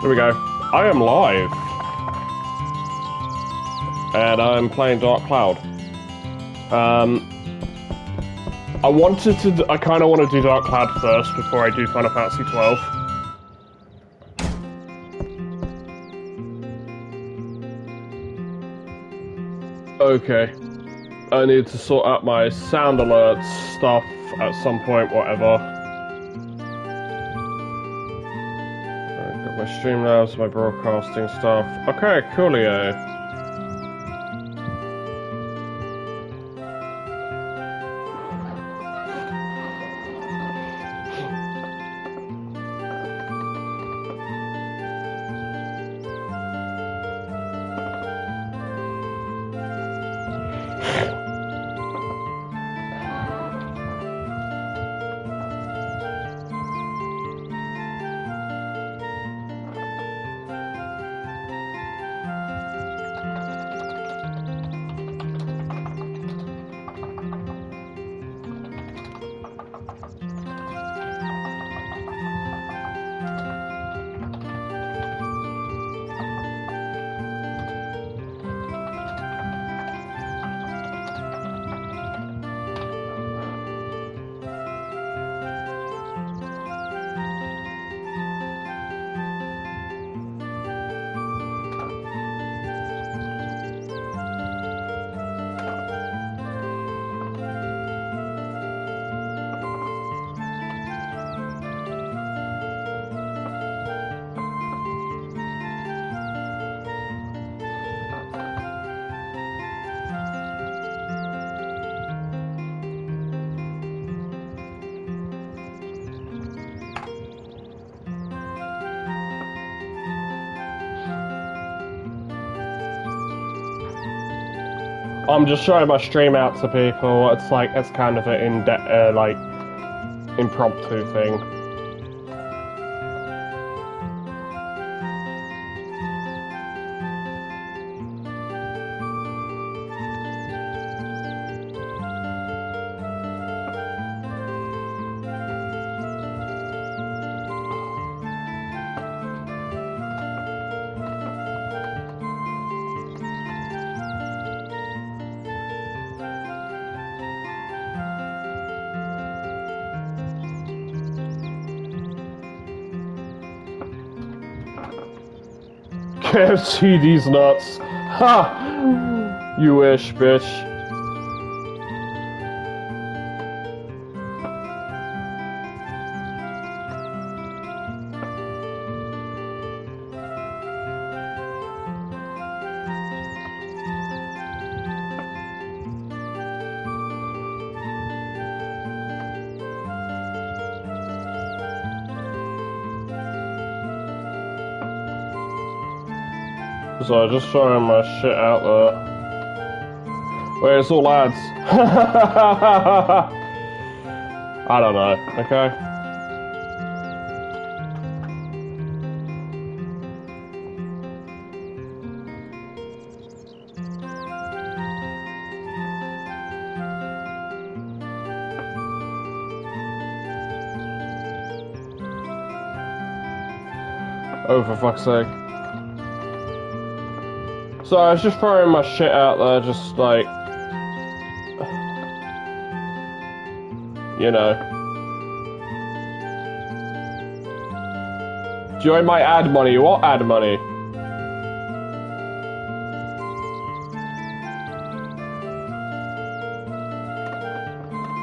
There we go. I am live. And I'm playing Dark Cloud. I kind of want to do Dark Cloud first before I do Final Fantasy 12. Okay. I need to sort out my sound alerts stuff at some point, whatever. I've got my Streamlabs, my broadcasting stuff. Okay, coolio. I'm just showing my stream out to people. It's like, it's kind of an like, impromptu thing. KFC these nuts. Ha! You wish, bitch. So I'm just throwing my shit out there. Wait, it's all ads. I don't know, okay? Oh, for fuck's sake. So I was just throwing my shit out there, just like, you know. Join my ad money. What ad money?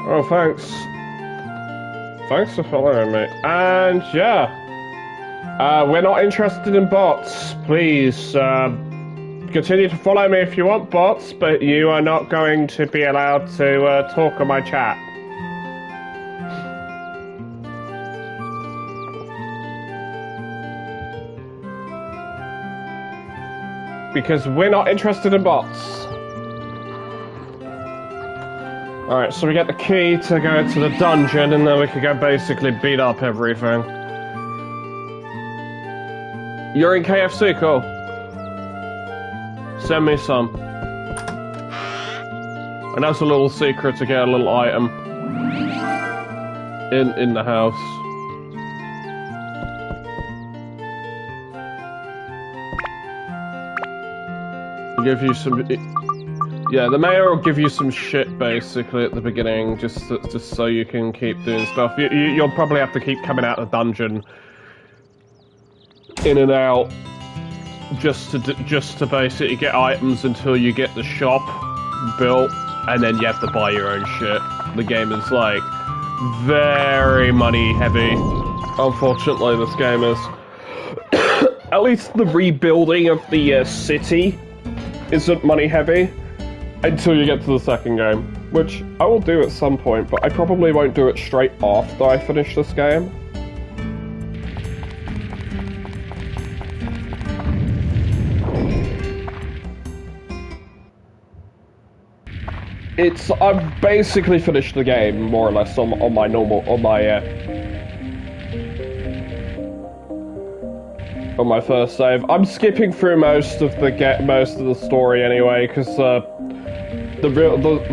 Oh, thanks. Thanks for following me. And yeah, we're not interested in bots. Please, continue to follow me if you want bots, but you are not going to be allowed to talk on my chat. Because we're not interested in bots. Alright, so we get the key to go to the dungeon, and then we can go basically beat up everything. You're in KFC, cool. Send me some. And that's a little secret to get a little item in the house. give you some... Yeah, the mayor will give you some shit, basically, at the beginning, just so you can keep doing stuff. You'll probably have to keep coming out of the dungeon, in and out, just to basically get items until you get the shop built, and then you have to buy your own shit. The game is, like, very money heavy. Unfortunately, this game is. At least the rebuilding of the city isn't money heavy until you get to the second game, which I will do at some point, but I probably won't do it straight after I finish this game. I've basically finished the game more or less on my first save. I'm skipping through most of the story anyway, because the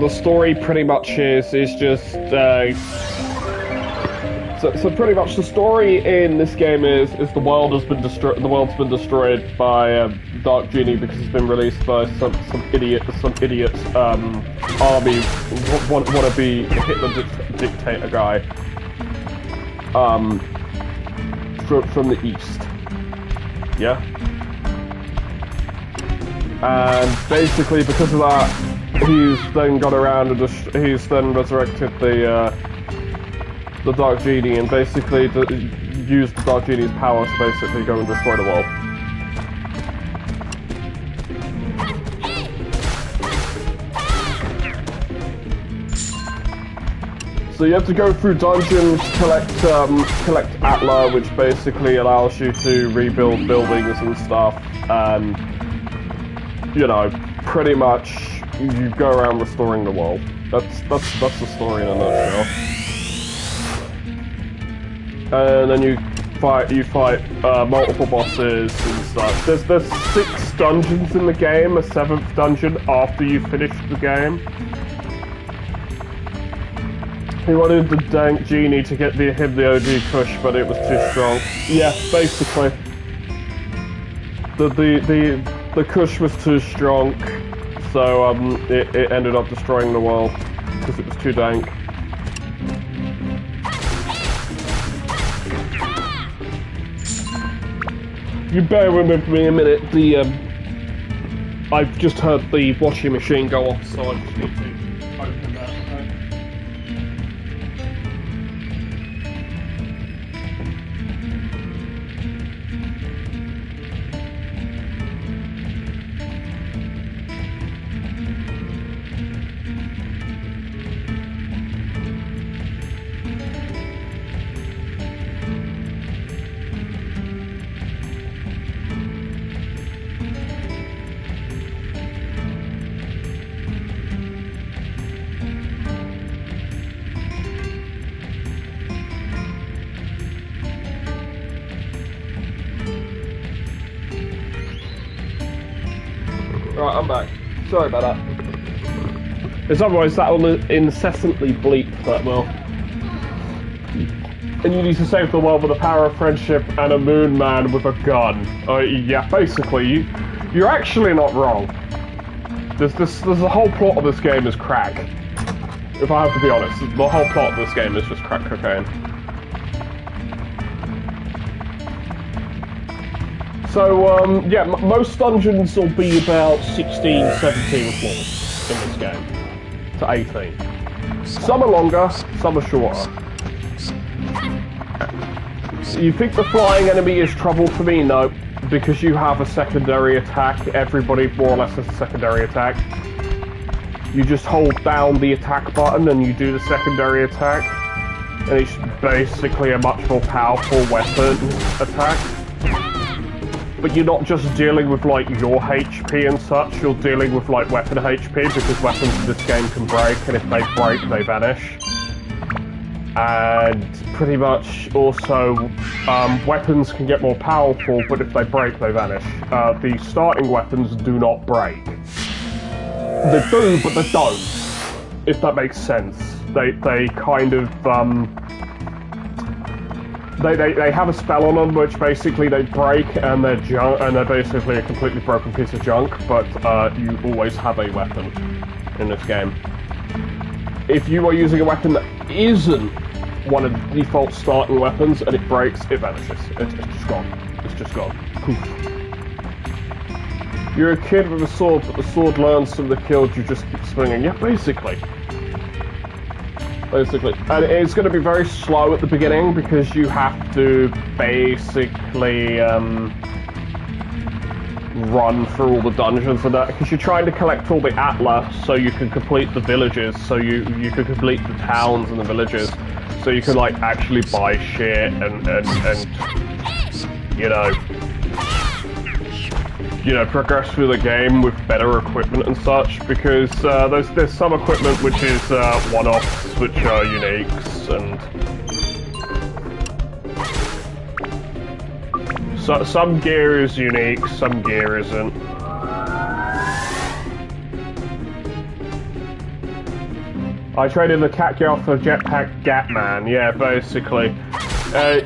story pretty much is just so pretty much the story in this game is the world has been destroyed. The world's been destroyed by Dark Genie because it's been released by some idiot army wannabe Hitler dictator guy from the east. Yeah. And basically, because of that, he's then gone around and he's then resurrected the Dark Genie and basically used the Dark Genie's power to basically go and destroy the world. So you have to go through dungeons, collect Atla, which basically allows you to rebuild buildings and stuff, and you know, pretty much you go around restoring the world. That's the story in a nutshell. And then you fight multiple bosses and stuff. There's 6 dungeons in the game, a 7th dungeon after you finish the game. He wanted the dank genie to get him the OG Kush, but it was too strong. Yeah, basically. The Kush was too strong, so it ended up destroying the world because it was too dank. You bear with me a minute. I've just heard the washing machine go off, so I just need to open that. Okay? Right, I'm back. Sorry about that. Because otherwise that will incessantly bleep that will. And you need to save the world with the power of friendship and a moon man with a gun. Yeah, basically, you're actually not wrong. There's the whole plot of this game is crack. If I have to be honest, the whole plot of this game is just crack cocaine. So, yeah, most dungeons will be about 16, 17 floors in this game, to 18. Some are longer, some are shorter. You think the flying enemy is trouble for me? No, because you have a secondary attack. Everybody more or less has a secondary attack. You just hold down the attack button and you do the secondary attack. And it's basically a much more powerful weapon attack. But you're not just dealing with, like, your HP and such, you're dealing with, like, weapon HP, because weapons in this game can break, and if they break, they vanish. And pretty much also, weapons can get more powerful, but if they break, they vanish. The starting weapons do not break. They do, but they don't, if that makes sense. They kind of, They have a spell on them which basically they break and they're junk and they're basically a completely broken piece of junk, but you always have a weapon in this game. If you are using a weapon that isn't one of the default starting weapons and it breaks, it vanishes. It's just gone. It's just gone. Poof. You're a kid with a sword, but the sword learns from the killed, you just keep swinging. Yeah, basically. And it's going to be very slow at the beginning because you have to basically run through all the dungeons and that, because you're trying to collect all the atlas so you can complete the villages, so you can complete the towns and the villages, so you can like actually buy shit and you know, progress through the game with better equipment and such, because there's some equipment which is one-offs, which are uniques, and so some gear is unique, some gear isn't. I traded the cat girl for Jetpack Gatman, yeah, basically.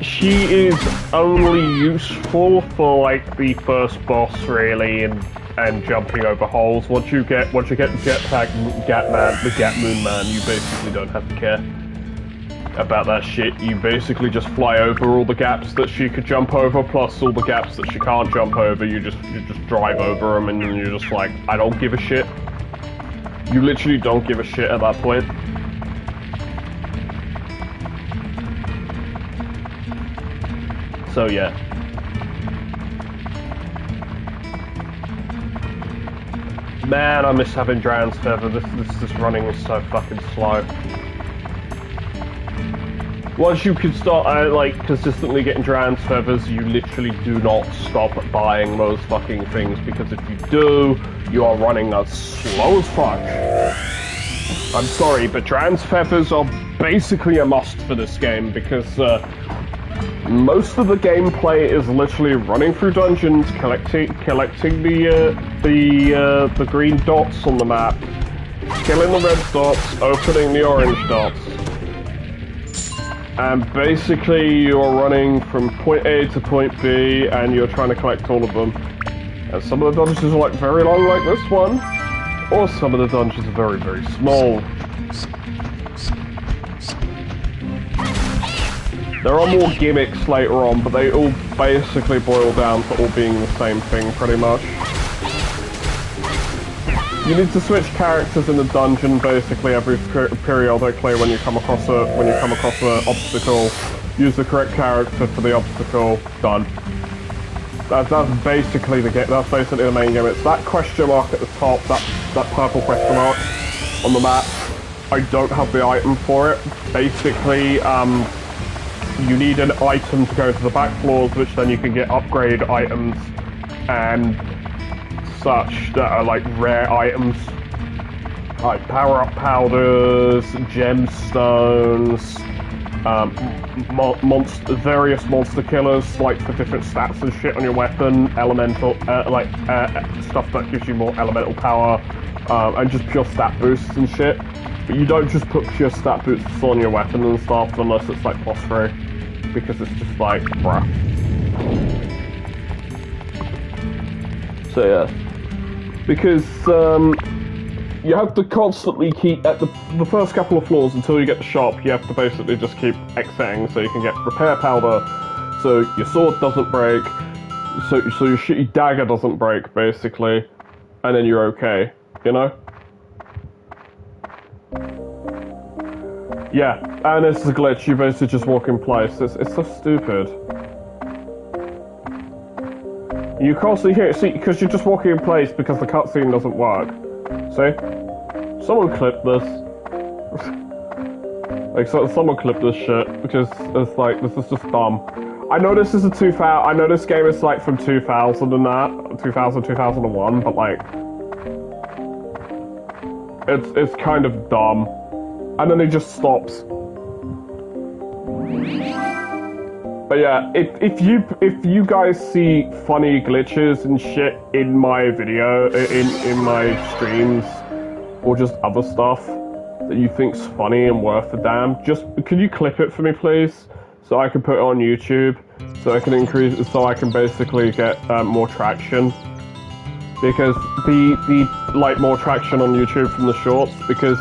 She is only useful for like the first boss really, and jumping over holes. Once you get Jetpack Gatman, the Gatmoon Man, you basically don't have to care about that shit. You basically just fly over all the gaps that she could jump over, plus all the gaps that she can't jump over. You just drive over them, and you're just like, I don't give a shit. You literally don't give a shit at that point. So yeah. Man, I miss having Drown's Feather. This running is so fucking slow. Once you can start like consistently getting Drown's Feathers, you literally do not stop buying those fucking things, because if you do, you are running as slow as fuck. I'm sorry, but Drown's Feathers are basically a must for this game, because most of the gameplay is literally running through dungeons, collecting the green dots on the map, killing the red dots, opening the orange dots, and basically you're running from point A to point B, and you're trying to collect all of them. And some of the dungeons are like very long, like this one, or some of the dungeons are very, very small. There are more gimmicks later on, but they all basically boil down to all being the same thing, pretty much. You need to switch characters in the dungeon basically periodically when you come across a obstacle. Use the correct character for the obstacle. Done. That's basically the game. That's basically the main game. It's that question mark at the top, that purple question mark on the map. I don't have the item for it. Basically, you need an item to go to the back floors, which then you can get upgrade items and such that are like rare items, like power-up powders, gemstones, various monster killers, like for different stats and shit on your weapon, elemental, stuff that gives you more elemental power, and just pure stat boosts and shit. But you don't just put pure stat boosts on your weapon and stuff unless it's like boss free, because it's just like, bruh. So yeah. Because you have to constantly keep at the first couple of floors until you get the shop. You have to basically just keep exiting so you can get repair powder, so your sword doesn't break, so your shitty dagger doesn't break basically, and then you're okay, you know. Yeah, and it's a glitch. You basically just walk in place. It's so stupid. You constantly hear it, see, because you're just walking in place because the cutscene doesn't work. See? Someone clip this. Like, someone clip this shit, because it's like, this is just dumb. I know this is a 2000, I know this game is like from 2000 and that, 2001, but like, it's kind of dumb. And then it just stops. But yeah, if you guys see funny glitches and shit in my video, in my streams, or just other stuff that you think's funny and worth a damn, just can you clip it for me, please? so I can put it on YouTube, so I can basically get more traction. Because like more traction on YouTube from the shorts, because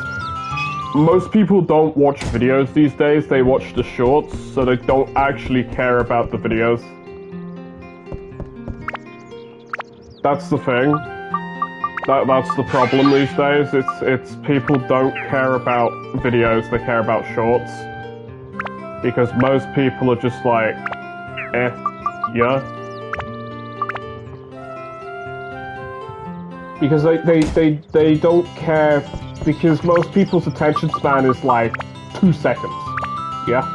most people don't watch videos these days, they watch the shorts, so they don't actually care about the videos. That's the thing. That's the problem these days. It's people don't care about videos, they care about shorts. Because most people are just like, yeah. Because they don't care, because most people's attention span is like 2 seconds, yeah?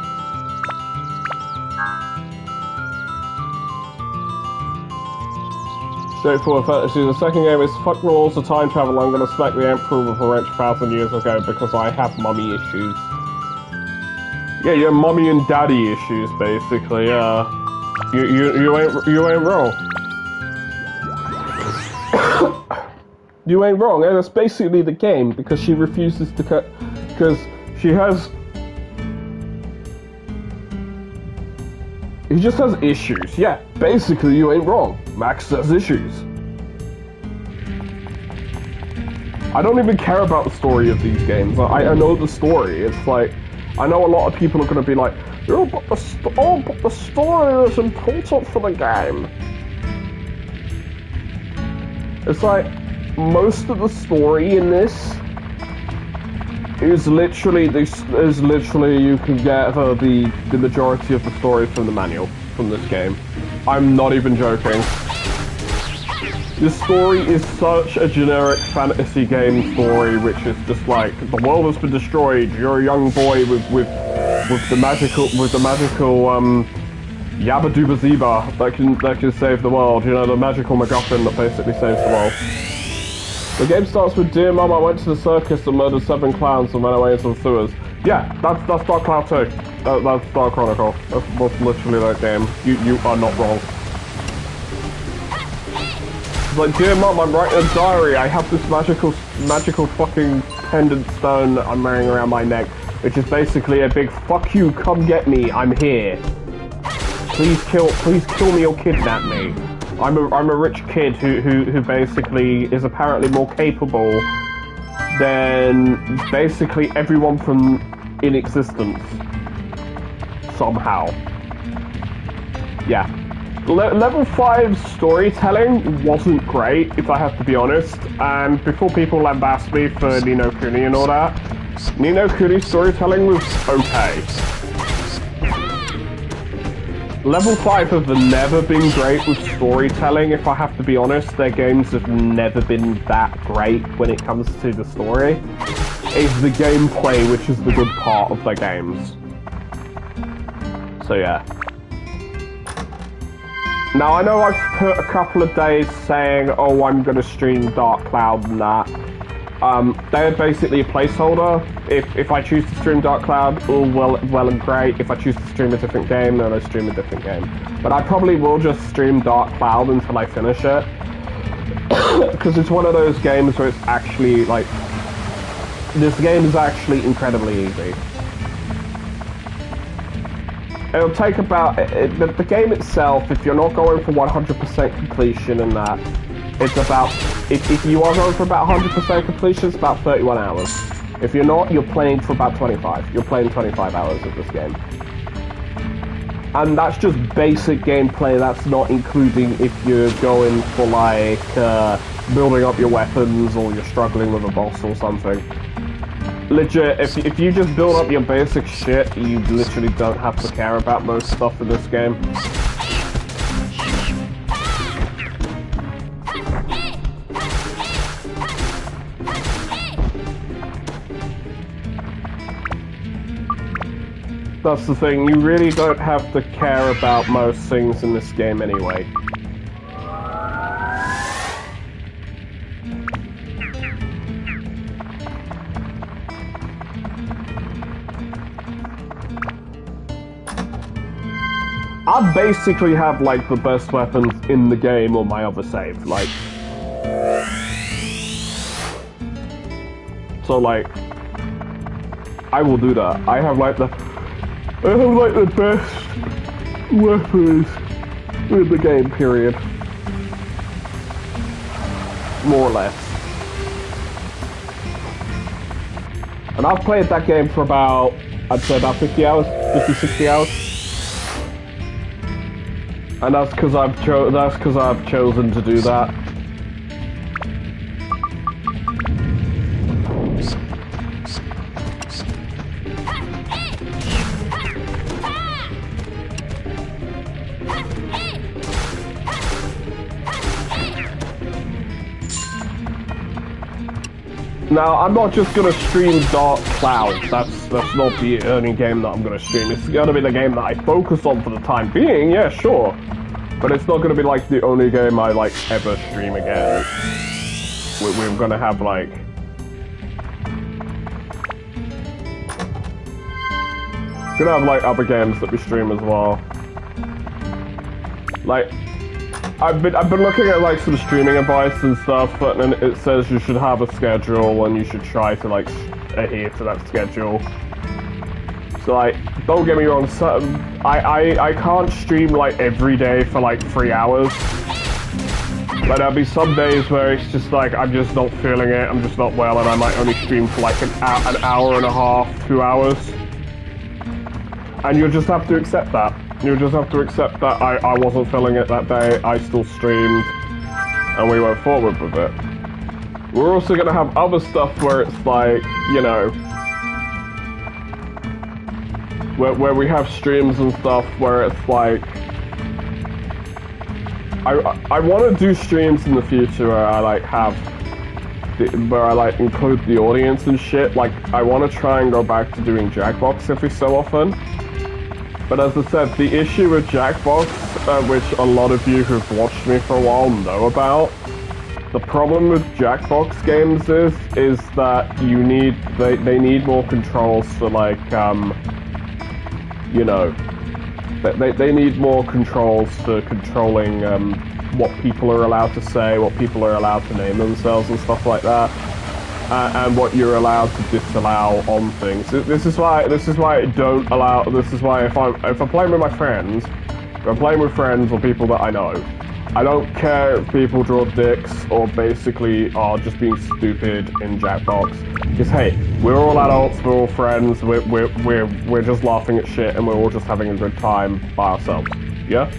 Straightforward fantasy. The second game is fuck rules, the time travel. I'm gonna smack the emperor with a wrench 1,000 years ago because I have mummy issues. Yeah, you have mummy and daddy issues, basically. You ain't wrong. You ain't wrong, and that's basically the game because she refuses to cut. Because she has. He just has issues. Yeah, basically, you ain't wrong. Max has issues. I don't even care about the story of these games. I know the story. It's like, I know a lot of people are going to be like, oh, but the story is important for the game. It's like, most of the story in this is literally you can gather the majority of the story from the manual from this game. I'm not even joking. This story is such a generic fantasy game story, which is just like the world has been destroyed. You're a young boy with the magical Yabba Dooba Zeba that can save the world. You know, the magical MacGuffin that basically saves the world. The game starts with, "Dear Mum, I went to the circus and murdered 7 clowns and ran away into the sewers." Yeah, that's Dark Cloud 2. That's Dark Chronicle. That's literally that game. You are not wrong. It's like, "Dear Mum, I'm writing a diary. I have this magical fucking pendant stone that I'm wearing around my neck, which is basically a big fuck you, come get me, I'm here. Please kill me or kidnap me. I'm a rich kid who basically is apparently more capable than basically everyone from in existence. Somehow. Yeah. Level 5 storytelling wasn't great, if I have to be honest, and before people lambast me for Ni no Kuni and all that, Ni no Kuni's storytelling was okay. Level 5 have never been great with storytelling, if I have to be honest. Their games have never been that great when it comes to the story. It's the gameplay which is the good part of their games. So yeah. Now I know I've put a couple of days saying, oh, I'm going to stream Dark Cloud and that. They're basically a placeholder. If I choose to stream Dark Cloud, all well and great. If I choose to stream a different game, then I stream a different game. But I probably will just stream Dark Cloud until I finish it. Because it's one of those games where it's actually, like... This game is actually incredibly easy. It'll take about... The game itself, if you're not going for 100% completion and that, it's about... If you are going for about 100% completion, it's about 31 hours. If you're not, you're playing for about 25. You're playing 25 hours of this game. And that's just basic gameplay, that's not including if you're going for like, building up your weapons or you're struggling with a boss or something. Legit, if you just build up your basic shit, you literally don't have to care about most stuff in this game. That's the thing, you really don't have to care about most things in this game anyway. I basically have like the best weapons in the game on my other save, like... So like... I will do that. I have like the... I have like the best weapons in the game, period. More or less. And I've played that game for about, I'd say about 50 hours, 50, 60 hours. And that's because I've chosen to do that. Now, I'm not just gonna stream Dark Cloud. That's not the only game that I'm gonna stream. It's gonna be the game that I focus on for the time being, yeah, sure. But it's not gonna be like the only game I like ever stream again. We're gonna have like... We're gonna have like other games that we stream as well. Like... I've been looking at like some streaming advice and stuff, but then it says you should have a schedule and you should try to like adhere to that schedule. So like, don't get me wrong, I can't stream like every day for like 3 hours. But there'll be some days where it's just like I'm just not feeling it, I'm just not well, and I might only stream for like an hour and a half, 2 hours. And you'll just have to accept that. You'll just have to accept that I wasn't feeling it that day, I still streamed, and we went forward with it. We're also going to have other stuff where it's like, you know, where we have streams and stuff where it's like, I want to do streams in the future where I like where I like include the audience and shit. Like, I want to try and go back to doing Jackbox every so often. But as I said, the issue with Jackbox, which a lot of you who've watched me for a while know about, the problem with Jackbox games is that they need more controls for like, you know, they need more controls for controlling what people are allowed to say, what people are allowed to name themselves and stuff like that. And what you're allowed to disallow on things. This is why I don't allow. This is why if I'm playing with my friends, if I'm playing with friends or people that I know, I don't care if people draw dicks or basically are just being stupid in Jackbox. Because hey, we're all adults, we're all friends, we're just laughing at shit and we're all just having a good time by ourselves. Yeah.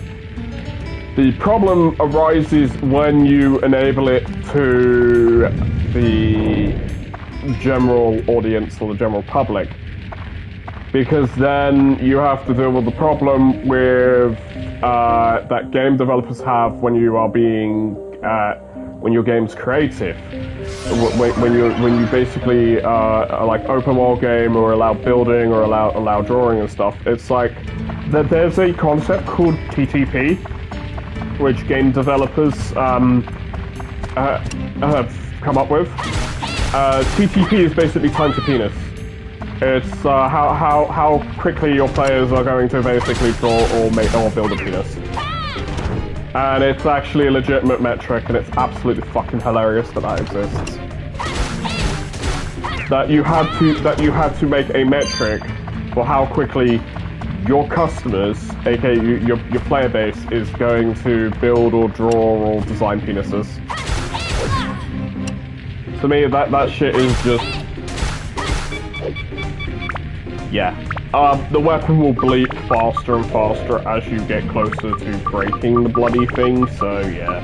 The problem arises when you enable it to the general audience or the general public, because then you have to deal with the problem with that game developers have when you are being when your game's creative, when you basically are like open world game or allow building or allow drawing and stuff. It's like that there's a concept called TTP, which game developers have come up with. TTP is basically time to penis. It's how quickly your players are going to basically draw or build a penis. And it's actually a legitimate metric, and it's absolutely fucking hilarious that exists. That you had to make a metric for how quickly your customers, aka your player base, is going to build or draw or design penises. To me, that shit is just... Yeah. The weapon will bleed faster and faster as you get closer to breaking the bloody thing, so yeah.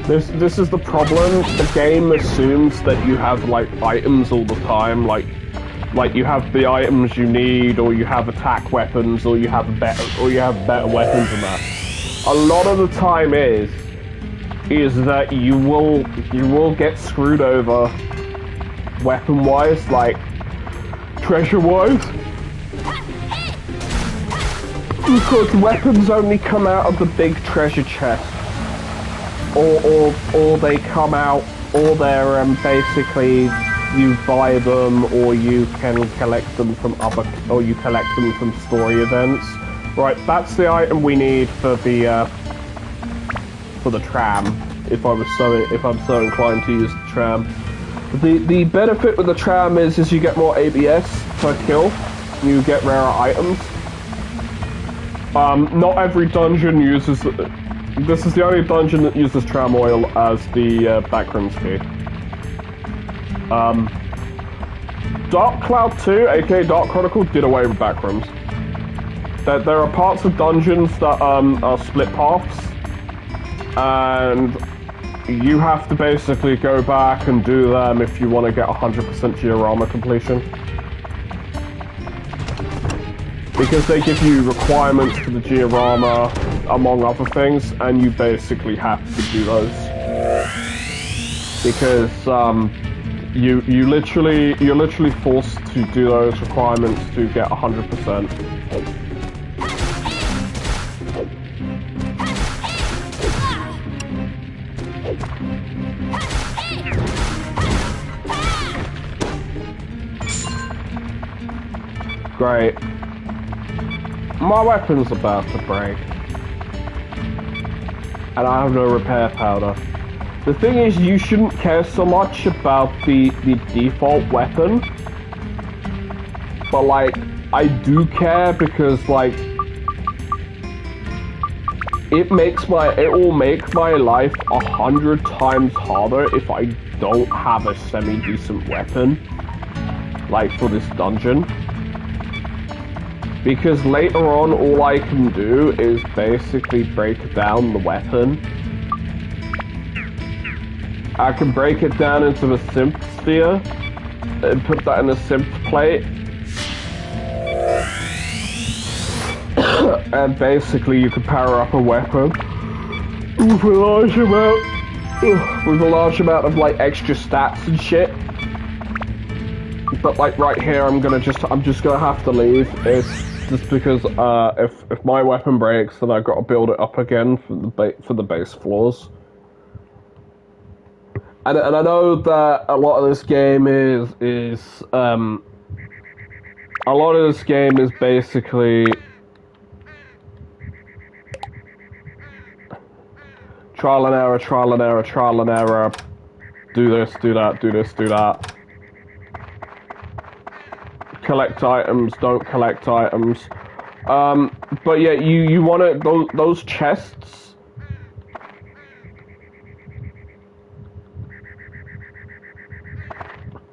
This is the problem. The game assumes that you have, like, items all the time, like you have the items you need, or you have attack weapons, or you have better weapons than that. A lot of the time is that you will get screwed over weapon-wise, like treasure-wise, because weapons only come out of the big treasure chest, or they come out, or they're basically you buy them, or you can collect them from story events. Right, that's the item we need for the tram. If I'm so inclined to use the tram. The benefit with the tram is you get more ABS. per kill, you get rarer items. Not every dungeon uses... This is the only dungeon that uses tram oil as the backrooms key. Dark Cloud 2, aka Dark Chronicle, did away with backrooms. There are parts of dungeons that are split paths, and you have to basically go back and do them if you want to get 100% diorama completion. Because they give you requirements for the diorama, among other things, and you basically have to do those. Because you're literally forced to do those requirements to get 100%. Great. My weapon's about to break. And I have no repair powder. The thing is, you shouldn't care so much about the default weapon. But, like, I do care because, like, it will make my life 100 times harder if I don't have a semi-decent weapon. Like, for this dungeon. Because later on, all I can do is basically break down the weapon. I can break it down into a synth sphere, and put that in a synth plate. And basically you can power up a weapon with a large amount of like extra stats and shit. But like right here, I'm just gonna have to leave. It's just because if my weapon breaks, then I've got to build it up again for the base floors. And I know that a lot of this game is basically trial and error, trial and error, trial and error. Do this, do that, do this, do that. Collect items, don't collect items. But yeah, you want it, those chests.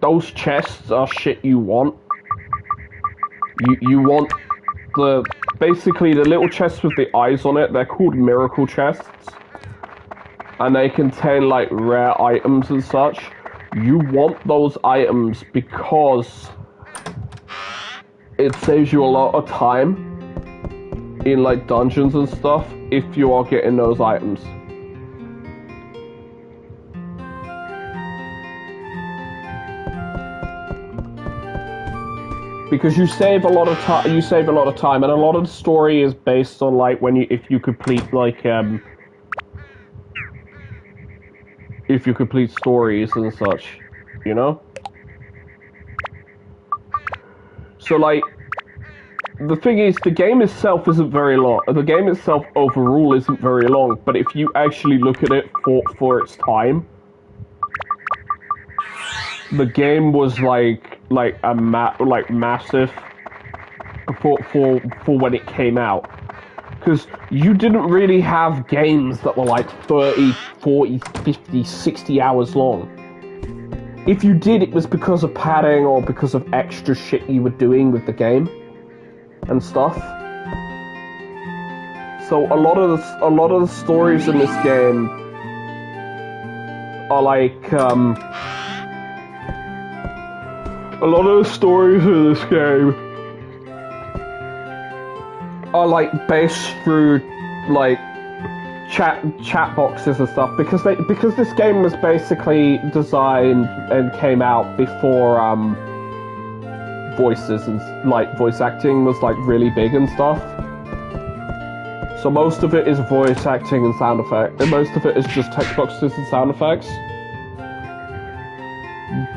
Those chests are shit you want. You want basically the little chests with the eyes on it. They're called miracle chests. And they contain like rare items and such. You want those items because it saves you a lot of time in like dungeons and stuff if you are getting those items. Because you save a lot of time, and a lot of the story is based on like if you complete like if you complete stories and such, you know? So like the thing is, the game itself isn't very long. The game itself overall isn't very long, but if you actually look at it for its time, the game was massive for when it came out. Because you didn't really have games that were like 30, 40, 50, 60 hours long. If you did, it was because of padding or because of extra shit you were doing with the game and stuff. So a lot of the stories in this game are like a lot of the stories in this game are like based through like chat boxes and stuff because this game was basically designed and came out before voices and like voice acting was like really big and stuff. So most of it is voice acting and sound effects, and most of it is just text boxes and sound effects.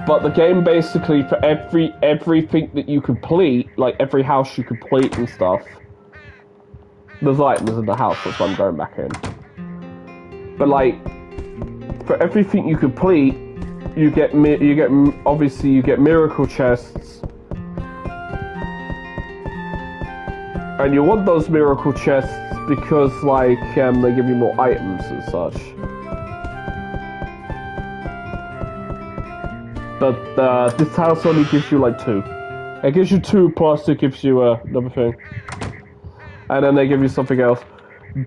But the game basically, for everything that you complete, like every house you complete and stuff, there's items in the house, that's why I'm going back in. But like, for everything you complete, you get miracle chests, And you want those miracle chests because, like, they give you more items and such. But this house only gives you like 2. It gives you 2 plus it gives you another thing. And then they give you something else.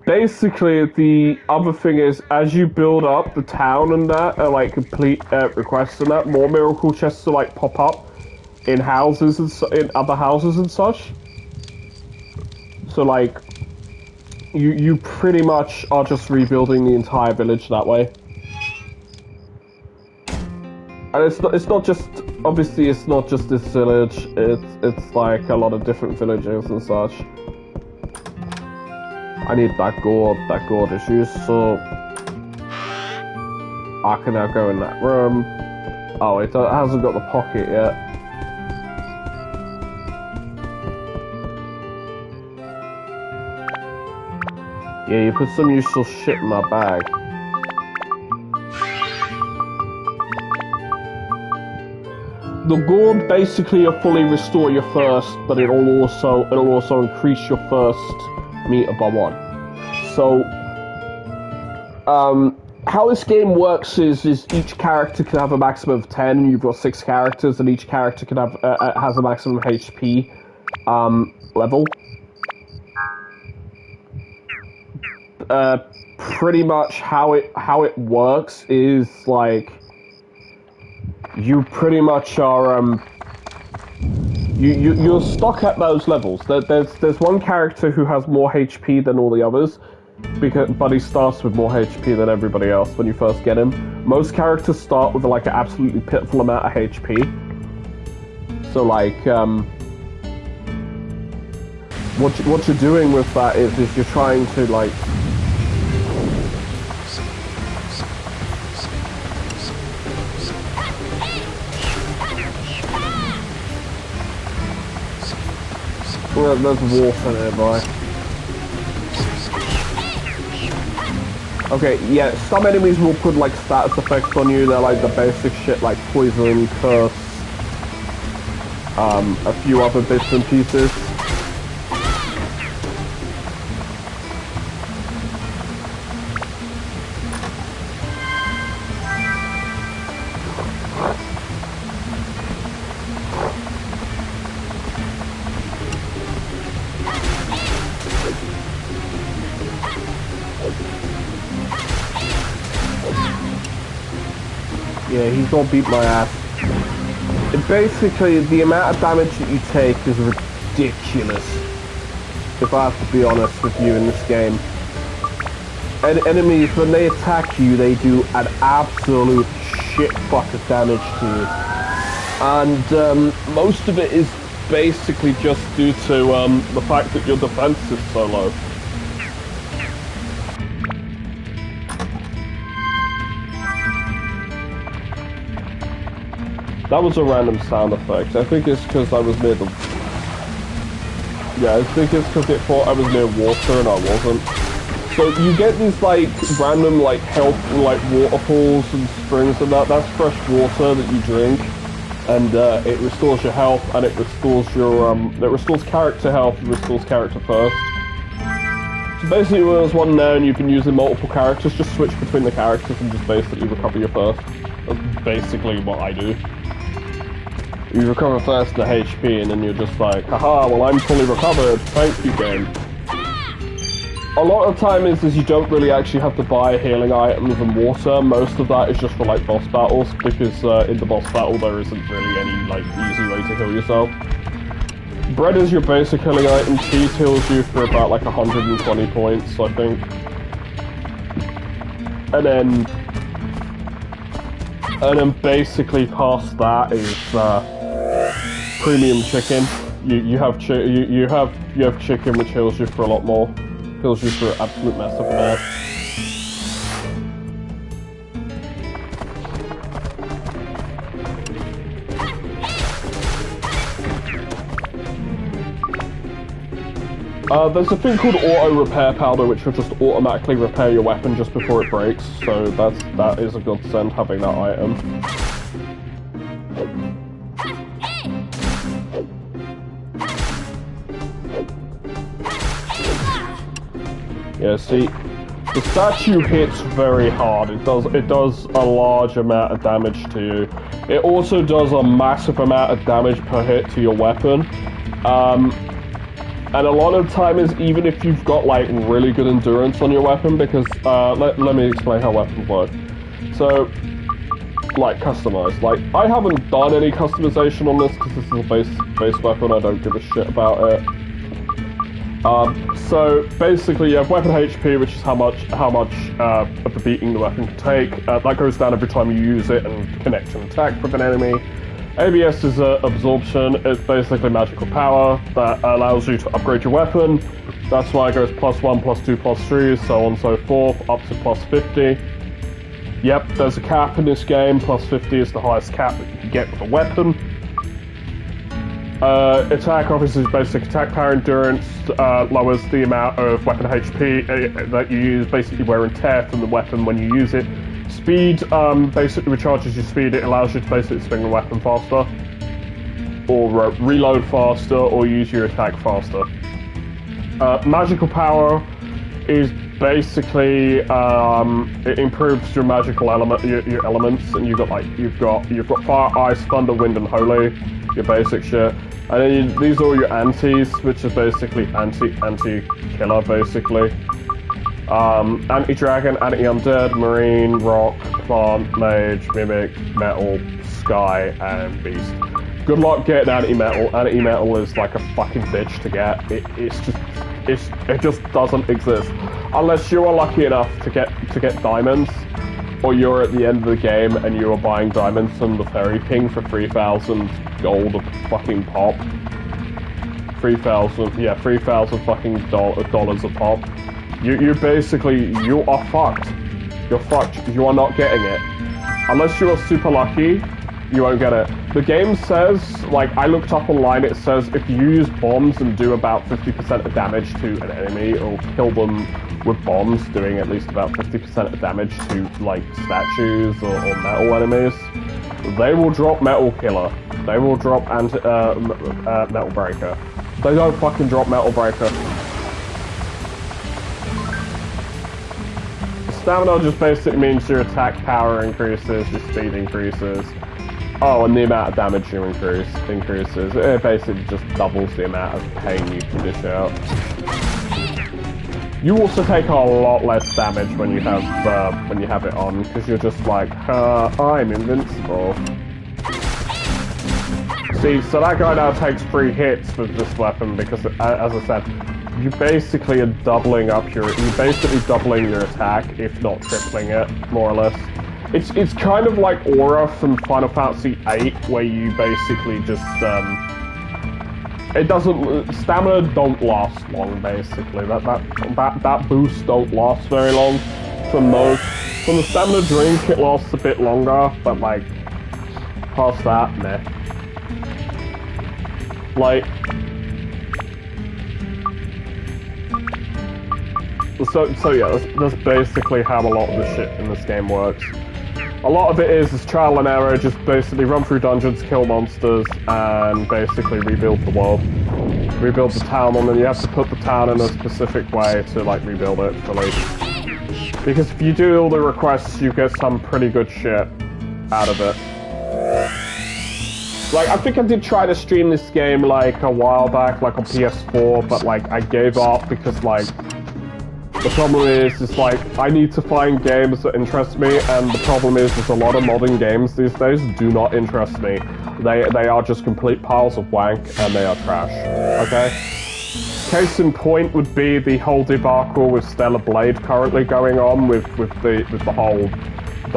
Basically, the other thing is, as you build up the town and that, like complete requests and that, more miracle chests will like pop up in houses and in other houses and such. So like, you pretty much are just rebuilding the entire village that way. And it's not just, obviously it's not just this village, it's like a lot of different villages and such. I need that gourd is used, so I can now go in that room. Oh, it hasn't got the pocket yet. Yeah, you put some useful shit in my bag. The gourd basically will fully restore your thirst, but it'll also increase your thirst meter by 1. So, how this game works is each character can have a maximum of 10. You've got 6 characters, and each character can have has a maximum HP level. Pretty much how it works is like, you pretty much are you're stuck at those levels. There's one character who has more HP than all the others, but he starts with more HP than everybody else when you first get him. Most characters start with like an absolutely pitiful amount of HP. So like what you're doing with that is you're trying to like there's water nearby. Okay, yeah, some enemies will put like status effects on you. They're like the basic shit like poison, curse, a few other bits and pieces. Yeah, he's gonna beat my ass. Basically, the amount of damage that you take is ridiculous, if I have to be honest with you in this game. Enemies, when they attack you, they do an absolute shit fuck of damage to you. And most of it is basically just due to the fact that your defense is so low. That was a random sound effect. I think it's because I was near the... Yeah, I think it's because it thought I was near water and I wasn't. So you get these like random like health, like waterfalls and springs and that. That's fresh water that you drink, and it restores your health and it restores your it restores character health and restores character thirst. So basically, when there's one there and you've been using multiple characters, just switch between the characters and just basically recover your thirst. That's basically what I do. You recover first the HP, and then you're just like, haha, well I'm fully recovered, thank you game. A lot of time is you don't really actually have to buy healing items and water. Most of that is just for like boss battles, because in the boss battle there isn't really any like easy way to heal yourself. Bread is your basic healing item, cheese heals you for about like 120 points, I think. And then basically past that is premium chicken. You have chicken, which heals you for a lot more. Heals you for an absolute mess of that. There's a thing called auto repair powder, which will just automatically repair your weapon just before it breaks. So that is a godsend having that item. Yeah, see, the statue hits very hard. It does a large amount of damage to you. It also does a massive amount of damage per hit to your weapon. And a lot of time is even if you've got like really good endurance on your weapon, because let me explain how weapons work. So, like customized. Like I haven't done any customization on this because this is a base weapon. I don't give a shit about it. So basically, you have weapon HP, which is how much of the beating the weapon can take. That goes down every time you use it and connect an attack with an enemy. ABS is absorption. It's basically magical power that allows you to upgrade your weapon. That's why it goes +1, +2, +3, so on and so forth, up to +50. Yep, there's a cap in this game. +50 is the highest cap that you can get with a weapon. Attack obviously is basic attack power. Endurance lowers the amount of weapon HP that you use, basically wear and tear from the weapon when you use it. Speed basically recharges your speed. It allows you to basically swing the weapon faster, or reload faster, or use your attack faster. Magical power is basically it improves your magical element, your elements, and you've got fire, ice, thunder, wind, and holy, your basic shit. And then these are all your antis, which are basically anti-killer, basically. Anti-dragon, anti-undead, marine, rock, plant, mage, mimic, metal, sky, and beast. Good luck getting anti-metal. Anti-metal is like a fucking bitch to get. It just doesn't exist unless you are lucky enough to get diamonds, or you're at the end of the game and you are buying diamonds from the Fairy King for 3,000 gold a fucking pop. 3,000 fucking dollars a pop. You basically, you are fucked. You're fucked. You are not getting it. Unless you are super lucky, you won't get it. The game says, like, I looked up online, it says if you use bombs and do about 50% of damage to an enemy, or kill them with bombs, doing at least about 50% of damage to, like, statues or metal enemies, they will drop Metal Killer. They will drop Metal Breaker. They don't fucking drop Metal Breaker. Stamina just basically means your attack power increases, your speed increases. Oh, and the amount of damage you increases. It basically just doubles the amount of pain you can dish out. You also take a lot less damage when you have it on, because you're just like, I'm invincible. See, so that guy now takes 3 hits with this weapon because, as I said, you basically are doubling your attack, if not tripling it, more or less. It's kind of like Aura from Final Fantasy VIII, where you basically just stamina don't last long. Basically, that boost don't last very long. From the stamina drink, it lasts a bit longer, but like past that, meh. Like. So yeah, that's basically how a lot of the shit in this game works. A lot of it is trial and error, just basically run through dungeons, kill monsters, and basically rebuild the world. Rebuild the town, and then you have to put the town in a specific way to, like, rebuild it, fully. Because if you do all the requests, you get some pretty good shit out of it. Like, I think I did try to stream this game, like, a while back, like, on PS4, but, like, I gave up because, like, the problem is, like, I need to find games that interest me, and the problem is, there's a lot of modern games these days do not interest me. They are just complete piles of wank, and they are trash. Okay? Case in point would be the whole debacle with Stellar Blade currently going on, with the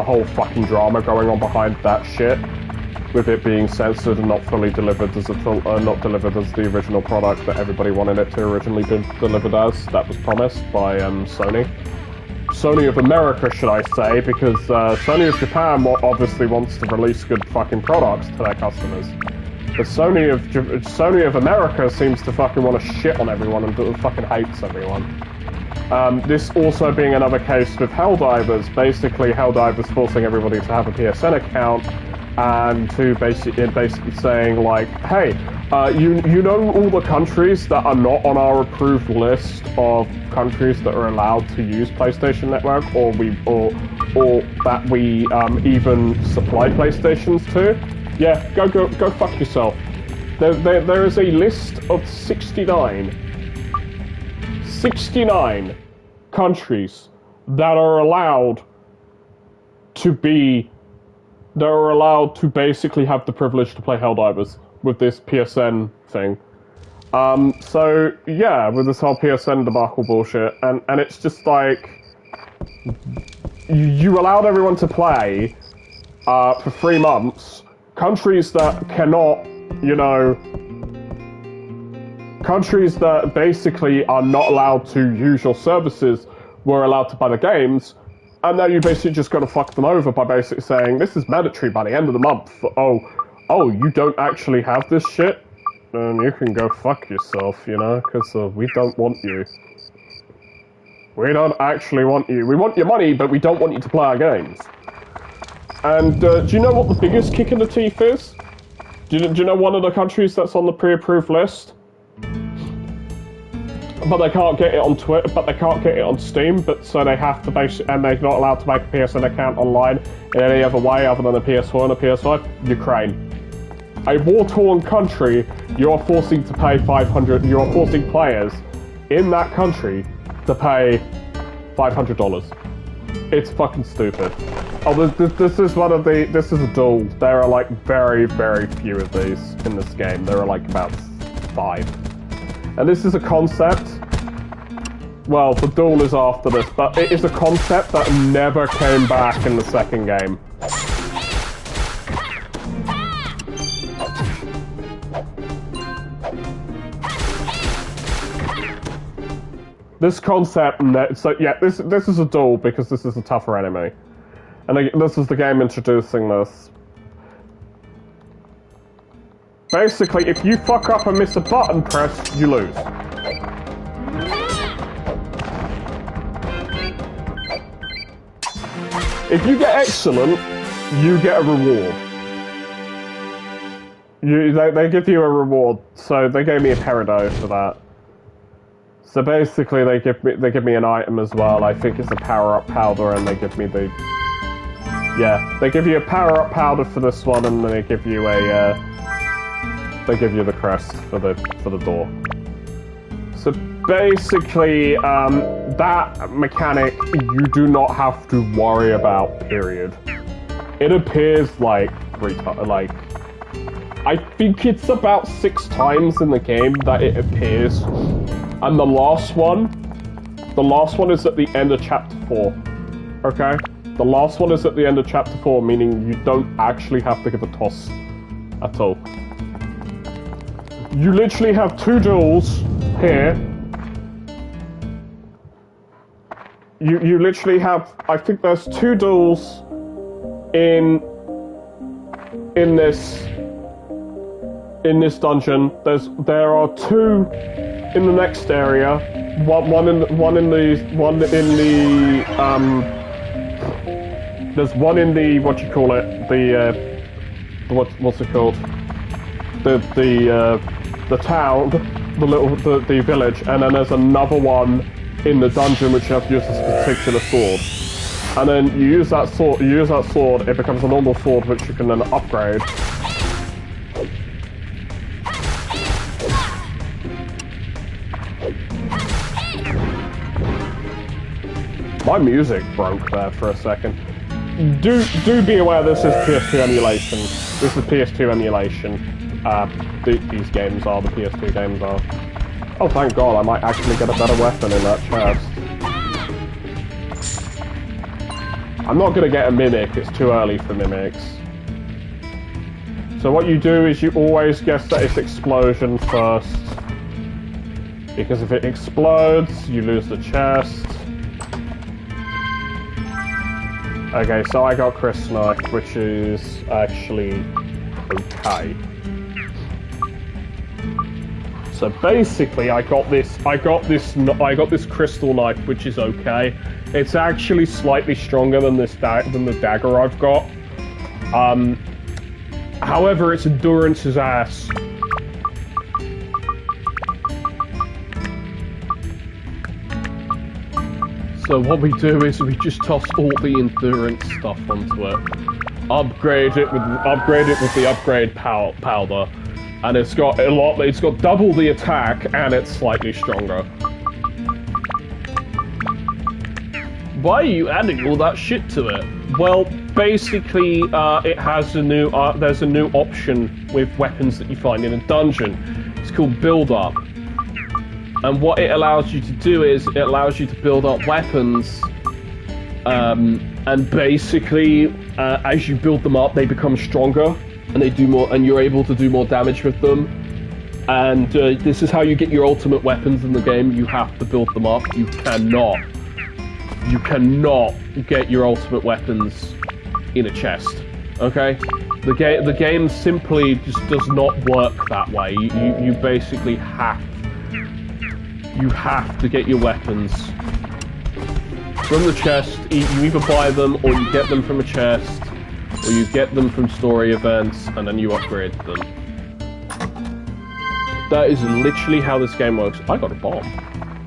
whole fucking drama going on behind that shit. With it being censored and not fully delivered as not delivered as the original product that everybody wanted it to originally be delivered as. That was promised by Sony. Sony of America, should I say, because Sony of Japan obviously wants to release good fucking products to their customers. But Sony of America seems to fucking want to shit on everyone and fucking hates everyone. This also being another case with Helldivers. Basically, Helldivers forcing everybody to have a PSN account, and to basically saying like, hey, you know all the countries that are not on our approved list of countries that are allowed to use PlayStation Network, or that we even supply PlayStations to? Yeah, go fuck yourself. There is a list of 69 countries that are allowed to basically have the privilege to play Helldivers with this PSN thing. So yeah, with this whole PSN debacle bullshit, and it's just like, you allowed everyone to play for 3 months. Countries that cannot, countries that basically are not allowed to use your services were allowed to buy the games, and now you basically just got to fuck them over by basically saying, this is mandatory by the end of the month. Oh, you don't actually have this shit? Then you can go fuck yourself, because we don't want you. We don't actually want you. We want your money, but we don't want you to play our games. And do you know what the biggest kick in the teeth is? Do you know one of the countries that's on the pre-approved list? But they can't get it on Twitter, but they can't get it on Steam, so they have to and they're not allowed to make a PSN account online in any other way other than a PS4 and a PS5? Ukraine. A war-torn country, you are forcing to pay you are forcing players in that country to pay $500. It's fucking stupid. Oh, this is a duel. There are like very, very few of these in this game. There are like about 5. And this is a concept, well, the duel is after this, but it is a concept that never came back in the second game. This concept, so yeah, this is a duel because this is a tougher enemy. And this is the game introducing this. Basically, if you fuck up and miss a button press, you lose. If you get excellent, you get a reward. They give you a reward, so they gave me a peridot for that. So basically, they give me an item as well. I think it's a power-up powder, and they give me the... Yeah, they give you a power-up powder for this one, and they give you a... They give you the crest for the door. So basically, that mechanic you do not have to worry about. Period. It appears like I think it's about 6 times in the game that it appears, and the last one is at the end of chapter 4. Okay, the last one is at the end of chapter 4, meaning you don't actually have to give a toss at all. You literally have 2 duels here. You literally have, I think there's 2 duels in this dungeon. There are 2 in the next area. There's one in the what's it called? The town, the village, and then there's another one in the dungeon which you have to use this particular sword. And then you use that sword, it becomes a normal sword which you can then upgrade. My music broke there for a second. Do be aware this is PS2 emulation. This is PS2 emulation. These games are, the PS2 games are. Oh, thank God, I might actually get a better weapon in that chest. I'm not gonna get a Mimic, it's too early for Mimics. So what you do is you always guess that it's explosion first. Because if it explodes, you lose the chest. Okay, so I got Chris Knife, which is actually okay. So basically, I got this crystal knife, which is okay. It's actually slightly stronger than the dagger I've got. However, its endurance is ass. So what we do is we just toss all the endurance stuff onto it, upgrade it with the upgrade powder, and it's got double the attack and it's slightly stronger. Why are you adding all that shit to it? Well, basically, it has a new there's a new option with weapons that you find in a dungeon. It's called Build Up. And what it allows you to do is, it allows you to build up weapons, and basically, as you build them up, they become stronger, and they do more, and you're able to do more damage with them. And this is how you get your ultimate weapons in the game. You have to build them up. You cannot get your ultimate weapons in a chest. Okay? The game simply just does not work that way. You basically have to get your weapons from the chest. You either buy them, or you get them from a chest, or you get them from story events, and then you upgrade them. That is literally how this game works. I got a bomb.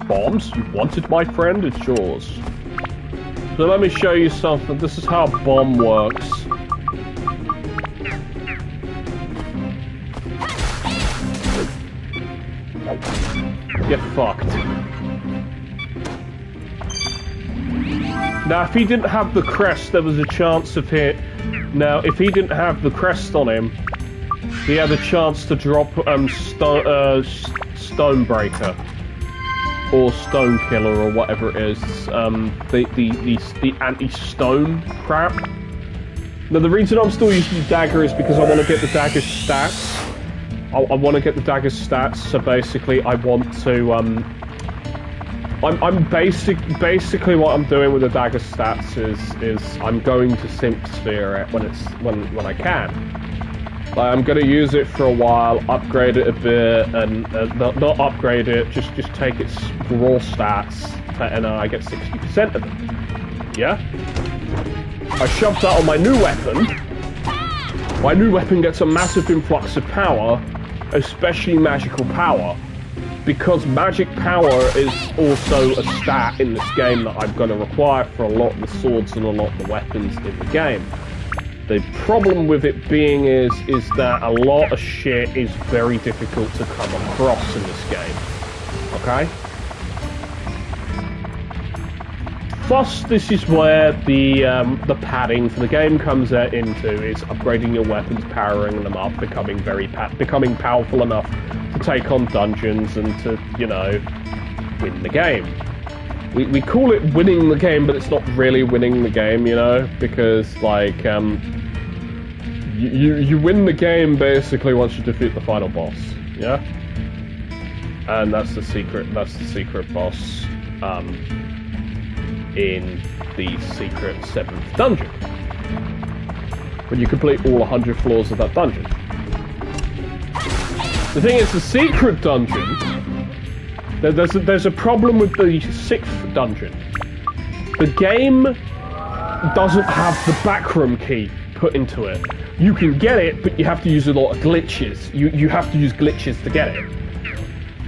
Bombs? You wanted, my friend? It's yours. So let me show you something. This is how a bomb works. Get fucked. Now, if he didn't have the crest, there was a chance of hit. Now, if he didn't have the crest on him, he had a chance to drop Stonebreaker or Stone Killer or whatever it is. The anti-stone crap. Now, the reason I'm still using the dagger is because I want to get the dagger's stats. I want to get the dagger's stats, so basically I want to, basically what I'm doing with the dagger's stats is I'm going to Simp Sphere it when I can. Like, I'm going to use it for a while, upgrade it a bit, and not upgrade it, just take its raw stats, and I get 60% of them. Yeah? I shove that on my new weapon. My new weapon gets a massive influx of power, especially magical power, because magic power is also a stat in this game that I'm going to require for a lot of the swords and a lot of the weapons in the game. The problem with it being is that a lot of shit is very difficult to come across in this game. Okay? First, this is where the padding for the game comes into. It's upgrading your weapons, powering them up, becoming powerful enough to take on dungeons and to, you know, win the game. We call it winning the game, but it's not really winning the game, you know, because like you win the game basically once you defeat the final boss, yeah. And that's the secret boss. In the secret 7th dungeon, when you complete all 100 floors of that dungeon. The thing is, the secret dungeon, there's a problem with the 6th dungeon. The game doesn't have the backroom key put into it. You can get it, but you have to use a lot of glitches. You have to use glitches to get it,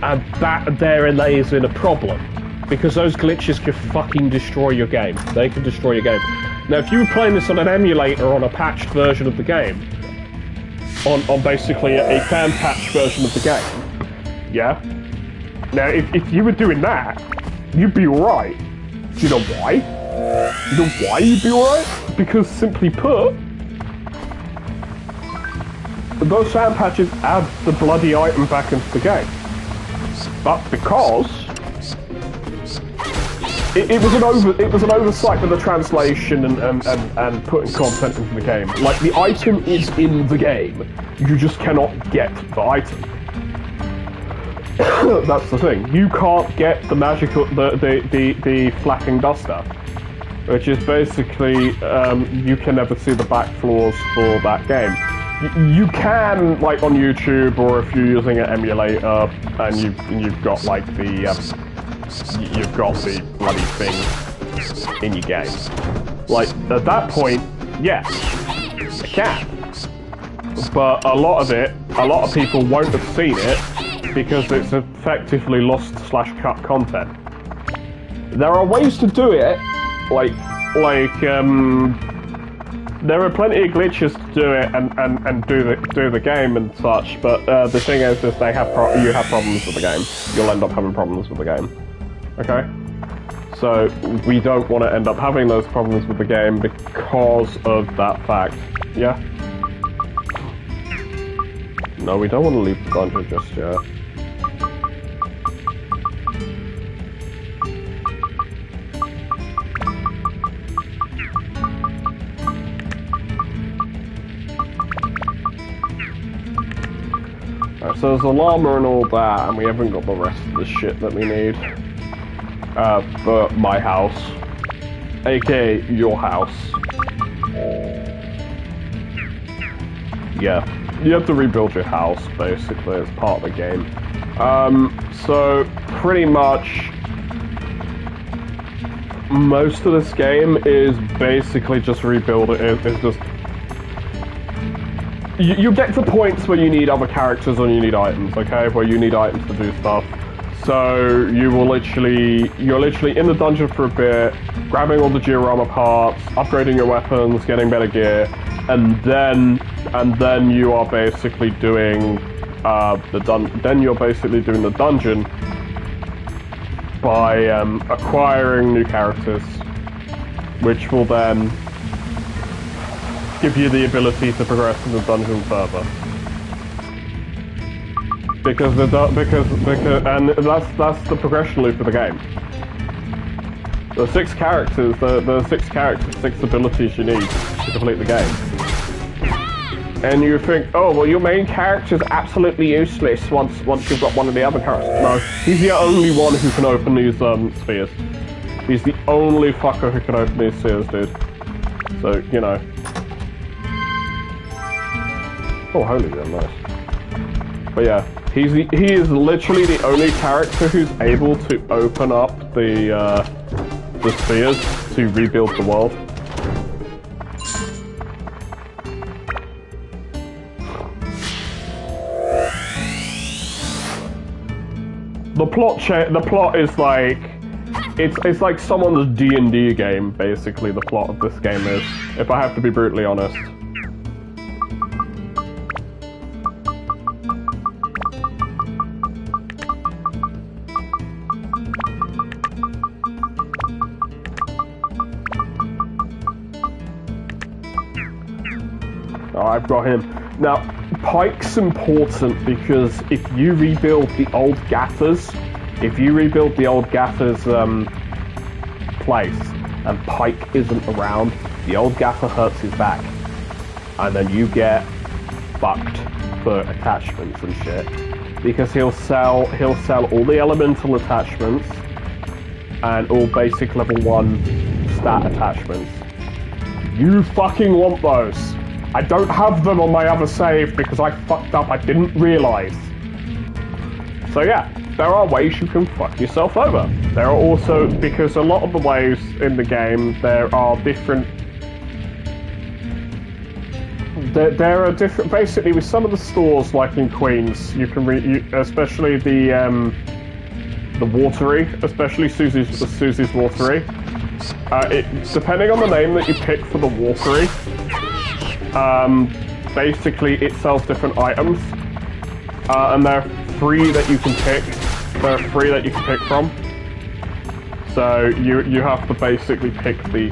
and that therein lays in a problem. Because those glitches can fucking destroy your game. They can destroy your game. Now, if you were playing this on an emulator on a patched version of the game, on basically a fan-patched version of the game, yeah? Now, if you were doing that, you'd be alright. Do you know why? You know why you'd be alright? Because, simply put, those fan patches add the bloody item back into the game. But because it was an oversight with the translation and putting content into the game. Like, the item is in the game, you just cannot get the item. That's the thing. You can't get the magical the flapping duster, which is basically you can never see the back floors for that game. You can, like, on YouTube, or if you're using an emulator and you've got like the you've got the bloody thing in your game. Like, at that point, yes, I can. but a lot of people won't have seen it because it's effectively lost/cut content. There are ways to do it, there are plenty of glitches to do it and do the game and such, but the thing is you have problems with the game. You'll end up having problems with the game. Okay? So we don't want to end up having those problems with the game because of that fact. Yeah? No, we don't want to leave the dungeon just yet. Alright, so there's a llama and all that, and we haven't got the rest of the shit that we need. For my house. AKA your house. Yeah, you have to rebuild your house, basically, as part of the game. So, pretty much, most of this game is basically just rebuild it. It's just... You get to points where you need other characters or you need items, okay? Where you need items to do stuff. So you're literally in the dungeon for a bit, grabbing all the diorama parts, upgrading your weapons, getting better gear, and then you are basically doing the dungeon by acquiring new characters, which will then give you the ability to progress in the dungeon further. Because that's the progression loop of the game. There are 6 characters, there are 6 characters, 6 abilities you need to complete the game. And you think, oh well, your main character's absolutely useless once you've got one of the other characters. No, he's the only one who can open these spheres. He's the only fucker who can open these spheres, dude. So, you know. Oh, holy damn, nice. But yeah. He is literally the only character who's able to open up the spheres to rebuild the world. The plot is like it's like someone's D&D game, basically. The plot of this game is, if I have to be brutally honest. I've got him. Now, Pike's important because if you rebuild the old Gaffer's, place, and Pike isn't around, the old Gaffer hurts his back. And then you get fucked for attachments and shit. Because he'll sell all the elemental attachments and all basic level 1 stat attachments. You fucking want those. I don't have them on my other save because I fucked up, I didn't realise. So yeah, there are ways you can fuck yourself over. There are also, because a lot of the ways in the game, there are different... There are different... Basically, with some of the stores, like in Queens, you can especially the watery, especially Susie's Watery. Depending on the name that you pick for the watery, basically it sells different items, and there are 3 that you can pick. There are 3 that you can pick from. So you have to basically pick the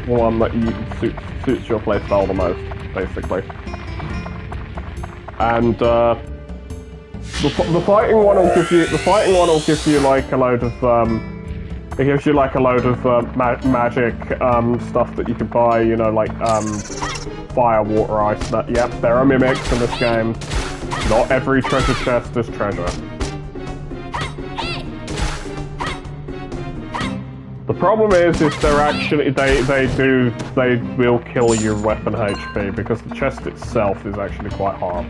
one that suits your playstyle the most, basically. And the fighting one will give you like a load of it gives you like a load of magic stuff that you can buy, you know, like fire, water, ice. Yep, there are mimics in this game. Not every treasure chest is treasure. The problem is they're actually they will kill your weapon HP because the chest itself is actually quite hard.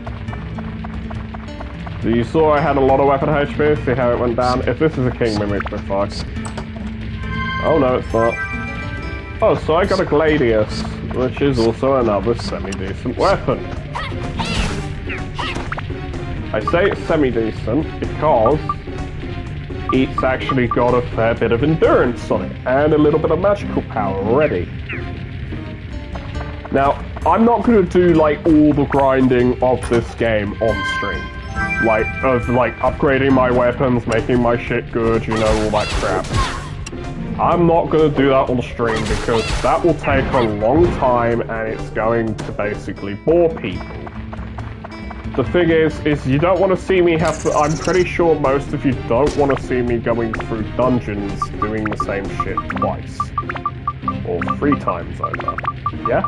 So you saw I had a lot of weapon HP. See how it went down? If this is a king mimic, we're fucked. Oh no, it's not. Oh, so I got a Gladius, which is also another semi-decent weapon. I say it's semi-decent because it's actually got a fair bit of endurance on it and a little bit of magical power already. Now, I'm not going to do like all the grinding of this game on stream. Like, upgrading my weapons, making my shit good, you know, all that crap. I'm not going to do that on stream because that will take a long time and it's going to basically bore people. The thing is you don't want to see me have to, I'm pretty sure most of you don't want to see me going through dungeons doing the same shit twice. Or 3 times over. Yeah?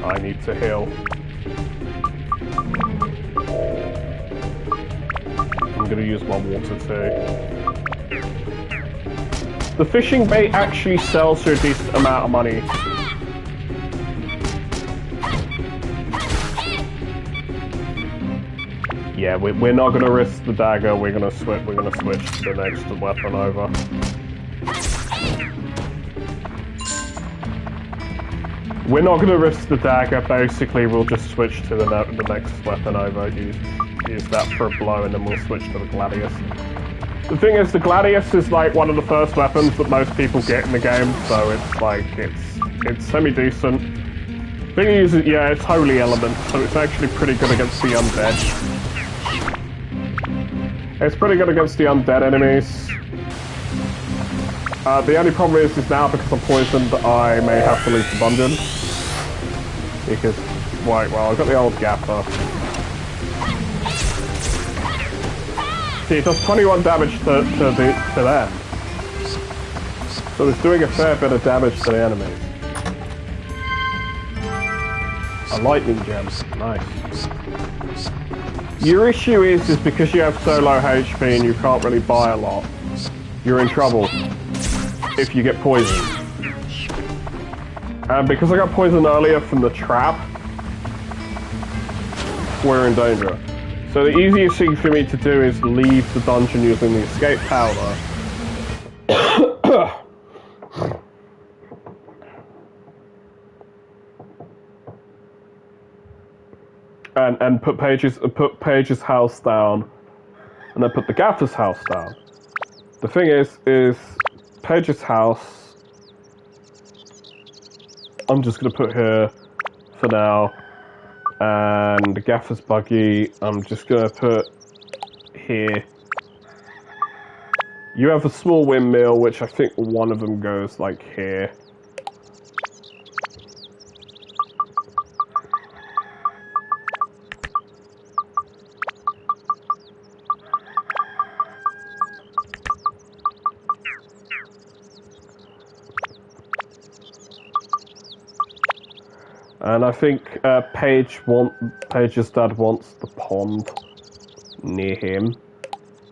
I need to heal. I'm gonna use my water too. The fishing bait actually sells for a decent amount of money. Yeah, we're not gonna risk the dagger. We're gonna switch to the next weapon over. We're not gonna risk the dagger. Basically, we'll just switch to the next weapon over. Use that for a blow, and then we'll switch to the gladius. The thing is, the gladius is like one of the first weapons that most people get in the game, so it's like it's semi-decent. Thing is, yeah, it's holy element, so it's actually pretty good against the undead. It's pretty good against the undead enemies. The only problem is now because I'm poisoned, I may have to leave the dungeon. Because, right, well, I've got the old gaffer. See, it does 21 damage to them. So it's doing a fair bit of damage to the enemy. A lightning gem, nice. Your issue is because you have so low HP and you can't really buy a lot, you're in trouble if you get poisoned. And because I got poisoned earlier from the trap, we're in danger. So the easiest thing for me to do is leave the dungeon using the escape powder. and put Paige's house down, and then put the gaffer's house down. The thing is Paige's house, I'm just gonna put here for now, and the gaffer's buggy, I'm just gonna put here. You have a small windmill, which I think one of them goes like here. And I think Paige's dad wants the pond near him.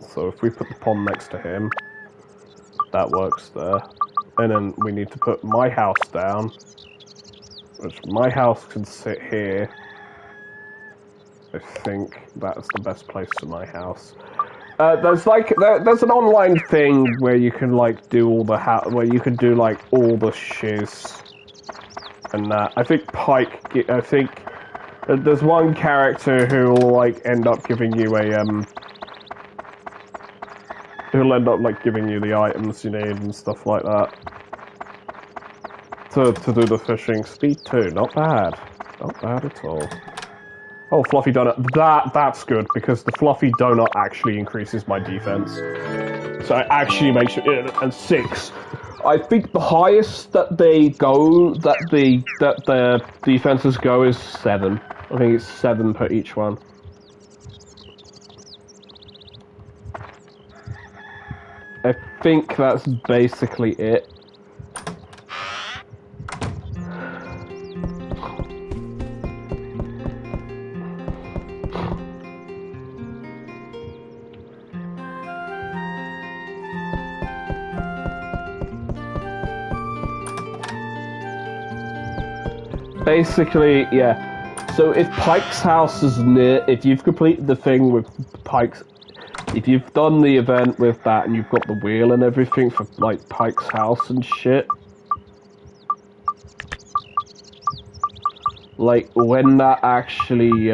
So if we put the pond next to him, that works there. And then we need to put my house down, which my house can sit here. I think that's the best place for my house. There's an online thing where you can like do all the where you can do like all the shiz. And I think I think there's one character who will like end up giving you a who'll end up like giving you the items you need and stuff like that to do the fishing. Speed 2, not bad at all. Oh, fluffy donut, that's good because the fluffy donut actually increases my defense, so it actually makes it. And 6. I think the highest that they go, that the defenses go, is 7. I think it's 7 per each one. I think that's basically it. Basically, yeah. So if Pike's house is near, if you've completed the thing with Pike's, if you've done the event with that and you've got the wheel and everything for, like, Pike's house and shit, like, when that actually,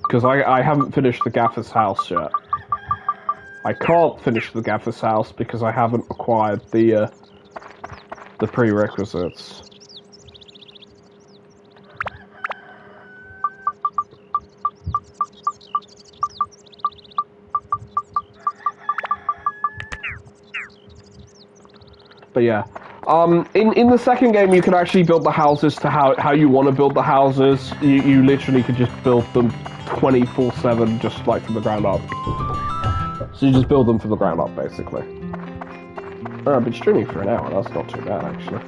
because I haven't finished the Gaffer's house yet. I can't finish the Gaffer's house because I haven't acquired the prerequisites. But yeah, in the second game you can actually build the houses to how you want to build the houses. You literally could just build them 24/7, just like from the ground up. So you just build them from the ground up, basically. Oh, I've been streaming for an hour. That's not too bad, actually.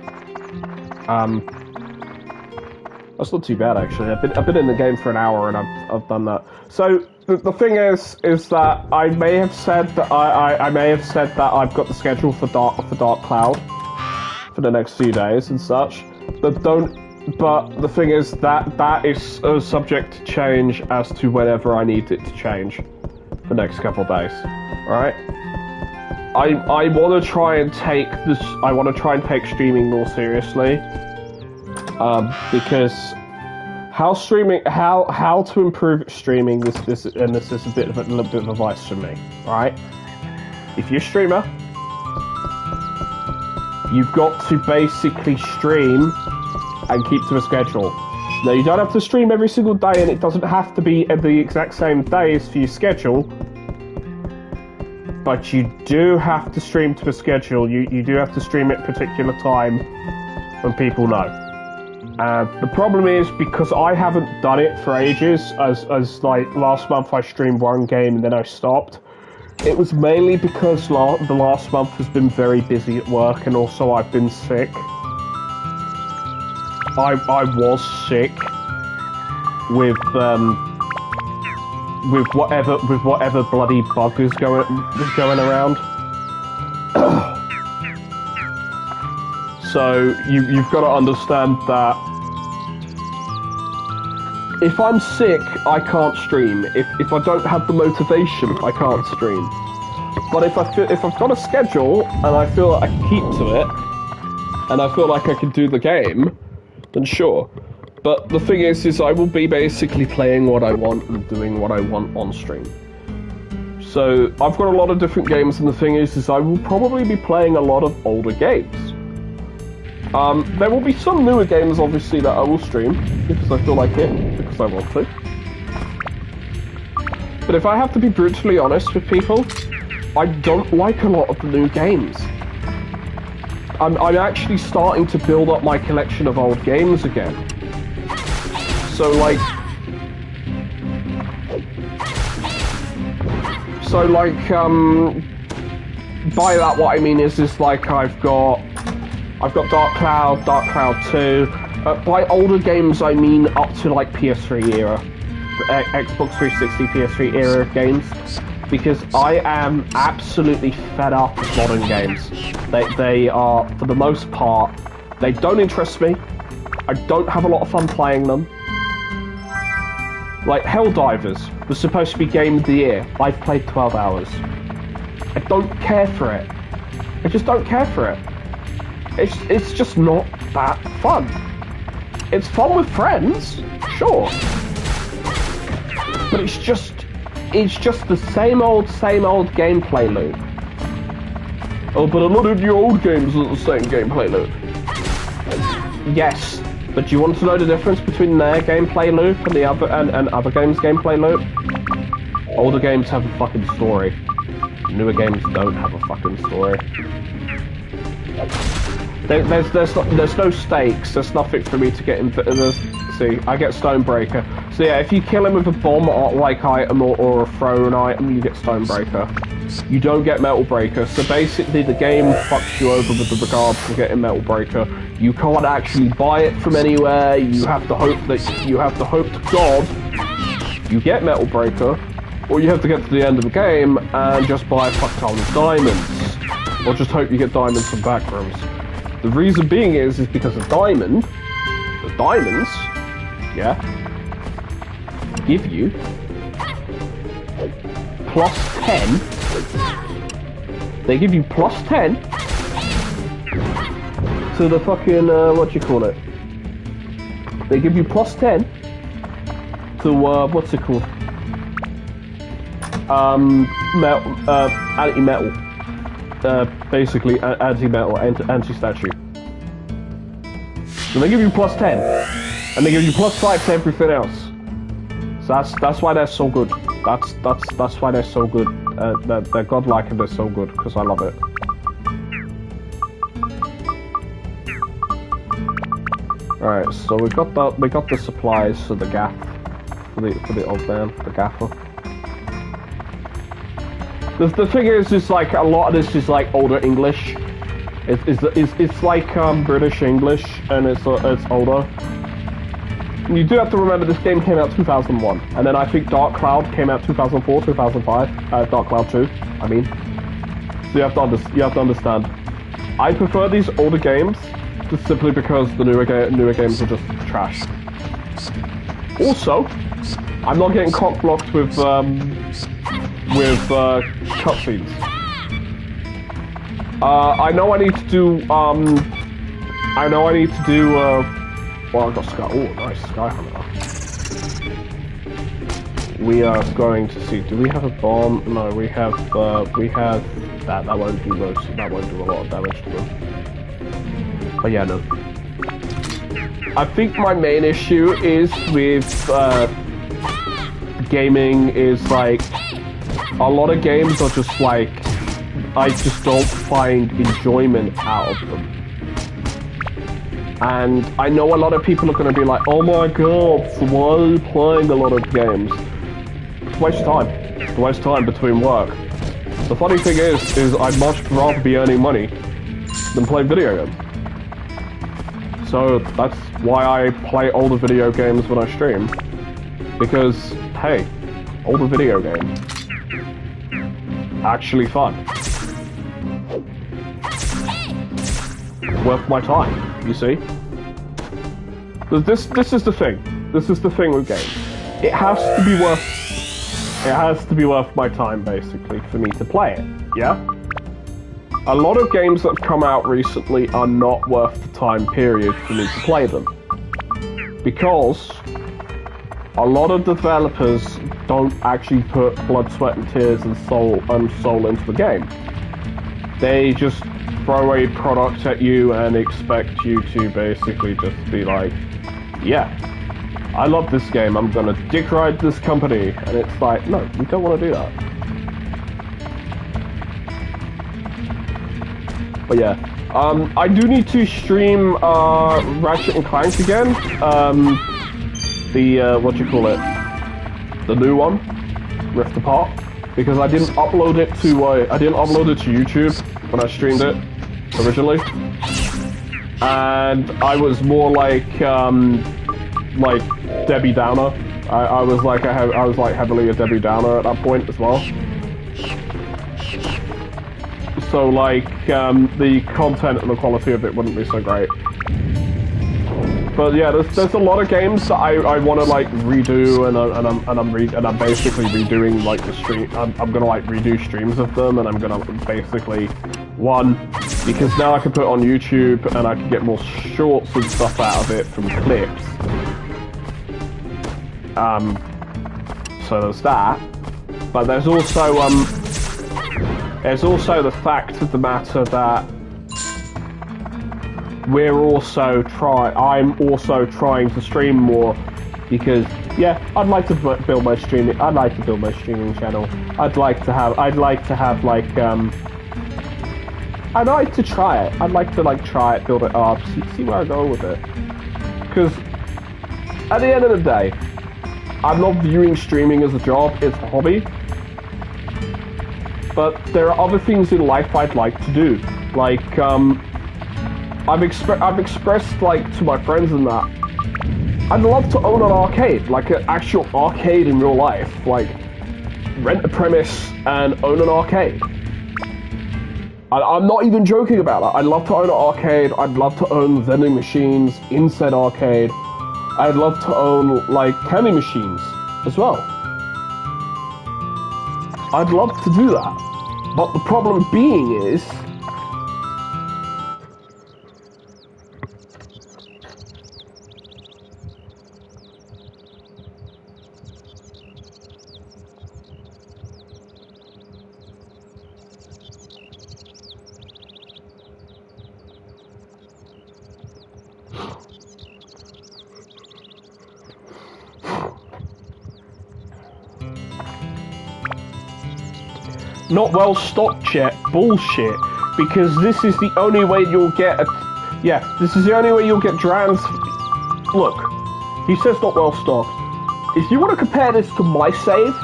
That's not too bad, actually. I've been in the game for an hour and I've done that. So the thing is that I may have said that I may have said that I've got the schedule for Dark Cloud for the next few days and such, but the thing is that is subject to change as to whenever I need it to change the next couple of days. All right. I want to try and take this. I want to try and take streaming more seriously, because how to improve streaming. This is a little bit of advice from me. All right. If you're a streamer, you've got to basically stream and keep to a schedule. Now, you don't have to stream every single day, and it doesn't have to be the exact same days for your schedule. But you do have to stream to a schedule. You do have to stream at a particular time when people know. The problem is, because I haven't done it for ages, as like last month I streamed one game and then I stopped. It was mainly because the last month has been very busy at work, and also I've been sick. I was sick with whatever bloody bug is going around. So you've got to understand that if I'm sick, I can't stream. If I don't have the motivation, I can't stream. But if I've got a schedule and I feel like I can keep to it, and I feel like I can do the game, then sure. But the thing is I will be basically playing what I want and doing what I want on stream. So I've got a lot of different games, and the thing is I will probably be playing a lot of older games. There will be some newer games, obviously, that I will stream, because I feel like it, because I want to. But if I have to be brutally honest with people, I don't like a lot of the new games. I'm actually starting to build up my collection of old games again. So like, by that what I mean is like I've got Dark Cloud 2. By older games I mean up to like PS3 era, Xbox 360, PS3 era games, because I am absolutely fed up with modern games. They are, for the most part, they don't interest me. I don't have a lot of fun playing them. Like, Helldivers was supposed to be Game of the Year. I've played 12 hours. I don't care for it. I just don't care for it. It's just not that fun. It's fun with friends, sure. But it's just the same old gameplay loop. Oh, but a lot of your old games are the same gameplay loop. Yes. But do you want to know the difference between their gameplay loop and the other games' gameplay loop? Older games have a fucking story. Newer games don't have a fucking story. There's no stakes. There's nothing for me to get in. See, I get Stonebreaker. So yeah, if you kill him with a bomb-like item or a thrown item, you get Stonebreaker. You don't get Metal Breaker. So basically, the game fucks you over with regards to getting Metal Breaker. You can't actually buy it from anywhere. You have to hope to God you get Metal Breaker, or you have to get to the end of the game and just buy a fuck ton of diamonds, or just hope you get diamonds from backrooms. The reason being is because the diamonds, yeah, give you plus 10. They give you plus 10 to the fucking, what you call it? They give you plus 10 to, what's it called? Anti-metal. Basically, anti-metal, anti-statue. So they give you plus 10. And they give you plus 5 to everything else. So that's why they're so good. That's why they're so good. They're godlike and they're so good because I love it. Alright, so we got the supplies for the gaff, for the old man, the gaffer. The thing is like a lot of this is like older English. It's like British English and it's older. You do have to remember this game came out 2001, and then I think Dark Cloud came out 2004, 2005. Dark Cloud 2, I mean. So you have to understand. I prefer these older games just simply because the newer games are just trash. Also, I'm not getting cock blocked with cutscenes. I know I need to do well, I got Sky. Oh, nice, Sky Hunter. We are going to see. Do we have a bomb? No, we have that. That won't do most. That won't do a lot of damage to them. But yeah, no. I think my main issue is with gaming is like a lot of games are just like I just don't find enjoyment out of them. And I know a lot of people are going to be like, oh my god, so why are you playing a lot of games? It's a waste of time. It's a waste of time between work. The funny thing is I'd much rather be earning money than play video games. So that's why I play older video games when I stream. Because, hey, older video games. Actually fun. Worth my time. You see? This is the thing. This is the thing with games. It has to be worth my time, basically, for me to play it. Yeah? A lot of games that have come out recently are not worth the time period for me to play them. Because a lot of developers don't actually put blood, sweat and tears and soul into the game. They just throw a product at you and expect you to basically just be like, yeah, I love this game, I'm gonna dick ride this company. And it's like, no, you don't want to do that. But yeah, I do need to stream Ratchet and Clank again. What do you call it? The new one, Rift Apart, because I didn't upload it to YouTube when I streamed it originally, and I was more like Debbie Downer. I was like heavily a Debbie Downer at that point as well. So like the content and the quality of it wouldn't be so great. But yeah, there's a lot of games that I want to like redo, and I'm basically redoing like the stream. I'm gonna like redo streams of them, and I'm gonna basically because now I can put it on YouTube and I can get more shorts and stuff out of it from clips. So there's that, but there's also the fact of the matter that I'm also trying to stream more, because yeah, I'd like to build my streaming channel. I'd like to try it. I'd like to like try it, build it up, see where I go with it. Because at the end of the day, I'm not viewing streaming as a job, it's a hobby. But there are other things in life I'd like to do. Like, I've expressed like to my friends and that, I'd love to own an arcade, like an actual arcade in real life. Like, rent a premise and own an arcade. I'm not even joking about that. I'd love to own an arcade. I'd love to own vending machines in said arcade. I'd love to own, like, candy machines as well. I'd love to do that. But the problem being is... Not well stocked yet, bullshit. Because this is the only way you'll get this is the only way you'll get Drans. Look, he says not well stocked. If you want to compare this to my save,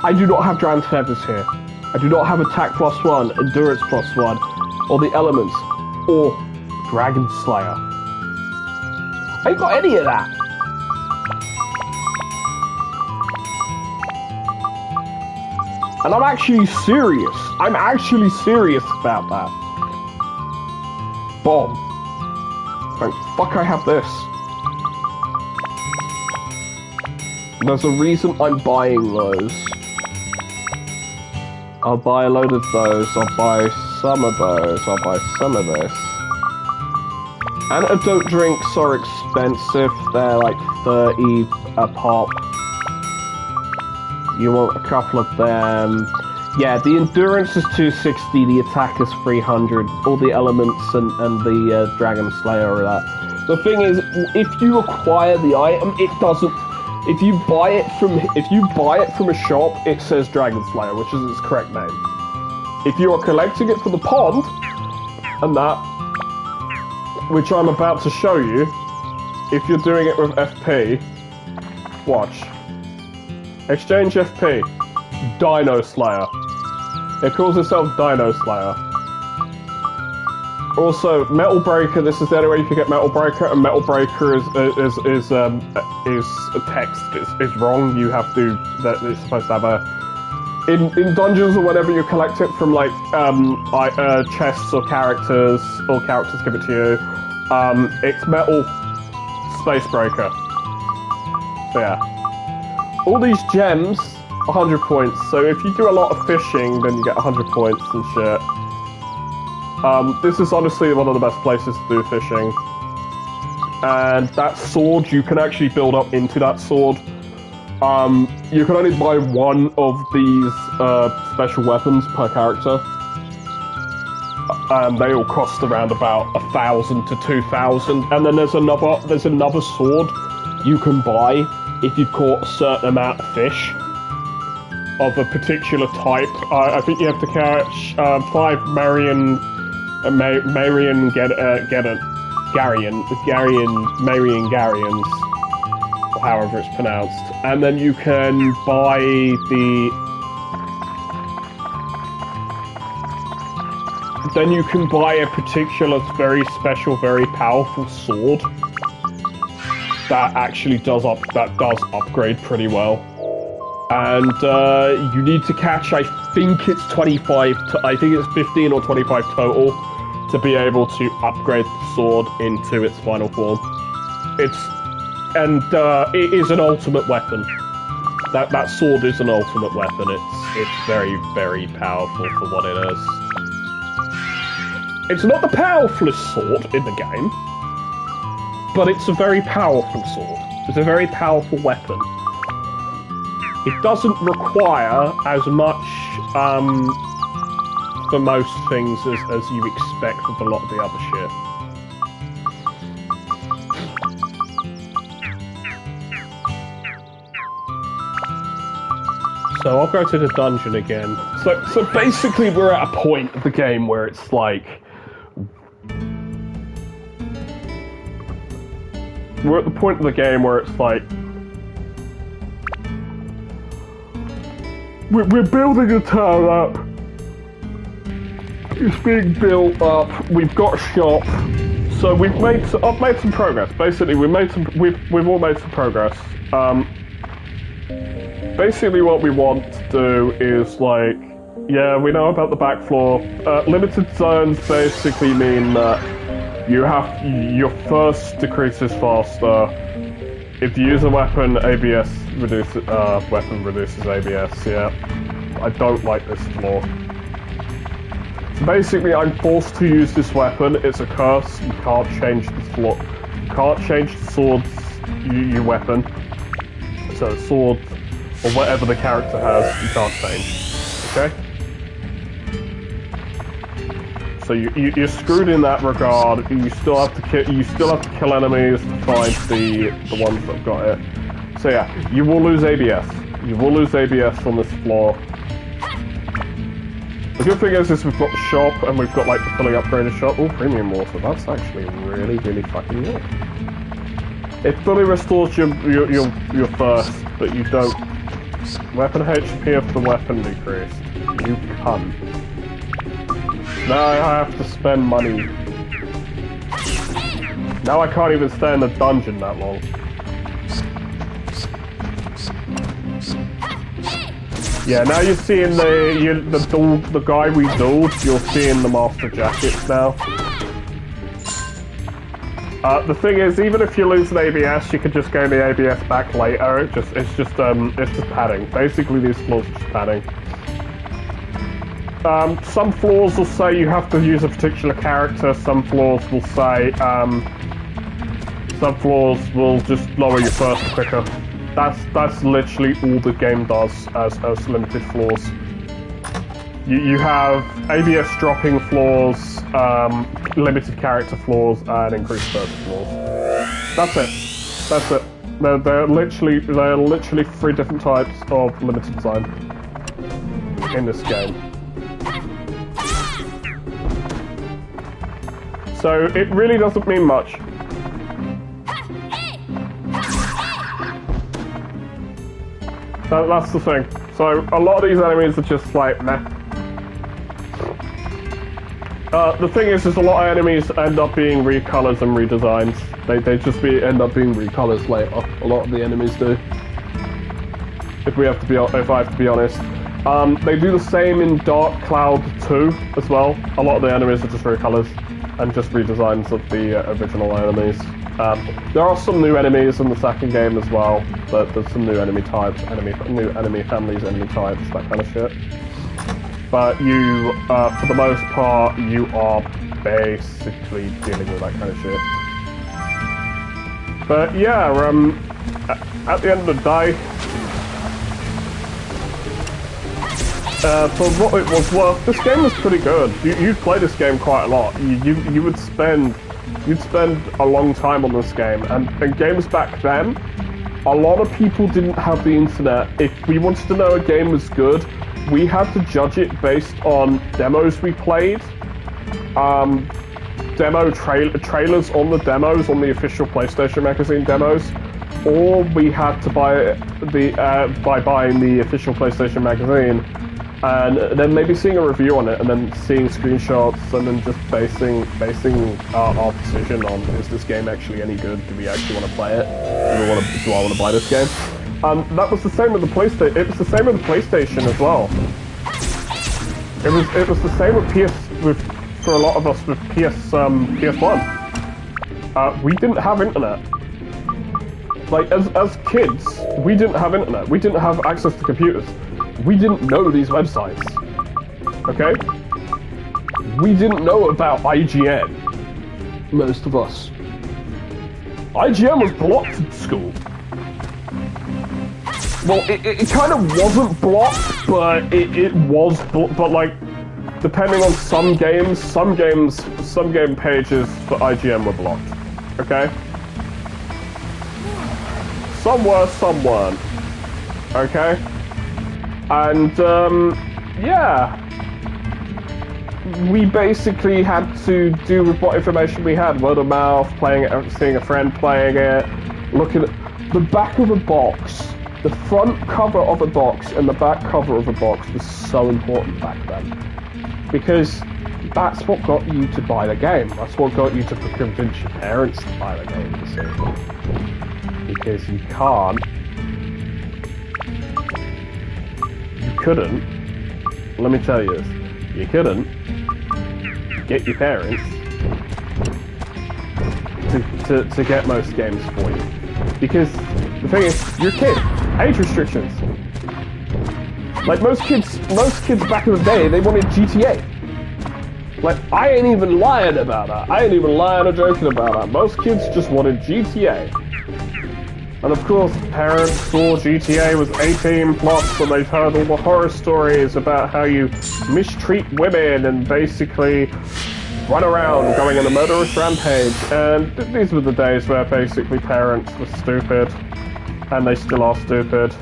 I do not have Drans feathers here. I do not have attack +1, endurance +1, or the elements, or Dragon Slayer. I ain't got any of that. And I'm actually serious. I'm actually serious about that. Bomb. Thank fuck I have this. There's a reason I'm buying those. I'll buy a load of those. I'll buy some of those. I'll buy some of this. Antidote drinks are expensive. They're like 30 a pop. You want a couple of them. Yeah, the endurance is 260, the attack is 300, all the elements and the Dragon Slayer are that. The thing is, if you acquire the item, it doesn't. If you buy it from a shop, it says Dragon Slayer, which is its correct name. If you are collecting it for the pond, and that, which I'm about to show you, if you're doing it with FP, watch. Exchange FP. Dino Slayer. It calls itself Dino Slayer. Also, Metal Breaker. This is the only way you can get Metal Breaker, and Metal Breaker is text. It's wrong. You have to. That it's supposed to have a. In dungeons or whatever, you collect it from like chests or characters give it to you. It's Metal Space Breaker. So yeah. All these gems, 100 points, so if you do a lot of fishing, then you get 100 points and shit. This is honestly one of the best places to do fishing. And that sword, you can actually build up into that sword. You can only buy one of these special weapons per character. They all cost around about 1,000 to 2,000. And then there's another sword you can buy if you've caught a certain amount of fish of a particular type. I think you have to catch 5 Marian Garians, or however it's pronounced, and then you can buy a particular very special, very powerful sword that actually does upgrade pretty well. And you need to catch, I think it's 15 or 25 total to be able to upgrade the sword into its final form. It is an ultimate weapon. That sword is an ultimate weapon. It's very, very powerful for what it is. It's not the powerfulest sword in the game, but it's a very powerful sword. It's a very powerful weapon. It doesn't require as much for most things as you expect with a lot of the other shit. So I'll go to the dungeon again. So basically we're at a point of the game where it's like... We're at the point of the game where it's like... We're building a town up. It's being built up. We've got a shop. So I've made some progress. Basically, we've all made some progress. Basically, what we want to do is like, yeah, we know about the back floor. Limited zones basically mean that your first decreases faster. If you use a weapon, ABS reduces. Weapon reduces ABS. Yeah. I don't like this flaw. So basically, I'm forced to use this weapon. It's a curse. You can't change the flaw. You can't change the sword's your weapon. So sword or whatever the character has, you can't change. Okay. So you're screwed in that regard. You still have to kill enemies to find the ones that have got it. So yeah, you will lose ABS. You will lose ABS on this floor. The good thing is we've got the shop and we've got like the fully upgraded shop. Oh, premium water. That's actually really, really fucking good. It fully restores your thirst, but you don't. Weapon HP of the weapon decreased. You cunt. Now I have to spend money. Now I can't even stay in the dungeon that long. Yeah, now you're seeing the guy we dueled. You're seeing the master jackets now. The thing is, even if you lose an ABS, you could just gain the ABS back later. It's just padding. Basically, these floors are just padding. Some floors will say you have to use a particular character. Some floors will say, some floors will just lower your thirst quicker. That's literally all the game does as limited floors. You have ABS dropping floors, limited character floors, and increased thirst floors. That's it. That's it. They're literally 3 different types of limited design in this game. So it really doesn't mean much. That's the thing. So a lot of these enemies are just like meh. The thing is a lot of enemies end up being recolors and redesigns. They just end up being recolors later. A lot of the enemies do. If I have to be honest, they do the same in Dark Cloud 2 as well. A lot of the enemies are just recolors and just redesigns of the original enemies. There are some new enemies in the second game as well, but there's some new enemy types, new enemy families, enemy types, that kind of shit. But you, for the most part, you are basically dealing with that kind of shit. But yeah, at the end of the day, for what it was worth, this game was pretty good. You'd play this game quite a lot. You'd spend a long time on this game, and games back then, a lot of people didn't have the internet. If we wanted to know a game was good, we had to judge it based on demos we played, trailers on the demos, on the official PlayStation Magazine demos, or we had to buy it by buying the official PlayStation Magazine, and then maybe seeing a review on it, and then seeing screenshots, and then just basing our decision on, is this game actually any good? Do we actually want to play it? Do I want to buy this game? That was the same with the PlayStation. It was the same with the PlayStation as well. It was the same with for a lot of us with PS1. We didn't have internet. Like as kids, we didn't have internet. We didn't have access to computers. We didn't know these websites. Okay? We didn't know about IGN. Most of us. IGN was blocked at school. Well, it kind of wasn't blocked, but it was blocked. But like, depending on some game pages for IGN were blocked. Okay? Some were, some weren't. Okay? And, yeah. We basically had to do with what information we had. Word of mouth, playing it, seeing a friend playing it, looking at the back of a box. The front cover of a box and the back cover of a box was so important back then. Because that's what got you to buy the game. That's what got you to convince your parents to buy the game, you see. Because you couldn't, let me tell you this, you couldn't get your parents to get most games for you. Because the thing is, you're a kid. Age restrictions. Like most kids back in the day, they wanted GTA. Like, I ain't even lying about that. I ain't even lying or joking about that. Most kids just wanted GTA. And of course, parents saw GTA was 18 plus, and they've heard all the horror stories about how you mistreat women and basically run around going on a murderous rampage. And these were the days where basically parents were stupid, and they still are stupid.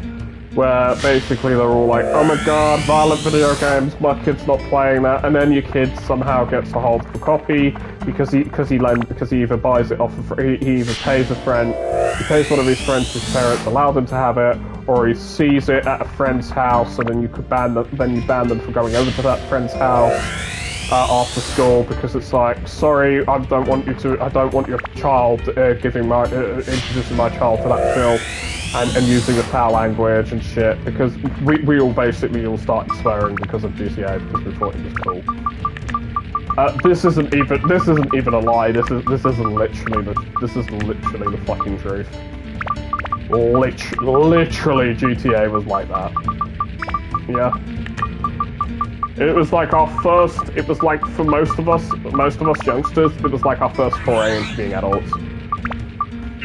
Where basically they're all like, oh my god, violent video games, my kid's not playing that, and then your kid somehow gets a hold of a copy because he either buys it off he either pays a friend, he pays one of his friends, his parents allow them to have it, or he sees it at a friend's house, and then you ban them from going over to that friend's house after school because it's like, sorry, I don't want your child introducing my child to that film. And using the foul language and shit, because we all basically all started swearing because of GTA because we thought it was cool. This isn't even a lie. This is literally the fucking truth. Literally GTA was like that. Yeah. It was like our first. It was like for most of us youngsters, it was like our first foray into being adults.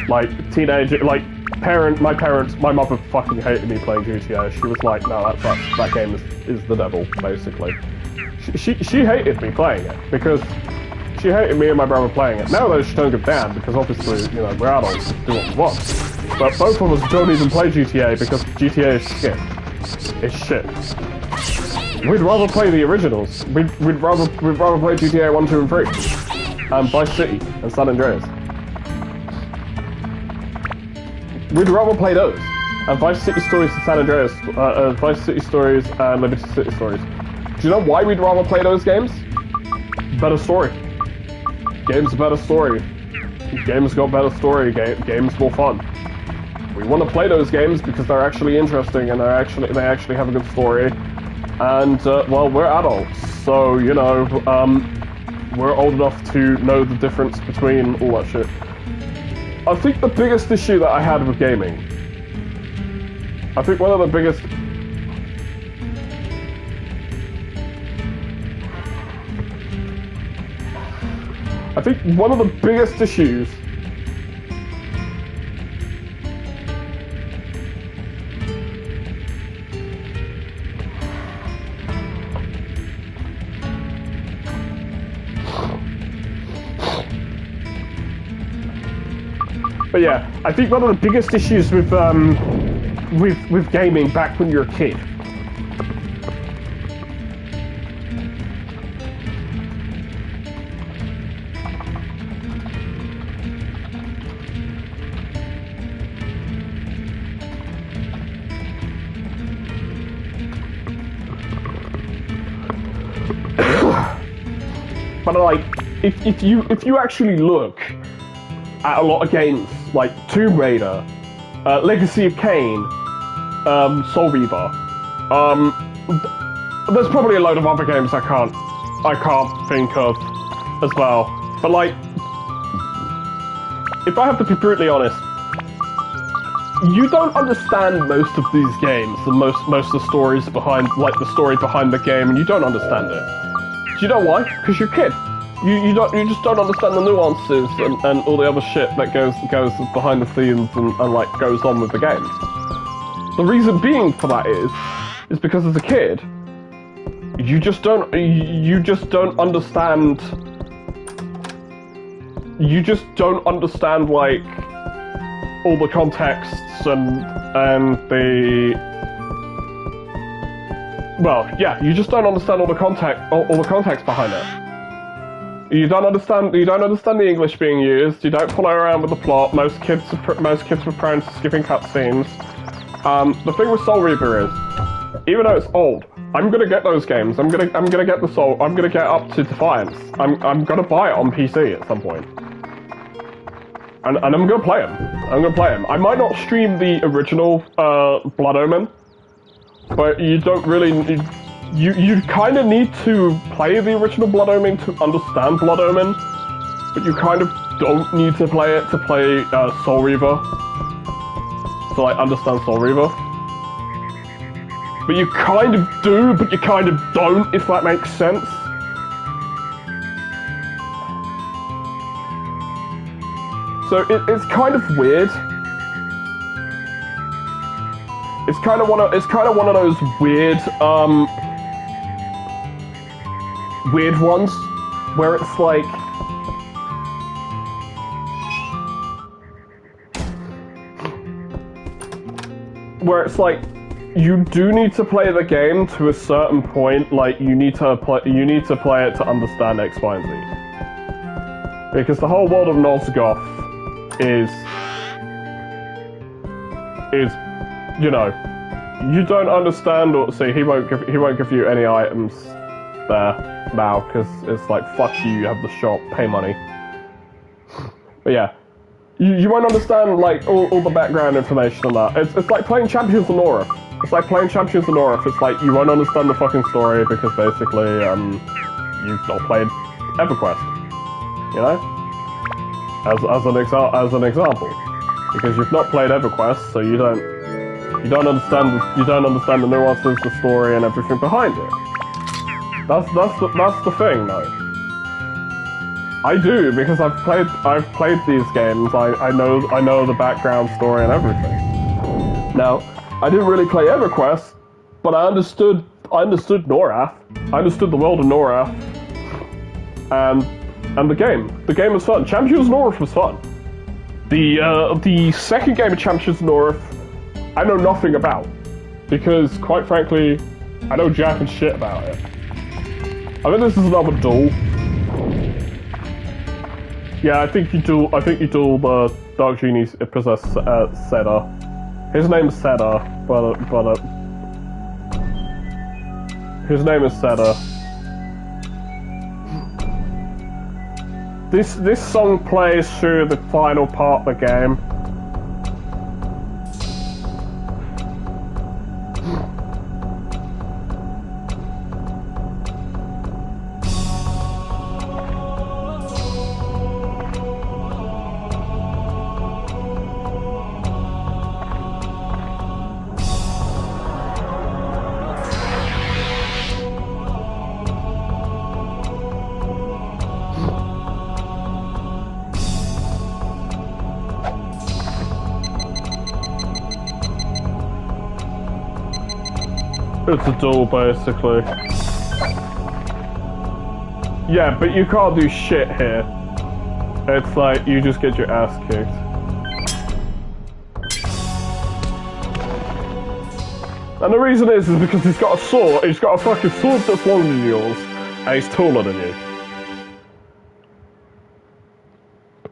Like teenager, like. My mother fucking hated me playing GTA. She was like, no, that game is the devil, basically. She hated me playing it, because she hated me and my brother playing it. Nowadays she don't give a damn, because obviously, you know, we're adults, do what we want. But both of us don't even play GTA, because GTA is shit. It's shit. We'd rather play the originals. We'd rather play GTA 1, 2, and 3. And Vice City, and San Andreas. We'd rather play those. And Vice City Stories and San Andreas, Vice City Stories and Liberty City Stories. Do you know why we'd rather play those games? Better story. Game's a better story. Game's got better story. Game's more fun. We want to play those games because they're actually interesting and they actually have a good story. And well, we're adults, so you know, we're old enough to know the difference between all that shit. I think the biggest issue that I had with gaming, I think one of the biggest issues But yeah, I think one of the biggest issues with gaming back when you're a kid. But like, if you actually look at a lot of games like Tomb Raider, Legacy of Kain, Soul Reaver, there's probably a load of other games I can't think of as well. But like, if I have to be brutally honest, you don't understand most of these games, and most of the stories behind, like the story behind the game, and you don't understand it. Do you know why? Because you're a kid. You just don't understand the nuances and all the other shit that goes behind the scenes and like goes on with the games. The reason being for that is because as a kid, you just don't understand. You just don't understand like all the contexts and the. Well, yeah, you just don't understand all the context behind it. You don't understand the English being used. You don't follow around with the plot. Most kids were prone to skipping cutscenes. The thing with Soul Reaver is, even though it's old, I'm gonna get those games. I'm gonna get the Soul. I'm gonna get up to Defiance. I'm gonna buy it on PC at some point. And I'm gonna play them. I might not stream the original Blood Omen, but you don't really. You kind of need to play the original Blood Omen to understand Blood Omen, but you kind of don't need to play it to play Soul Reaver. To like understand Soul Reaver. But you kind of do, but you kind of don't, if that makes sense. So it's kind of weird. It's kind of one of those weird weird ones where it's like you do need to play the game to a certain point. Like you need to play it to understand X, Y, and Z. Because the whole world of Nosgoth is you know, you don't understand. Or see, he won't give you any items there now because it's like fuck you. You have the shop, pay money. But yeah. You won't understand like all the background information on that. It's like playing Champions of North. It's like playing Champions of North. It's like you won't understand the fucking story because basically you've not played EverQuest. You know, as an example, because you've not played EverQuest, so you don't understand the nuances, the story, and everything behind it. That's the thing, though. I do, because I've played these games. I know the background story and everything. Now, I didn't really play EverQuest, but I understood Norath. I understood the world of Norath, and the game. The game was fun. Champions of Norath was fun. The second game of Champions of Norath, I know nothing about, because quite frankly, I know jack and shit about it. I think this is another duel. Yeah, I think you duel the Dark Genie possessed Seda. His name is Seda, but his name is Seda. This song plays through the final part of the game. It's a duel, basically. Yeah, but you can't do shit here. It's like, you just get your ass kicked. And the reason is because he's got a sword, he's got a fucking sword that's longer than yours, and he's taller than you.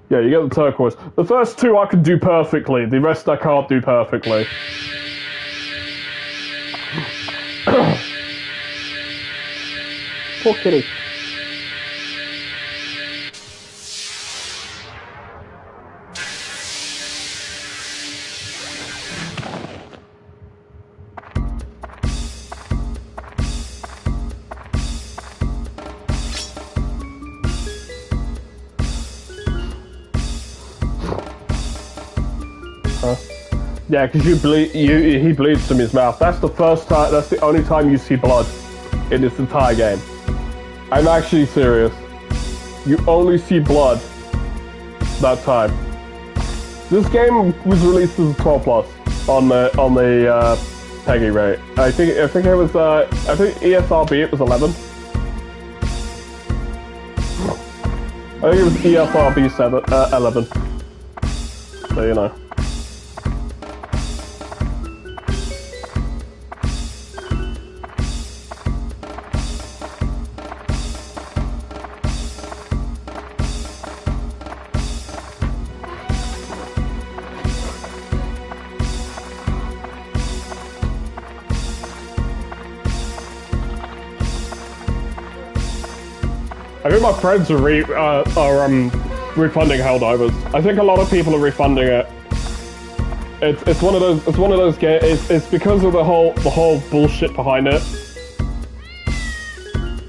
Yeah, you get the turquoise. The first two I can do perfectly, the rest I can't do perfectly. Poor kitty. Huh? Yeah, because he bleeds from his mouth. That's the first time. That's the only time you see blood in this entire game. I'm actually serious. You only see blood that time. This game was released as a 12+ on the PEGI rate. I think it was I think ESRB it was 11. I think it was ESRB 11. So you know. I think my friends are refunding Helldivers. I think a lot of people are refunding it. It's one of those games. It's because of the whole bullshit behind it.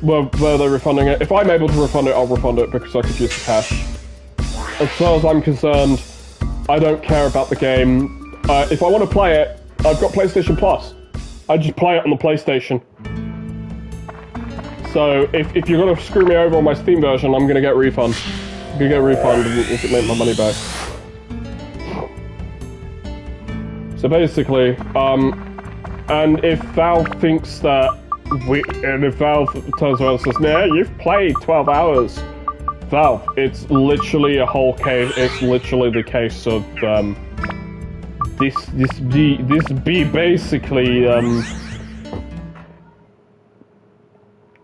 Where they're refunding it. If I'm able to refund it, I'll refund it because I could use the cash. As far as I'm concerned, I don't care about the game. If I want to play it, I've got PlayStation Plus. I just play it on the PlayStation. So if you're gonna screw me over on my Steam version, I'm gonna get a refund. I'm gonna get a refund and make my money back. So basically, and if Valve thinks that if Valve turns around and says, "Nah, you've played 12 hours," Valve, it's literally a whole case. It's literally the case of this be basically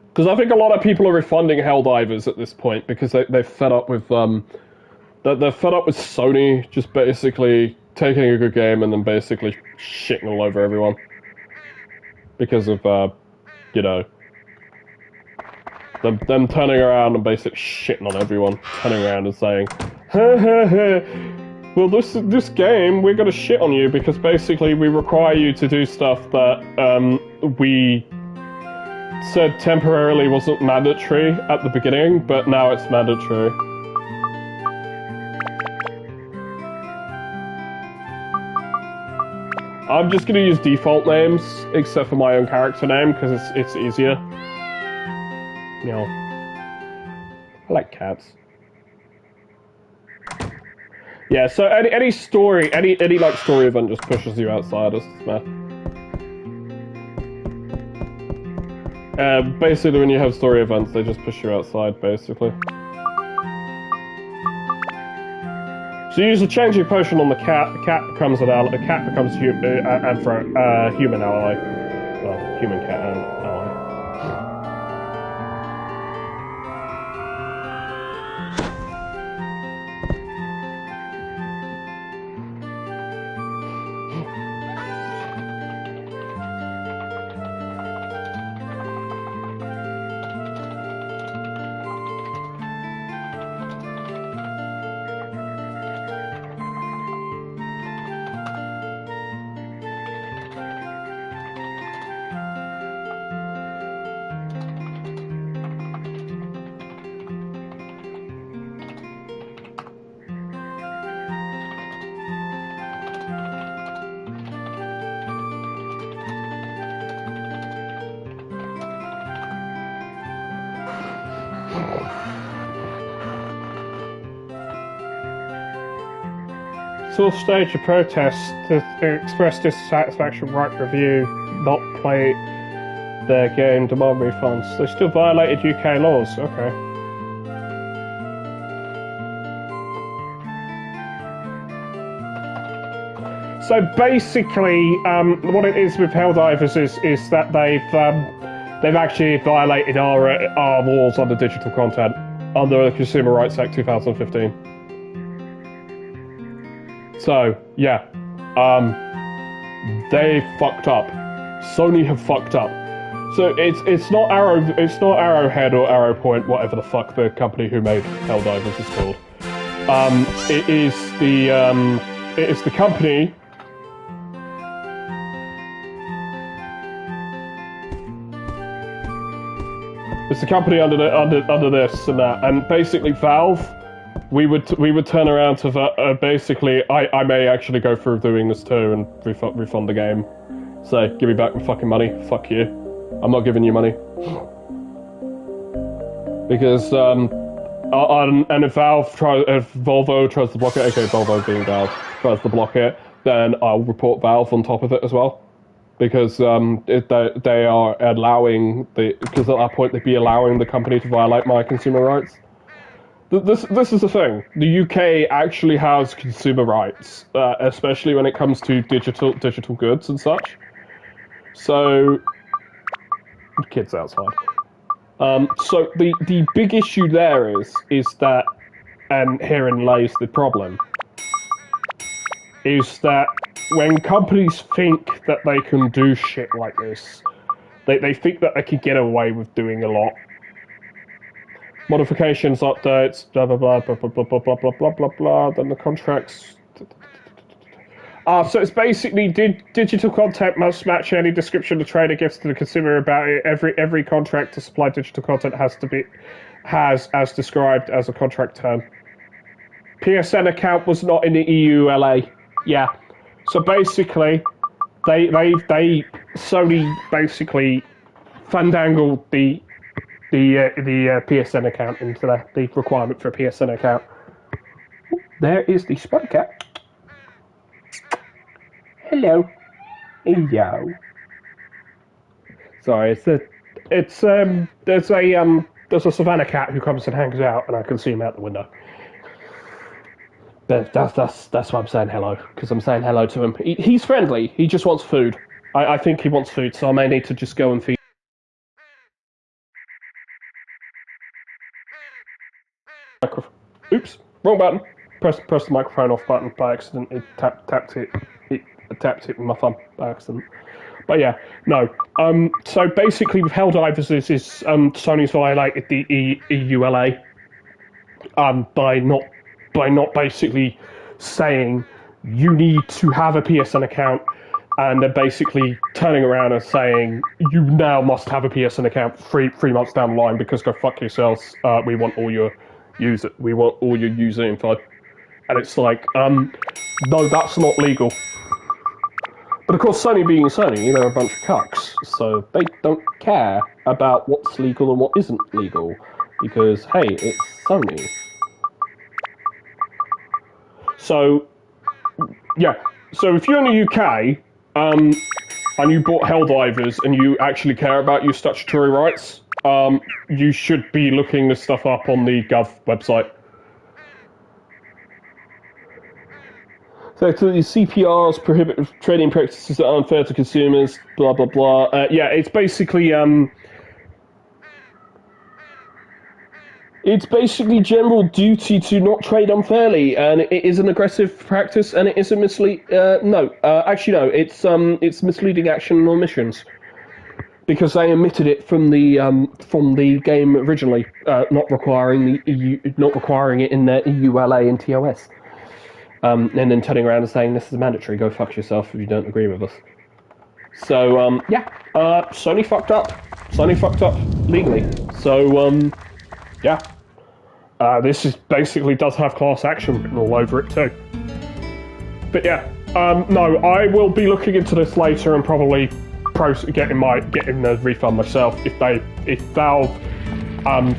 because I think a lot of people are refunding Helldivers at this point because they're fed up with they're fed up with Sony just basically taking a good game and then basically shitting all over everyone because of you know, them turning around and basically shitting on everyone, turning around and saying, well, this game, we're gonna shit on you because basically we require you to do stuff that we said temporarily wasn't mandatory at the beginning, but now it's mandatory. I'm just gonna use default names, except for my own character name, because it's easier. Meow. I like cats. Yeah, so any story, any like story event just pushes you outside us, man. Basically, when you have story events, they just push you outside, basically. So you use a changing potion on the cat becomes an ally, the cat becomes human ally. Well, human cat ally. Source stage a protest to express dissatisfaction, write review, not play their game, demand refunds. They still violated UK laws. Okay. So basically, what it is with Helldivers is that they've actually violated our laws under digital content under the Consumer Rights Act 2015. So, yeah, they fucked up. Sony have fucked up. So it's not Arrowhead or Arrowpoint, whatever the fuck the company who made Helldivers is called. It is the company. It's the company under this and that, and basically Valve. We would turn around to basically. I may actually go through doing this too and refund the game. Say, give me back my fucking money. Fuck you. I'm not giving you money. Because and if Volvo tries to block it, okay, Volvo being Valve tries to block it, then I'll report Valve on top of it as well. Because they are allowing because at that point they'd be allowing the company to violate my consumer rights. This is the thing. The UK actually has consumer rights, especially when it comes to digital goods and such. So, kids outside. So the big issue there is that, and herein lies the problem, is that when companies think that they can do shit like this, they think that they can get away with doing a lot. Modifications, updates, blah blah blah blah blah blah blah blah blah blah blah blah. Then the contracts. So it's basically digital content must match any description the trader gives to the consumer about it. Every contract to supply digital content has as described as a contract term. PSN account was not in the EU LA. Yeah. So basically, they Sony basically fandangled the PSN account into the requirement for a PSN account. There is the spotty cat. Hello. Hello. Sorry, there's a savannah cat who comes and hangs out, and I can see him out the window. But that's why I'm saying hello, because I'm saying hello to him. He's friendly. He just wants food. I think he wants food, so I may need to just go and feed. Oops, wrong button. Press the microphone off button by accident. It tapped it with my thumb by accident. But yeah, no. So basically, with Helldivers, Sony's violated the EULA by not basically saying you need to have a PSN account, and then basically turning around and saying you now must have a PSN account 3 months down the line because go fuck yourselves. We want all your user info, and it's like no, that's not legal. But of course, Sony being Sony, they're a bunch of cucks, so they don't care about what's legal and what isn't legal, because, hey, it's Sony. So, yeah. So if you're in the UK, and you bought Helldivers and you actually care about your statutory rights, you should be looking this stuff up on the Gov website. So the CPRs prohibit trading practices that are unfair to consumers, blah, blah, blah. Yeah, it's basically general duty to not trade unfairly, and it is an aggressive practice, and it is a it's misleading action and omissions, because they omitted it from the game originally, not requiring it in their EULA and TOS. And then turning around and saying this is mandatory, go fuck yourself if you don't agree with us. So, Sony fucked up. Sony fucked up legally. So, yeah. This is basically does have class action written all over it too. But yeah, no, I will be looking into this later and probably getting the refund myself. If Valve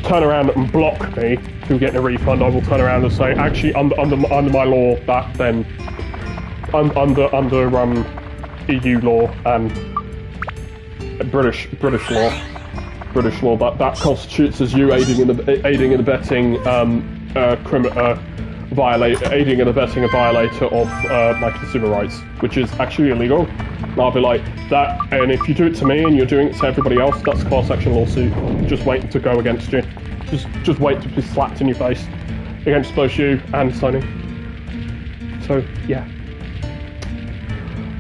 turn around and block me from getting a refund, I will turn around and say, actually, under my law, that then under EU law and British law, that constitutes as you aiding and abetting aiding and abetting a violator of my consumer rights, which is actually illegal. And I'll be like that, and if you do it to me and you're doing it to everybody else, that's a class action lawsuit. Just waiting to go against you. Just wait to be slapped in your face against both you and Sony. So yeah.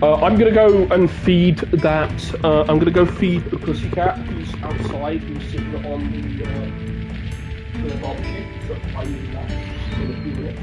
I'm gonna go and feed that. I'm gonna go feed the pussycat who's outside, who's sitting on the barbecue. So I need that in a few minutes.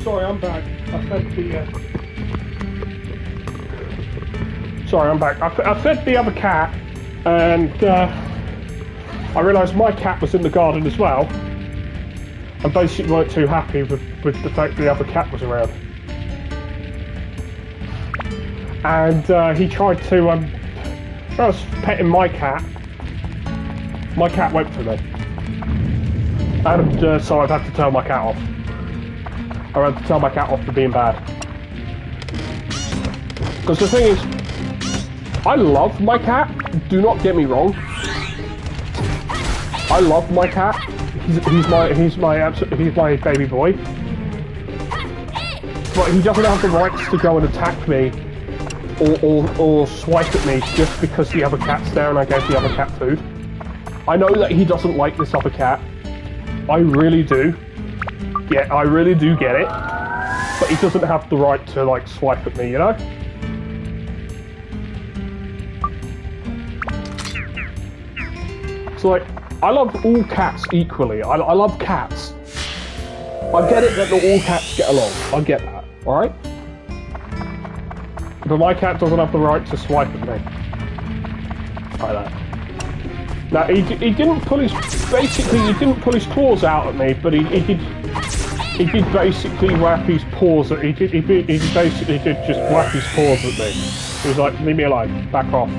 Sorry, I'm back. I fed the. Sorry, I'm back. I fed the other cat, and I realised my cat was in the garden as well. And basically weren't too happy with the fact the other cat was around. And he tried to. I was petting my cat. My cat went for me. And so I've had to tell my cat off. I had to tell my cat off for being bad. Because the thing is, I love my cat. Do not get me wrong. I love my cat. He's my baby boy. But he doesn't have the rights to go and attack me or swipe at me just because the other cat's there and I gave the other cat food. I know that he doesn't like this other cat. I really do. Yeah, I really do get it. But he doesn't have the right to, like, swipe at me, you know? So, like, I love all cats equally. I love cats. I get it that not all cats get along. I get that, alright? But my cat doesn't have the right to swipe at me. Like that. Now, he didn't pull his... Basically, he didn't pull his claws out at me, but he did basically whap his paws at... He basically did just whap his paws at me. He was like, leave me alone, back off.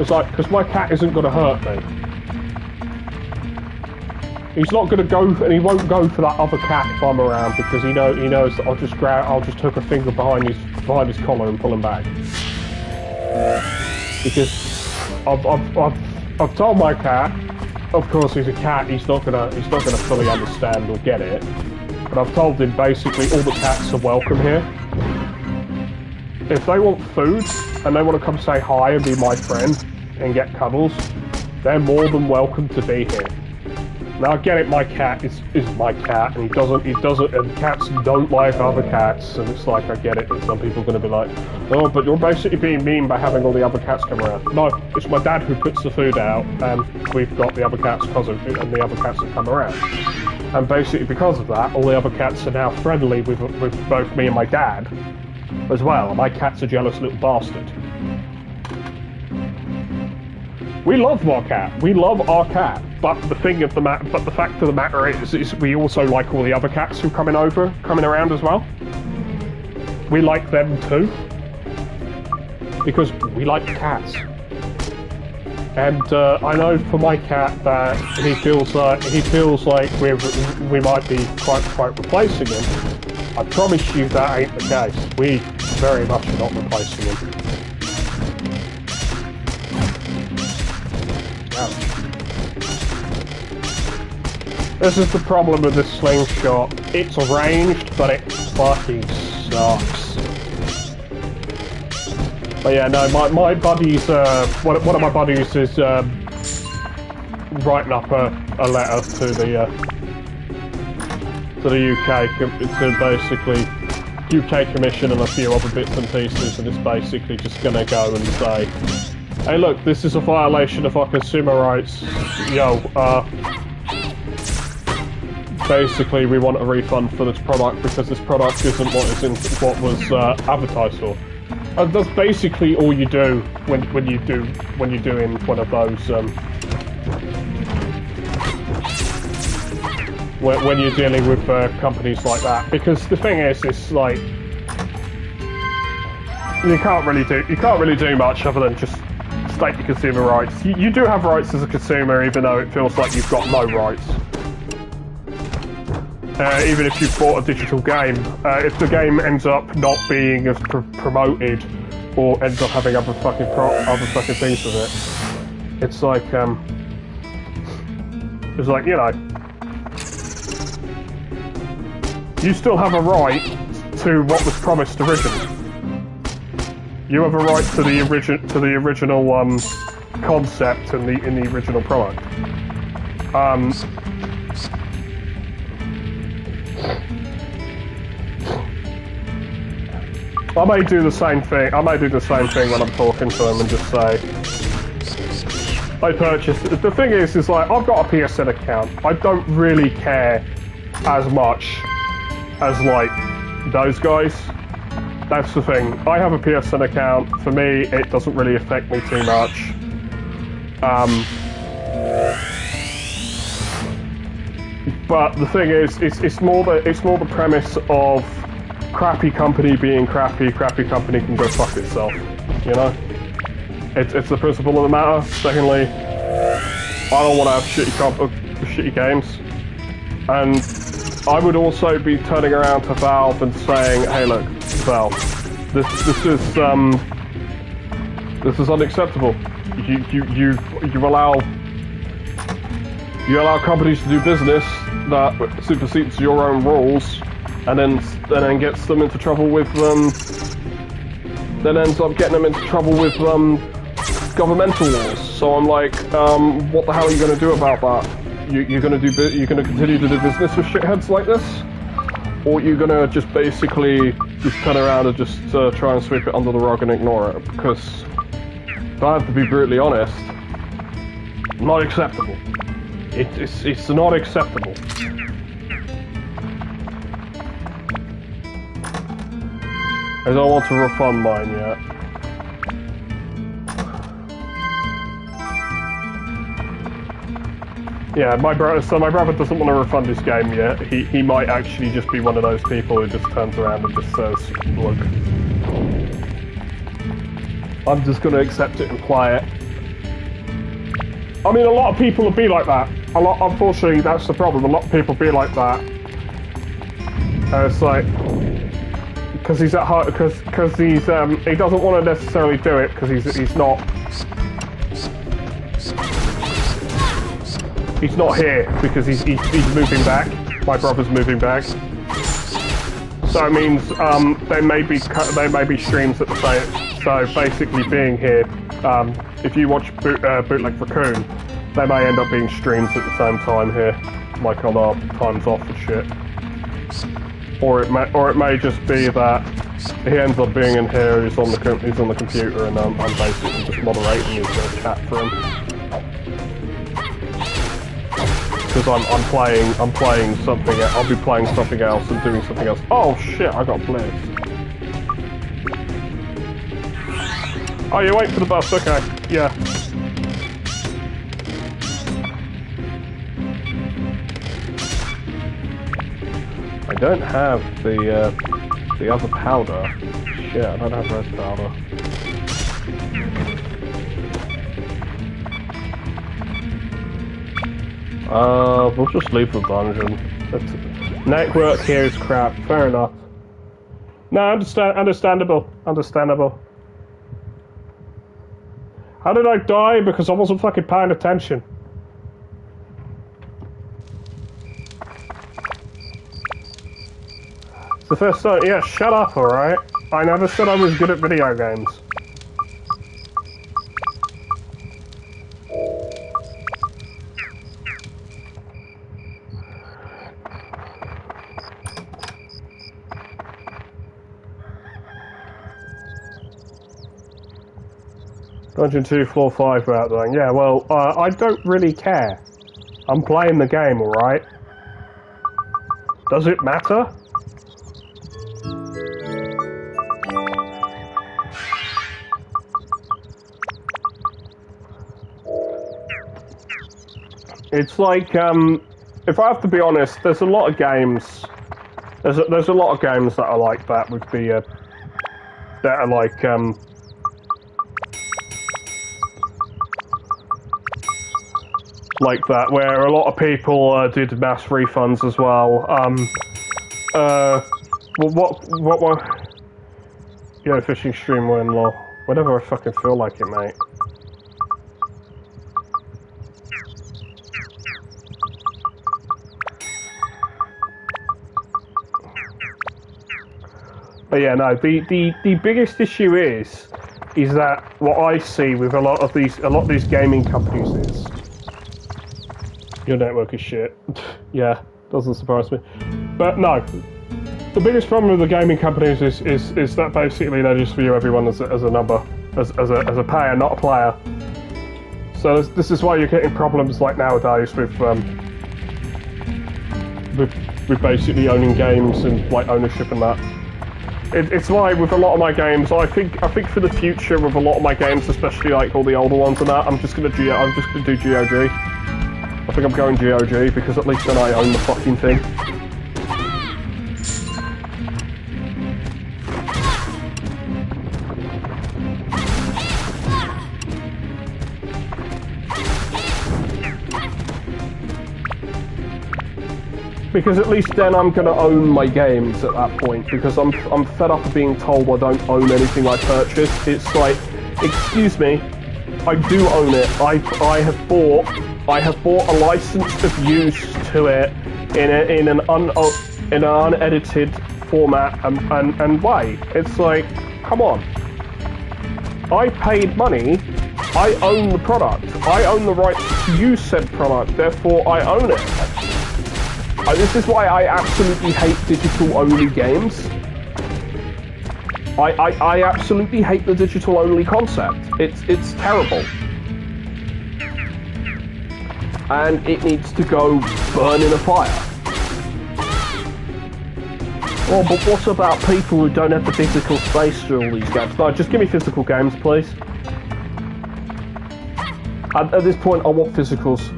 It's like, because my cat isn't going to hurt me. He's not going to go, and he won't go for that other cat if I'm around, because he knows that I'll just hook a finger behind his collar and pull him back. Because I've told my cat, of course he's a cat, he's not gonna fully understand or get it. But I've told him basically all the cats are welcome here. If they want food and they want to come say hi and be my friend and get cuddles, they're more than welcome to be here. Now I get it, my cat is my cat, and he doesn't, and cats don't like other cats, and it's like, I get it, and some people are going to be like, oh, but you're basically being mean by having all the other cats come around. No, it's my dad who puts the food out, and we've got the other cats and the other cats have come around. And basically because of that, all the other cats are now friendly with both me and my dad, as well, and my cat's a jealous little bastard. We love our cat. We love our cat. But the fact of the matter is we also like all the other cats who coming around as well. We like them too, because we like cats. And I know for my cat that he feels like we might be quite replacing him. I promise you that ain't the case. We very much are not replacing him. This is the problem with this slingshot. It's ranged, but it fucking sucks. But yeah, no, my buddies, one of my buddies is writing up a letter to the UK to basically UK Commission and a few other bits and pieces, and it's basically just gonna go and say, hey, look, this is a violation of our consumer rights. Yo, basically, we want a refund for this product because this product isn't what was advertised for. And that's basically all you do when you're doing one of those when you're dealing with companies like that. Because the thing is, it's like you can't really do much other than just state your consumer rights. You do have rights as a consumer, even though it feels like you've got no rights. Even if you've bought a digital game, if the game ends up not being as promoted, or ends up having other fucking things with it, it's like, you know, you still have a right to what was promised originally. You have a right to the original concept and in the original product. I may do the same thing. I may do the same thing when I'm talking to him and just say, I purchased it. The thing is like, I've got a PSN account. I don't really care as much as like those guys. That's the thing. I have a PSN account. For me, it doesn't really affect me too much. But the thing is, it's more the premise of crappy company being crappy. Crappy company can go fuck itself. You know, it's the principle of the matter. Secondly, I don't want to have shitty games, and I would also be turning around to Valve and saying, "Hey, look, Valve, this is unacceptable. You allow companies to do business that supersedes your own rules, and then gets them into trouble with then ends up getting them into trouble with governmental laws." So I'm like, what the hell are you going to do about that? You're going to continue to do business with shitheads like this, or you're going to just basically just turn around and just try and sweep it under the rug and ignore it? Because if I have to be brutally honest, not acceptable. It's not acceptable. I don't want to refund mine yet. Yeah, my brother doesn't want to refund his game yet. He might actually just be one of those people who just turns around and just says, "Look, I'm just gonna accept it and play it." I mean, a lot of people will be like that. Unfortunately, that's the problem. A lot of people be like that. It's like, because he's at heart, because he doesn't want to necessarily do it because he's not here because he's moving back. My brother's moving back. So it means there may be streams at the same. So basically, being here, if you watch Bootleg Raccoon, they may end up being streams at the same time here, like on our times off and shit. Or it may just be that he ends up being in here. He's on the computer, and I'm basically just moderating his chat for him. Because I'm playing something. I'll be playing something else and doing something else. Oh shit! I got blitzed. Oh, you're waiting for the bus. Okay, yeah. I don't have the other powder. Shit, I don't have red powder. We'll just leave the dungeon. Network here is crap. Fair enough. No, understandable. How did I die? Because I wasn't fucking paying attention. It's the first time. Yeah, shut up, alright? I never said I was good at video games. Dungeon 2, Floor 5 we're out doing. Yeah, well, I don't really care. I'm playing the game, alright? Does it matter? It's like, if I have to be honest, there's a lot of games. There's a lot of games that are like that with the that are like that, where a lot of people did mass refunds as well. What? Yeah, fishing stream when law. Whenever I fucking feel like it, mate. But yeah, no. The biggest issue is that what I see with a lot of these gaming companies is your network is shit. Yeah, doesn't surprise me. But no, the biggest problem with the gaming companies is that basically they just view everyone as a number, as a payer, not a player. So this is why you're getting problems like nowadays with with basically owning games and like ownership and that. It's why with a lot of my games, I think for the future with a lot of my games, especially like all the older ones and that, I'm just gonna do GOG. I think I'm going GOG because at least then I own the fucking thing. Because at least then I'm gonna own my games at that point, because I'm fed up of being told I don't own anything I purchase. It's like, excuse me, I do own it. I have bought a license of use to it in an unedited format and way. It's like, come on. I paid money. I own the product. I own the rights to use said product. Therefore, I own it. This is why I absolutely hate digital-only games. I absolutely hate the digital-only concept. It's terrible. And it needs to go burn in a fire. Oh, but what about people who don't have the physical space for all these games? No, just give me physical games, please. At this point, I want physicals.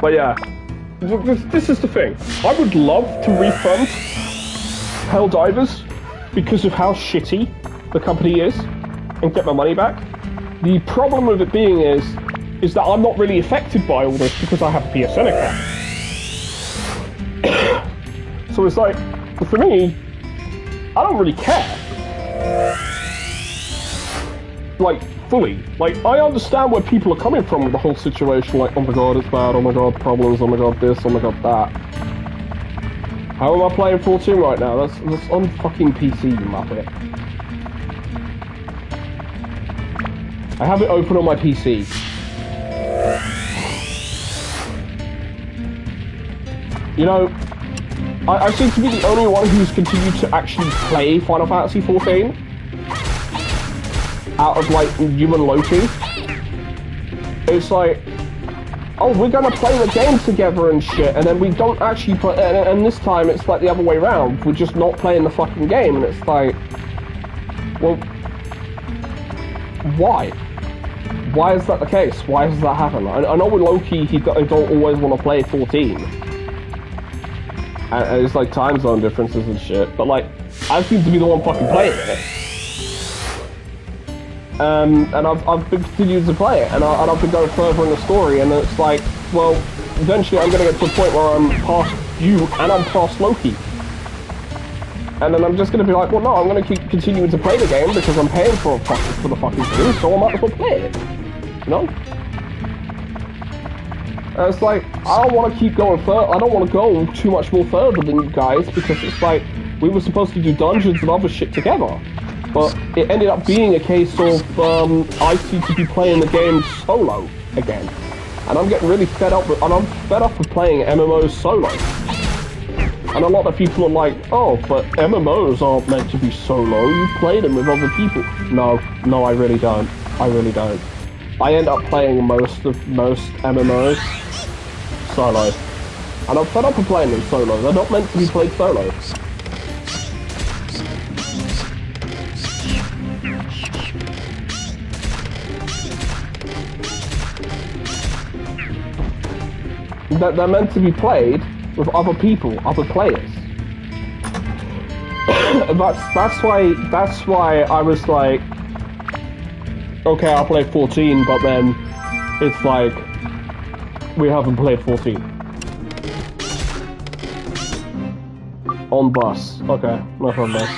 But yeah, this is the thing. I would love to refund Helldivers because of how shitty the company is and get my money back. The problem with it being is that I'm not really affected by all this because I have a PSN account. So it's like, for me, I don't really care. Like, fully. Like, I understand where people are coming from with the whole situation, like, oh my god, it's bad, oh my god, problems, oh my god, this, oh my god, that. How am I playing 14 right now? That's on fucking PC, you muppet. I have it open on my PC. You know, I seem to be the only one who's continued to actually play Final Fantasy 14. Out of like you and Loki. It's like, oh, we're gonna play the game together and shit, and then we don't actually play, and this time it's like the other way around. We're just not playing the fucking game, and it's like, well, why? Why is that the case? Why does that happen? I know with Loki, he don't always want to play 14. And it's like time zone differences and shit, but like, I seem to be the one fucking playing it. And I've been continuing to play it, and I've been going further in the story, and it's like, well, eventually I'm going to get to a point where I'm past you, and I'm past Loki. And then I'm just going to be like, well, no, I'm going to keep continuing to play the game, because I'm paying for the fucking thing, so I might as well play it. You know? And it's like, I don't want to keep going further, I don't want to go too much more further than you guys, because it's like, we were supposed to do dungeons and other shit together. But it ended up being a case of, I seem to be playing the game solo again. And I'm getting really fed up with, playing MMOs solo. And a lot of people are like, oh, but MMOs aren't meant to be solo, you play them with other people. No, I really don't. I end up playing most MMOs solo. And I'm fed up with playing them solo, they're not meant to be played solo. They're meant to be played with other people, other players. that's why I was like, okay, I'll play 14, but then it's like, we haven't played 14. On bus. Okay, not on bus.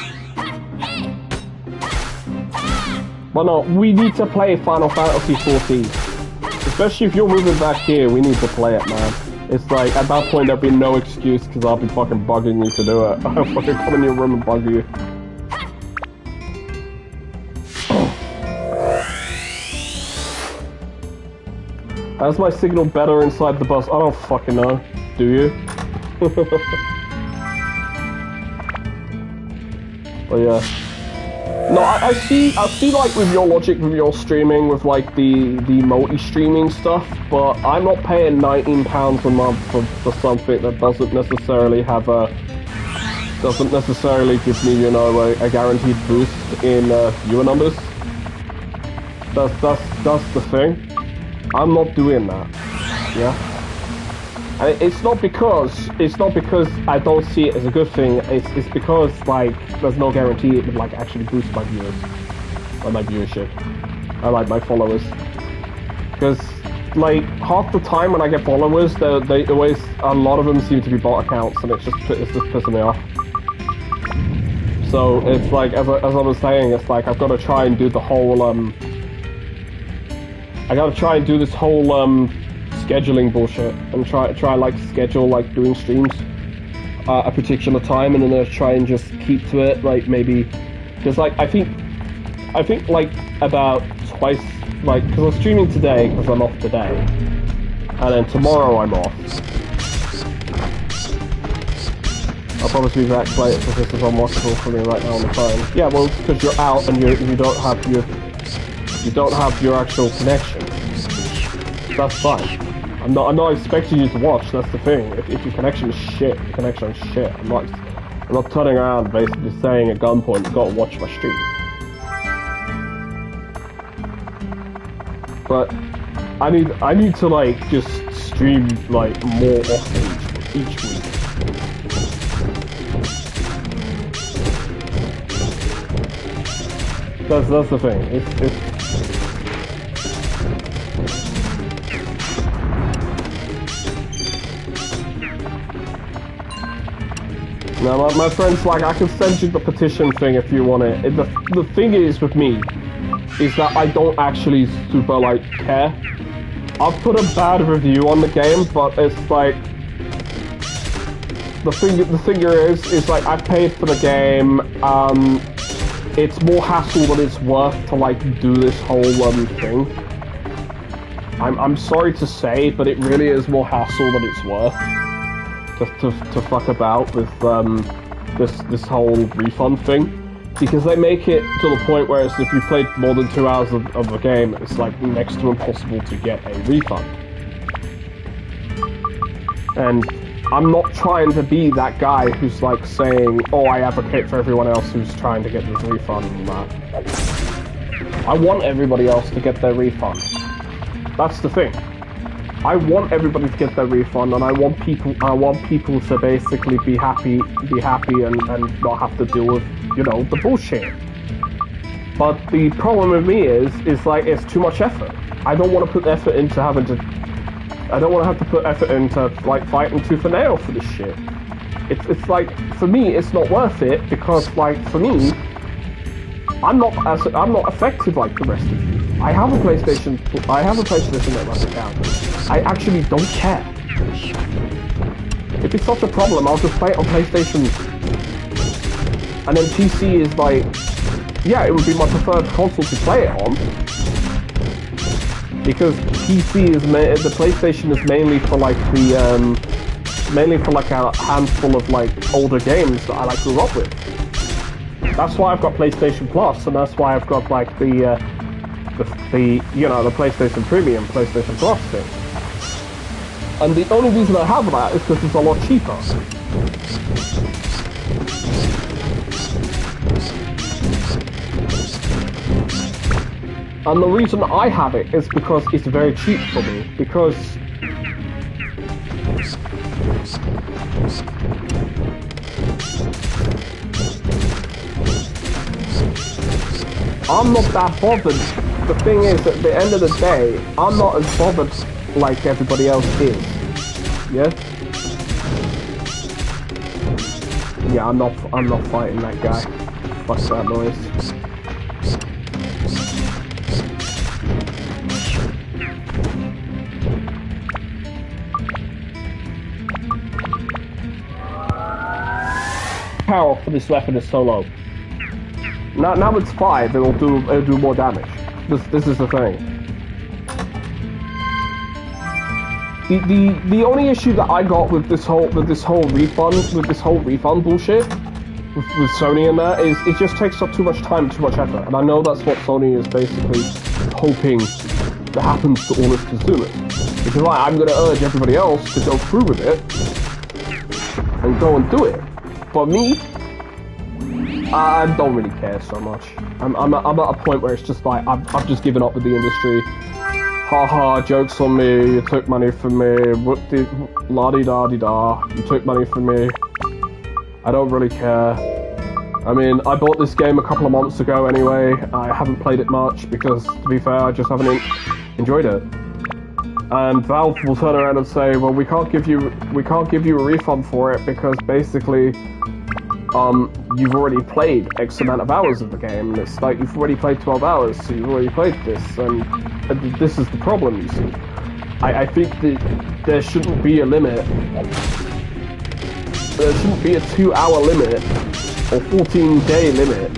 But no, we need to play Final Fantasy 14. Especially if you're moving back here, we need to play it, man. It's like, at that point, there'll be no excuse, because I'll be fucking bugging you to do it. I'll fucking come in your room and bug you. How's my signal better inside the bus? I don't fucking know. Do you? But yeah. No, I see like with your logic with your streaming with like the multi-streaming stuff, but I'm not paying £19 a month for something that doesn't necessarily give me, you know, a guaranteed boost in viewer numbers. That's the thing. I'm not doing that. Yeah. And it's not because I don't see it as a good thing. It's because like there's no guarantee it would like actually boost my viewers, or my viewership, or like my followers. Because like half the time when I get followers, they always, a lot of them seem to be bot accounts, and it's just pissing me off. So it's like as I was saying, it's like I've got to try and do the whole scheduling bullshit and try like schedule like doing streams a particular time, and then try and just keep to it, like maybe because like I think like about twice, like because I'm streaming today because I'm off today, and then tomorrow I'm off. I'll probably be back later because this is unwatchable for me right now on the phone. Yeah, well, because you're out and you don't have your actual connection. That's fine. I'm not expecting you to watch. That's the thing. If your connection is shit, your connection is shit. I'm not turning around basically saying at gunpoint, "You gotta watch my stream." But I need to like just stream like more often each week. That's the thing. It's now, my friend's like, I can send you the petition thing if you want it. The thing is with me, is that I don't actually super like care. I've put a bad review on the game, but it's like the thing is like I paid for the game. It's more hassle than it's worth to like do this whole thing. I'm sorry to say, but it really is more hassle than it's worth to fuck about with this whole refund thing, because they make it to the point where if you played more than 2 hours of the game, it's like next to impossible to get a refund. And I'm not trying to be that guy who's like saying, "Oh, I advocate for everyone else who's trying to get this refund," and that. I want everybody else to get their refund. That's the thing. I want everybody to get their refund, and I want people to basically be happy and not have to deal with, you know, the bullshit. But the problem with me is like it's too much effort. I don't want to put effort into I don't want to have to put effort into like fighting tooth and nail for this shit. It's like, for me, it's not worth it, because like for me, I'm not affected like the rest of you. I have a PlayStation Network account. I actually don't care. If it's such a problem, I'll just play it on PlayStation. And then PC is like, yeah, it would be my preferred console to play it on. Because PC is the PlayStation is mainly for like a handful of like older games that I like grew up with. That's why I've got PlayStation Plus, and that's why I've got like the you know, the PlayStation Premium, PlayStation Plus thing. And the only reason I have that is because it's a lot cheaper. And the reason I have it is because it's very cheap for me, because I'm not that bothered. The thing is, at the end of the day, I'm not as bothered like everybody else is. Yeah? Yeah, I'm not fighting that guy. Fuck that noise. Power for this weapon is so low. Now it's 5. It'll do more damage. This is the thing. The only issue that I got with this whole refund bullshit with Sony and that is it just takes up too much time, too much effort, and I know that's what Sony is basically hoping that happens to all its consumers. Which is why I'm going to urge everybody else to go through with it and go and do it. But me, I don't really care so much. I'm at a point where it's just like I've just given up with the industry. Haha, jokes on me. You took money from me. La-di-da-di-da. You took money from me. I don't really care. I mean, I bought this game a couple of months ago anyway. I haven't played it much because, to be fair, I just haven't enjoyed it. And Valve will turn around and say, well, we can't give you a refund for it because basically, you've already played X amount of hours of the game. And it's like, you've already played 12 hours, so you've already played this, and this is the problem, you see. I think that there shouldn't be a limit. There shouldn't be a 2-hour limit or 14-day limit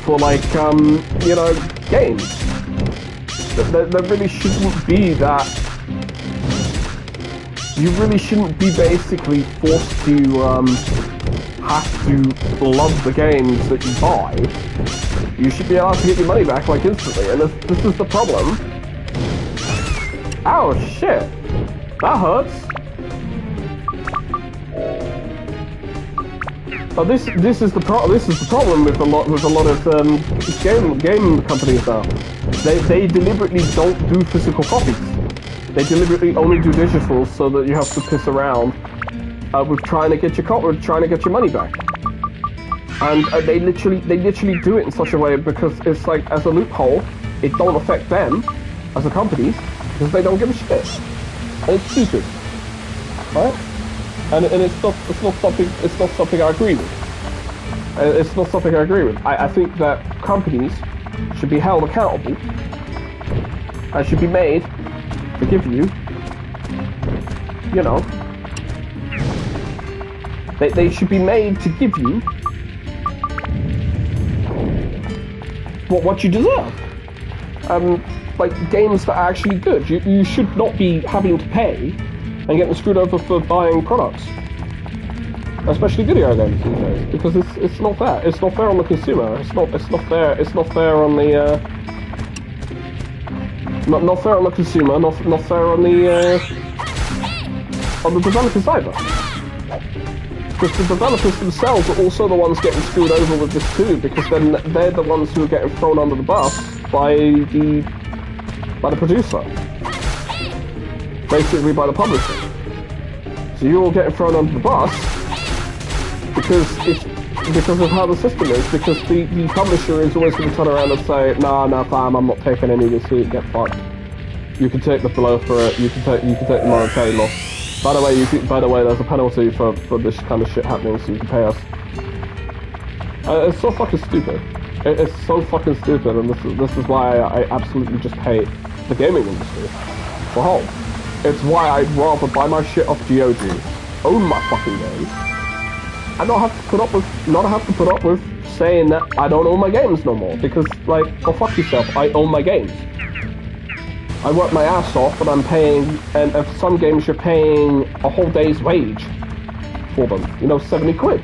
for, like, you know, games. There really shouldn't be that. You really shouldn't be basically forced to have to love the games that you buy. You should be allowed to get your money back like instantly, and this is the problem. Ow, shit, that hurts. But this is the problem with a lot of game companies now. They deliberately don't do physical copies. They deliberately only do digital so that you have to piss around with trying to get your money back. And they literally do it in such a way because it's like, as a loophole, it don't affect them as a company because they don't give a shit. And it's stupid, right? And it's not something I agree with. It's not something I agree with. I think that companies should be held accountable and should be made to give you, you know, they should be made to give you what you deserve. Like games that are actually good. You should not be having to pay and getting screwed over for buying products, especially video games these days, because it's not fair. It's not fair on the consumer. It's not fair. It's not fair on the not fair on the consumer. Not fair on the developers either. Because the developers themselves are also the ones getting screwed over with this too, because then they're the ones who are getting thrown under the bus by the producer. Basically by the publisher. So you're all getting thrown under the bus because of how the system is, because the publisher is always going to turn around and say, nah fam, I'm not taking any of this heat, get fucked. You can take the blow for it, you can take the monetary loss. By the way, there's a penalty for this kind of shit happening, so you can pay us. It's so fucking stupid. It's so fucking stupid, and this is why I absolutely just hate the gaming industry for whole. It's why I'd rather buy my shit off GOG, own my fucking games, and not have to put up with saying that I don't own my games no more, because, like, go fuck yourself, I own my games. I work my ass off, and I'm paying, and for some games you're paying a whole day's wage for them. You know, 70 quid.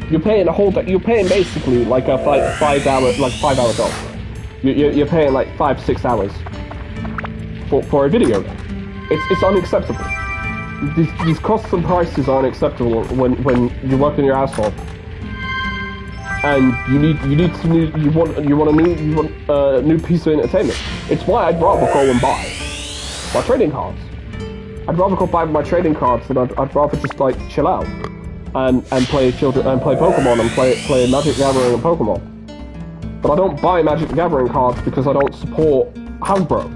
You're paying a whole day, you're paying basically like a 5 hour job. You're paying like 5-6 hours for a video game. It's unacceptable. These costs and prices are unacceptable when you're working your ass off, and you want a new piece of entertainment. It's why I'd rather go and buy my trading cards. I'd rather go buy my trading cards than I'd rather just like chill out and play Pokemon and play Magic Gathering and Pokemon. But I don't buy Magic the Gathering cards because I don't support Hasbro,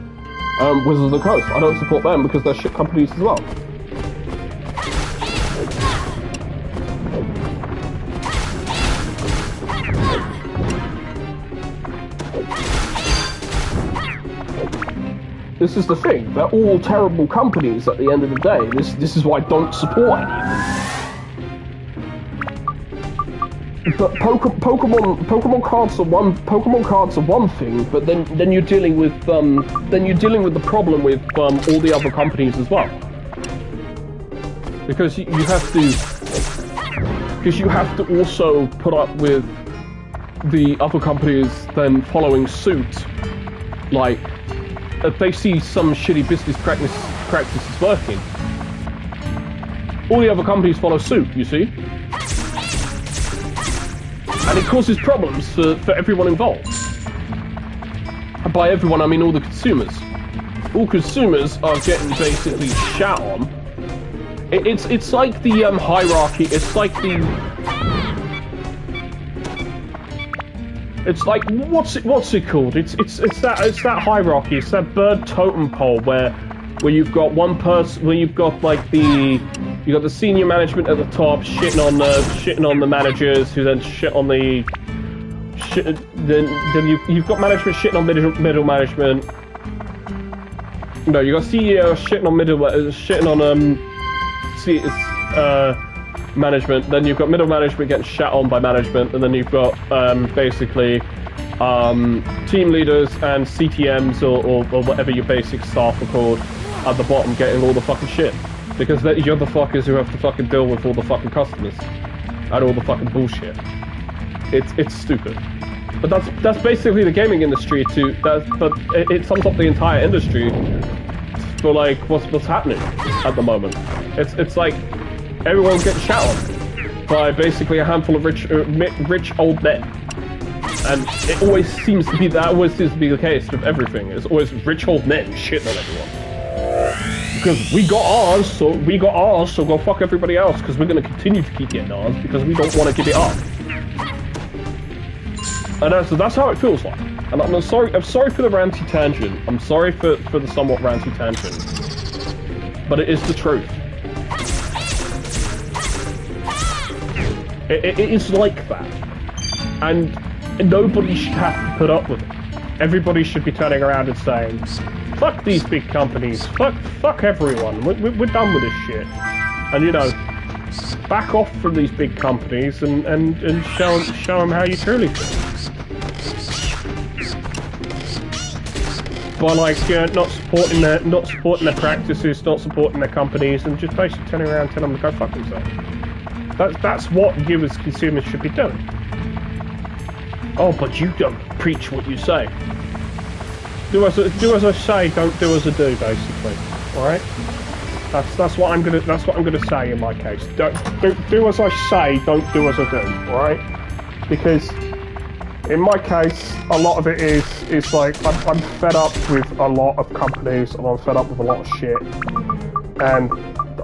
Wizards of the Coast. I don't support them because they're shit companies as well. This is the thing, they're all terrible companies at the end of the day. This is why I don't support any of them. But Pokemon cards are one thing, but then you're dealing with the problem with all the other companies as well. Because you have to because you have to also put up with the other companies then following suit. Like, if they see some shitty business practices working, all the other companies follow suit, you see? And it causes problems for everyone involved. And by everyone, I mean all the consumers. All consumers are getting basically shat on. It's like the hierarchy. It's like what's it called? It's that hierarchy. It's that bird totem pole where you've got one person, where you've got like the senior management at the top shitting on the managers, who then shit on the then you've got management shitting on middle management. No, you got CEO shitting on management. Then you've got middle management getting shat on by management, and then you've got basically team leaders and CTMs or whatever your basic staff are called at the bottom getting all the fucking shit, because you're the fuckers who have to fucking deal with all the fucking customers and all the fucking bullshit. It's stupid. But that's basically the gaming industry too. But it sums up the entire industry for like what's happening at the moment. It's like everyone's getting shat on by basically a handful of rich old men, and it always seems to be the case with everything. It's always rich old men shitting on everyone because we got ours, so go fuck everybody else, because we're gonna continue to keep getting ours because we don't want to give it up. And that's how it feels like. And I'm sorry for the ranty tangent. I'm sorry for the somewhat ranty tangent. But it is the truth. It is like that. And nobody should have to put up with it. Everybody should be turning around and saying, fuck these big companies, fuck everyone, we're done with this shit. And you know, back off from these big companies and show them how you truly feel. By like not supporting their practices, not supporting their companies, and just basically turning around and telling them to go fuck themselves. That's what you as consumers should be doing. Oh, but you don't preach what you say. Do as I say, don't do as I do, basically. All right? That's what I'm gonna say in my case. Don't do as I say, don't do as I do. All right? Because in my case, a lot of it is like I'm fed up with a lot of companies, and I'm fed up with a lot of shit, and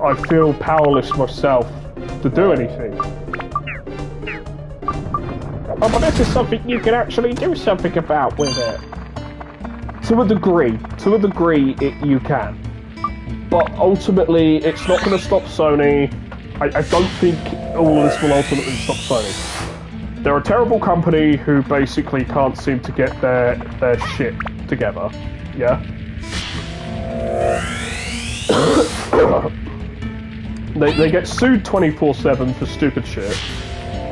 I feel powerless myself to do anything. Oh, but this is something you can actually do something about with it. To a degree, you can. But ultimately, it's not going to stop Sony. I don't think all of this will ultimately stop Sony. They're a terrible company who basically can't seem to get their shit together. Yeah? They get sued 24/7 for stupid shit.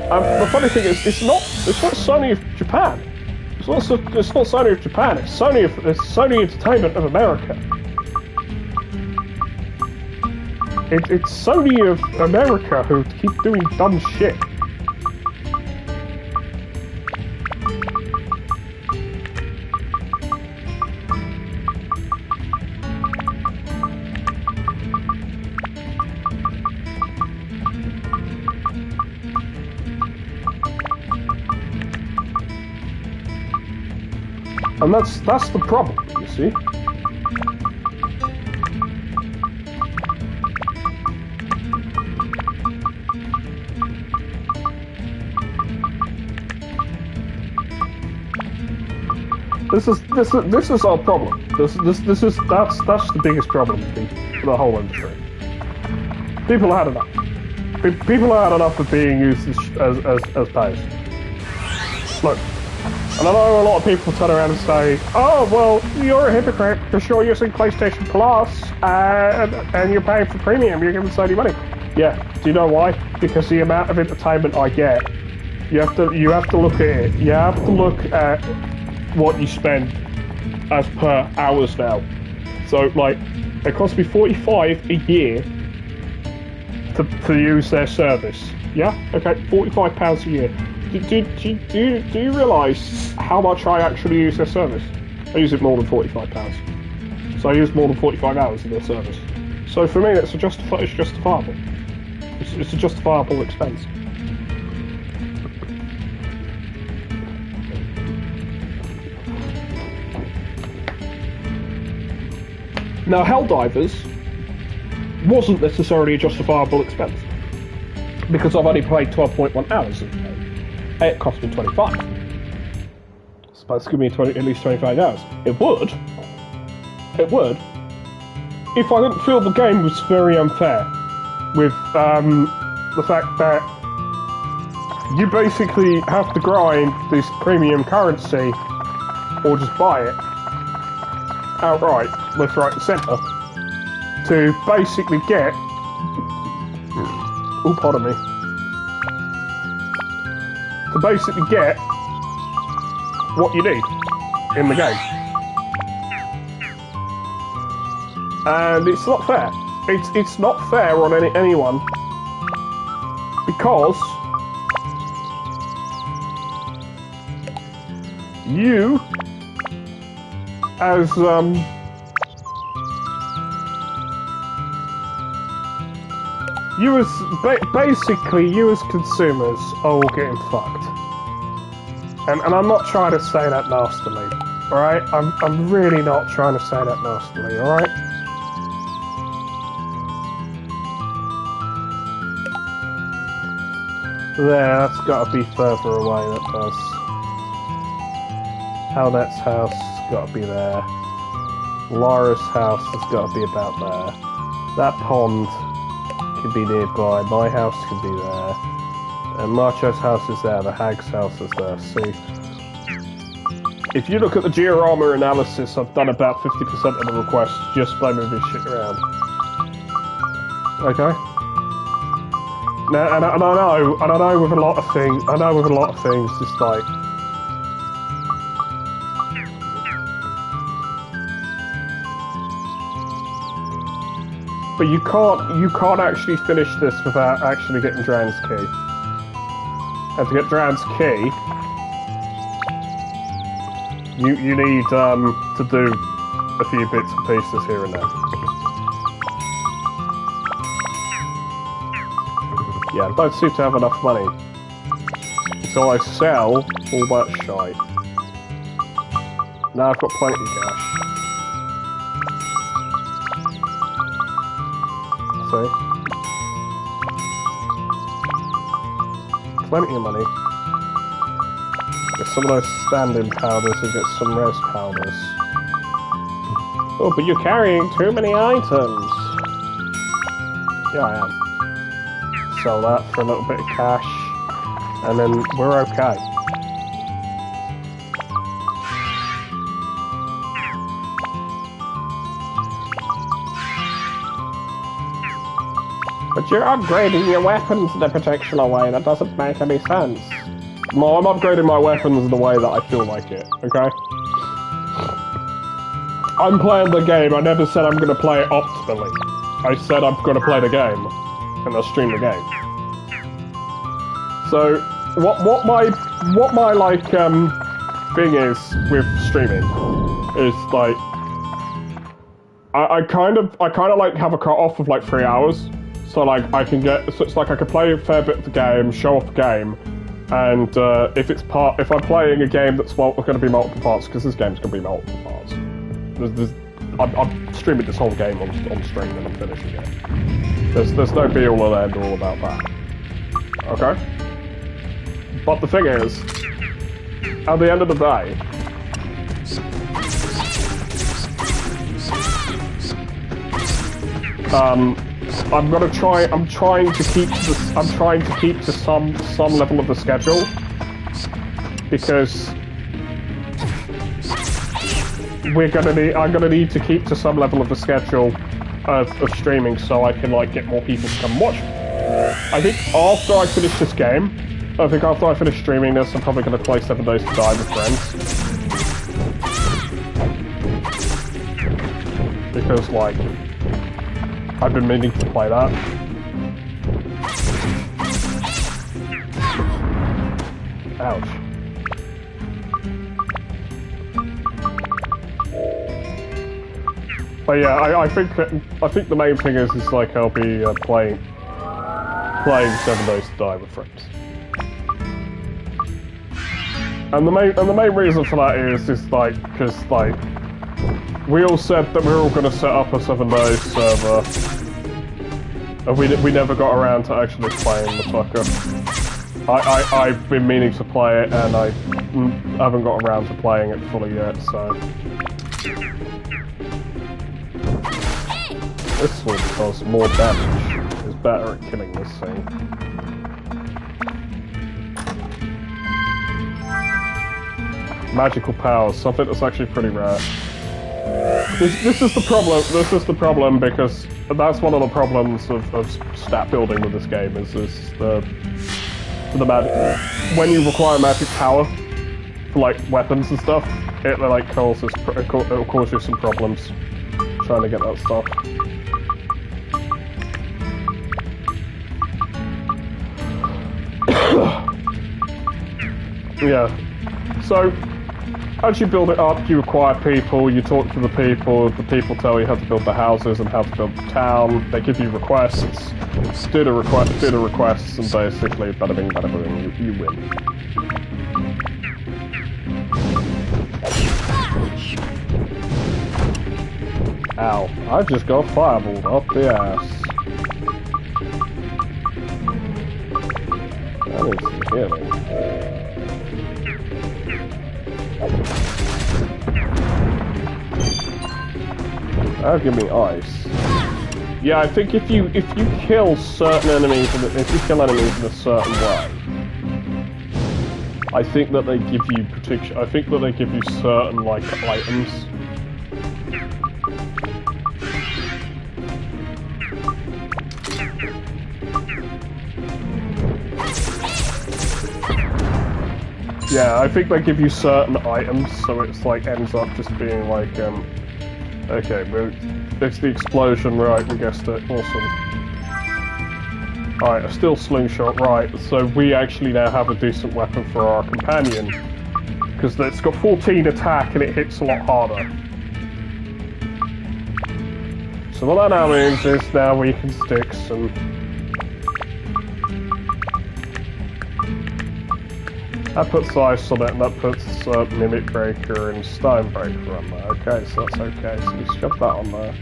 The funny thing is, it's not Sony of Japan. It's not Sony of Japan. It's Sony Entertainment of America. It's Sony of America who keep doing dumb shit. And that's the problem, you see. This is our problem. That's the biggest problem for the whole industry. People had enough. People had enough of being used as base. Look. And I know a lot of people turn around and say, oh, well, you're a hypocrite because you're using PlayStation Plus and you're paying for premium, you're giving Sony money. Yeah, do you know why? Because the amount of entertainment I get, you have to look at it. You have to look at what you spend as per hours now. So, like, it costs me $45 a year to use their service. Yeah? Okay, £45 a year. Do you realise how much I actually use their service? I use it more than £45. So I use more than 45 hours of their service. So for me, it's justifiable. It's a justifiable expense. Now, Helldivers wasn't necessarily a justifiable expense because I've only played 12.1 hours of it. It cost me 25. It's supposed to give me at least 25 hours. It would, if I didn't feel the game was very unfair with the fact that you basically have to grind this premium currency or just buy it outright, left, right and centre, to basically get... Oh, pardon me. To basically get what you need in the game. And it's not fair. It's not fair on anyone because you as basically you as consumers are all getting fucked. And I'm not trying to say that nastily, alright? I'm really not trying to say that nastily, alright? There, that's got to be further away, that does. Hownett's house has got to be there. Lara's house has got to be about there. That pond can be nearby. My house can be there. And Marcho's house is there. The hag's house is there. See? If you look at the diorama analysis, I've done about 50% of the requests just by moving shit around. Okay? Now, and I know with a lot of things, it's like... But you can't actually finish this without actually getting Dran's key. And to get Dran's key, you need to do a few bits and pieces here and there. Yeah, I don't seem to have enough money. So I sell all that shite. Now I've got plenty of cash. See? Plenty of money. Get some of those standing powders and get some res powders. Oh, but you're carrying too many items. Yeah, I am. Sell that for a little bit of cash, and then we're okay. But you're upgrading your weapons in a particular way. That doesn't make any sense. No, I'm upgrading my weapons in the way that I feel like it, okay? I'm playing the game. I never said I'm going to play it optimally. I said I'm going to play the game. And I'll stream the game. So, what my like thing is with streaming is like I kind of like have a cut off of like 3 hours. So like I can get, so it's like I can play a fair bit of the game, show off the game, and if I'm playing a game that's going to be multiple parts, because this game's going to be multiple parts. I'm streaming this whole game on stream and I'm finishing it. There's no be all and end all about that. Okay? But the thing is, at the end of the day, I'm trying to keep to some level of the schedule, because I'm gonna need to keep to some level of the schedule of streaming so I can like get more people to come watch. I think after I finish this game, after I finish streaming this, I'm probably gonna play 7 Days to Die with friends. Because like, I've been meaning to play that. Ouch. But yeah, I think the main thing is like I'll be playing 7 Days to Die with friends. And the main reason for that is like because like we all said that we were all going to set up a 7 Days server, and we never got around to actually playing the fucker. I've been meaning to play it, and I haven't got around to playing it fully yet. So this sword does more damage. It's better at killing this thing. Magical powers, something that's actually pretty rare. This is the problem. This is the problem because that's one of the problems of stat building with this game is the magic. When you require magic power for like weapons and stuff, it like it'll cause you some problems trying to get that stuff. Yeah. So, as you build it up, you acquire people, you talk to the people tell you how to build the houses and how to build the town, they give you requests, do the requests, and basically, bada bing, bada boom, you win. Ow, I just got fireballed up the ass. That is healing. That'll give me ice. Yeah, I think if you kill certain enemies if you kill enemies in a certain way, I think that they give you protection. I think that they give you certain like items. Yeah, I think they give you certain items, so it's like ends up just being like okay, it's the explosion, right, we guessed it, awesome. Alright, a steel slingshot, right, so we actually now have a decent weapon for our companion. Because it's got 14 attack and it hits a lot harder. So what that now means is now we can stick some... That puts ice on it, and that puts Mimic Breaker and Stone Breaker on there. Okay, so that's okay. So we shove that on there.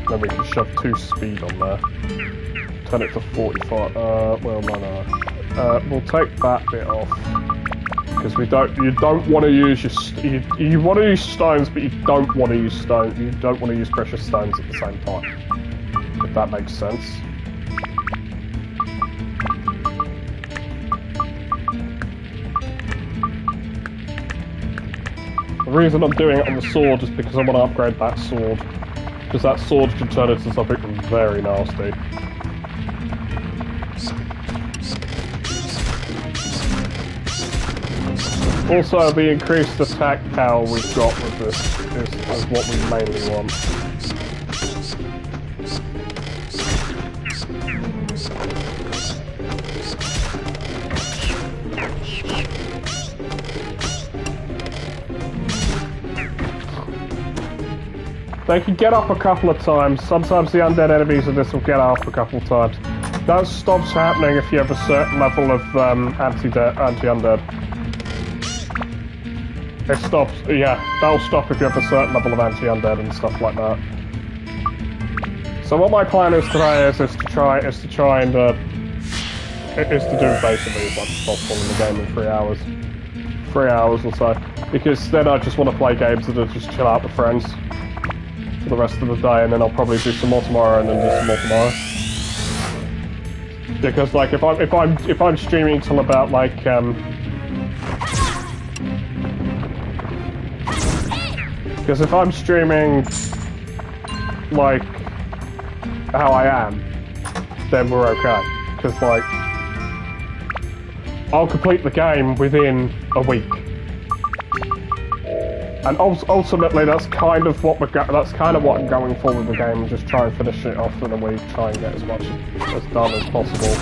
Then we can shove 2 speed on there. Turn it to 45. Well, no. We'll take that bit off because you don't want to use you want to use stones, but you don't want to use stones. You don't want to use precious stones at the same time. If that makes sense. The reason I'm doing it on the sword is because I want to upgrade that sword. Because that sword can turn into something very nasty. Also, the increased attack power we've got with this is what we mainly want. They can get up a couple of times. Sometimes the undead enemies in this will get up a couple of times. That stops happening if you have a certain level of anti-undead. It stops, yeah, that'll stop if you have a certain level of anti-undead and stuff like that. So what my plan is today is to try and do basically as much as possible in the game in 3 hours. 3 hours or so. Because then I just want to play games that are just chill out with friends for the rest of the day, and then I'll probably do some more tomorrow, and then do some more tomorrow. Because like if I'm streaming till about like because if I'm streaming like how I am, then we're okay. Because like I'll complete the game within a week. And ultimately, that's kind of what I'm going for with the game. Just try and finish it off in a way, try and get as much as done as possible.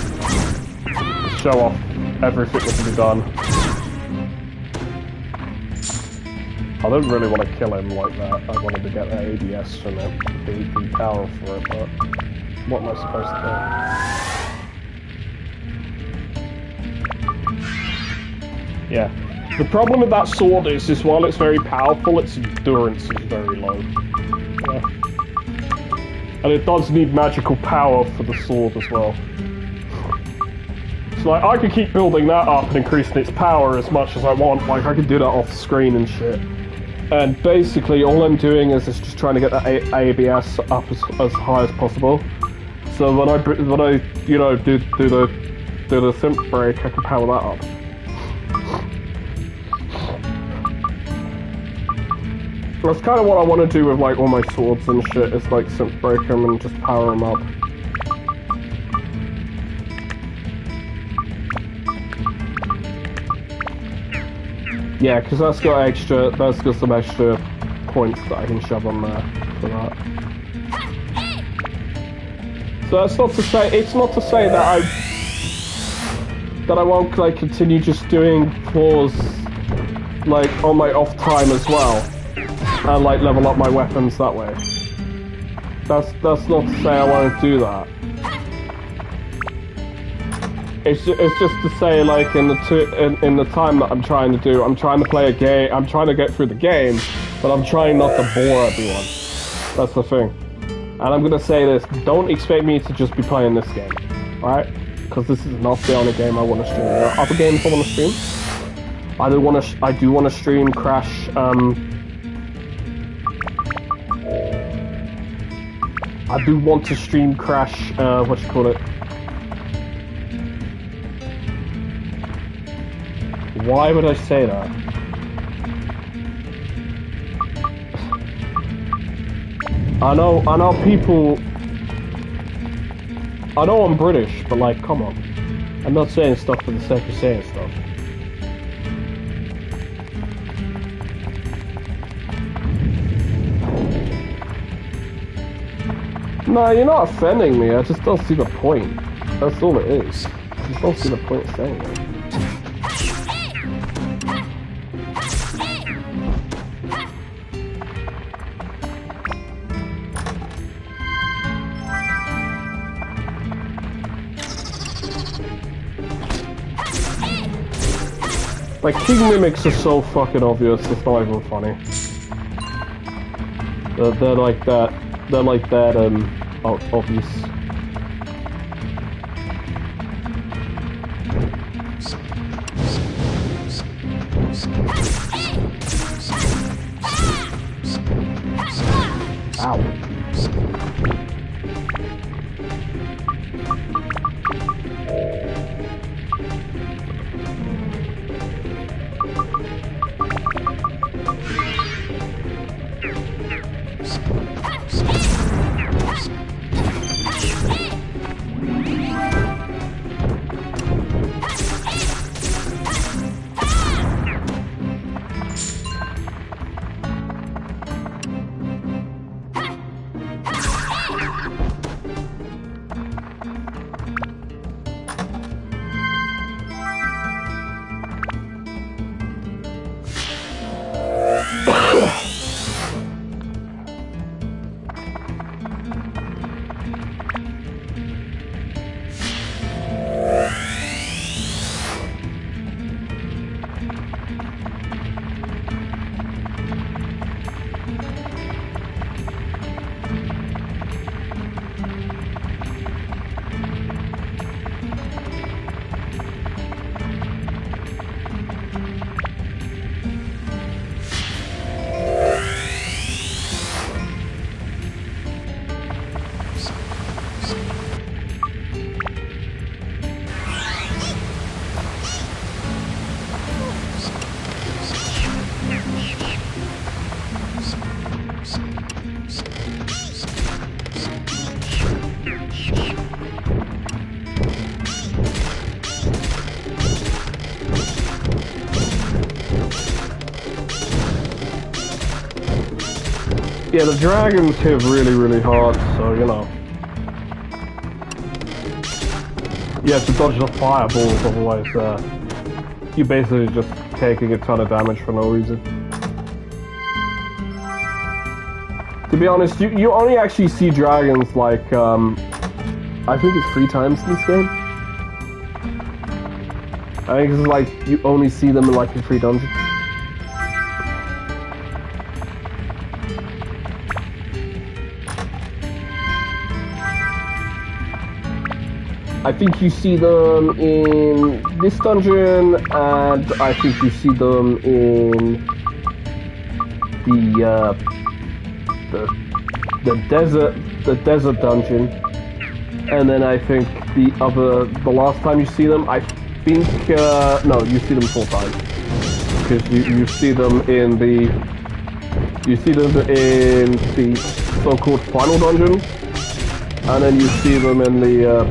Show off everything that can be done. I don't really want to kill him like that. I wanted to get the ABS from it, the power for it, but what am I supposed to do? Yeah. The problem with that sword is while it's very powerful, its endurance is very low. Yeah. And it does need magical power for the sword as well. So like, I could keep building that up and increasing its power as much as I want. Like, I could do that off screen and shit. And basically, all I'm doing is just trying to get that ABS up as high as possible. So when I you know do the synth break, I can power that up. That's kind of what I want to do with like all my swords and shit. Is like synth break them and just power them up. Yeah, because that's got some extra points that I can shove on there for that. So that's not to say, it's not to say that I won't like continue just doing floors like on my off time as well, and like level up my weapons that way. That's not to say I won't do that. It's just to say, like, in the time that I'm trying to do, I'm trying to play a game, I'm trying to get through the game, but I'm trying not to bore everyone. That's the thing. And I'm gonna say this, don't expect me to just be playing this game, alright? Because this is not the only game I want to stream. There are other games I want to stream. I do want to stream Crash, I do want to stream Crash, what you call it? Why would I say that? I know people... I know I'm British, but like, come on. I'm not saying stuff for the sake of saying stuff. No, you're not offending me, I just don't see the point. That's all it is. I just don't see the point of saying it. Like, King Mimics are so fucking obvious, it's not even funny. They're like that, obvious. Ow. Yeah, the dragons hit really, really hard, so you know. You have to dodge the fireballs, otherwise you're basically just taking a ton of damage for no reason. To be honest, you only actually see dragons like, I think it's 3 times in this game. I think it's like, you only see them in like in 3 dungeons. I think you see them in this dungeon, and I think you see them in the desert dungeon, and then I think the last time you see them, I think no, you see them 4 times, because you see them in the so-called final dungeon, and then you see them in the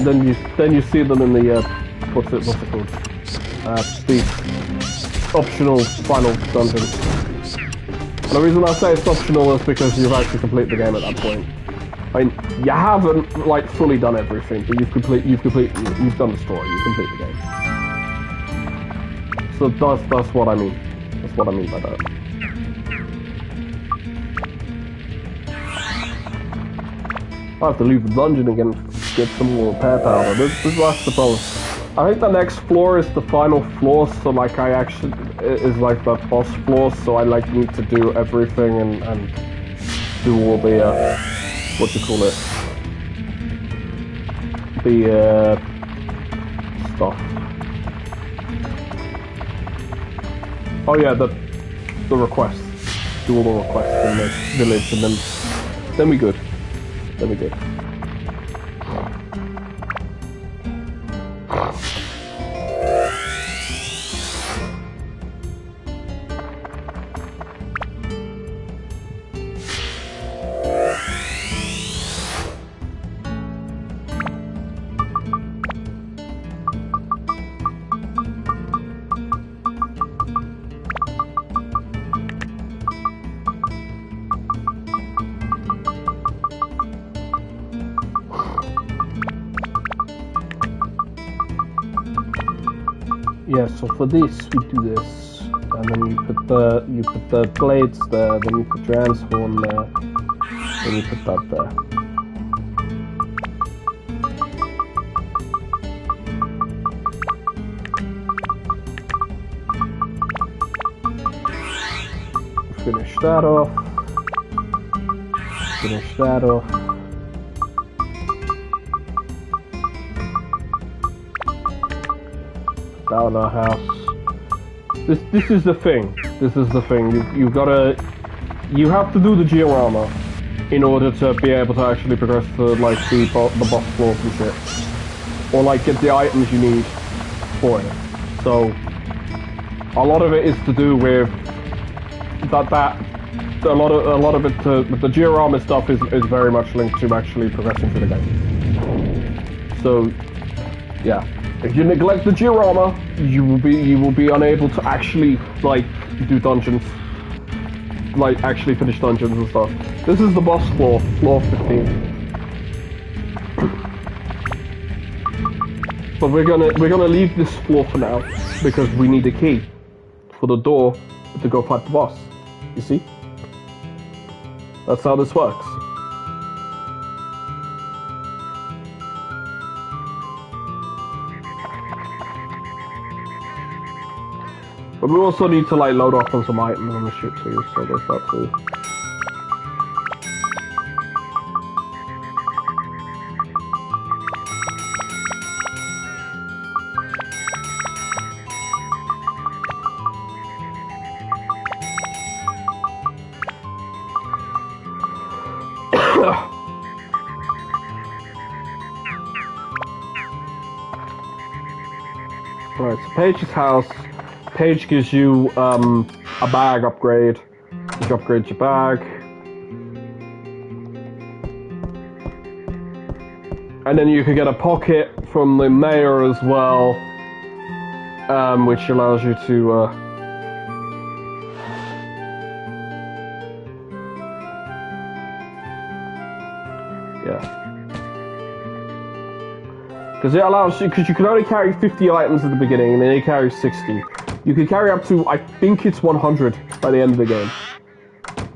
then you see them in the what's it called? The optional final dungeon. And the reason I say it's optional is because you've actually completed the game at that point. I mean, you haven't like fully done everything, but you've done the story. You complete the game. So that's what I mean. That's what I mean by that. I have to leave the dungeon again. Get some more repair powder. That's the problem. I think the next floor is the final floor, so like I actually is like the boss floor, so I like need to do everything and do all the what do you call it? The stuff. Oh yeah, the requests. Do all the requests in the village, and then we good. Then we good. Yeah, so for this we do this, and then you put the blades there, then you put Dran's horn there, then you put that there. Finish that off. Finish that off. Down our house. This is the thing. This is the thing. You have to do the diorama in order to be able to actually progress to like the boss floors and shit, or like get the items you need for it. So a lot of it is to do with that. A lot of it the diorama stuff is very much linked to actually progressing through the game. So yeah. If you neglect the diorama, you will be unable to actually like do dungeons, like actually finish dungeons and stuff. This is the boss floor, floor 15. But we're gonna leave this floor for now because we need a key for the door to go fight the boss. You see? That's how this works. But we also need to like load up on some items on the ship too, so there's that too. Alright, so Paige's house. Paige gives you a bag upgrade. You upgrade your bag. And then you can get a pocket from the mayor as well. which allows you to, yeah. Because it allows you, because you can only carry 50 items at the beginning, and then you carry 60. You can carry up to, I think it's 100 by the end of the game.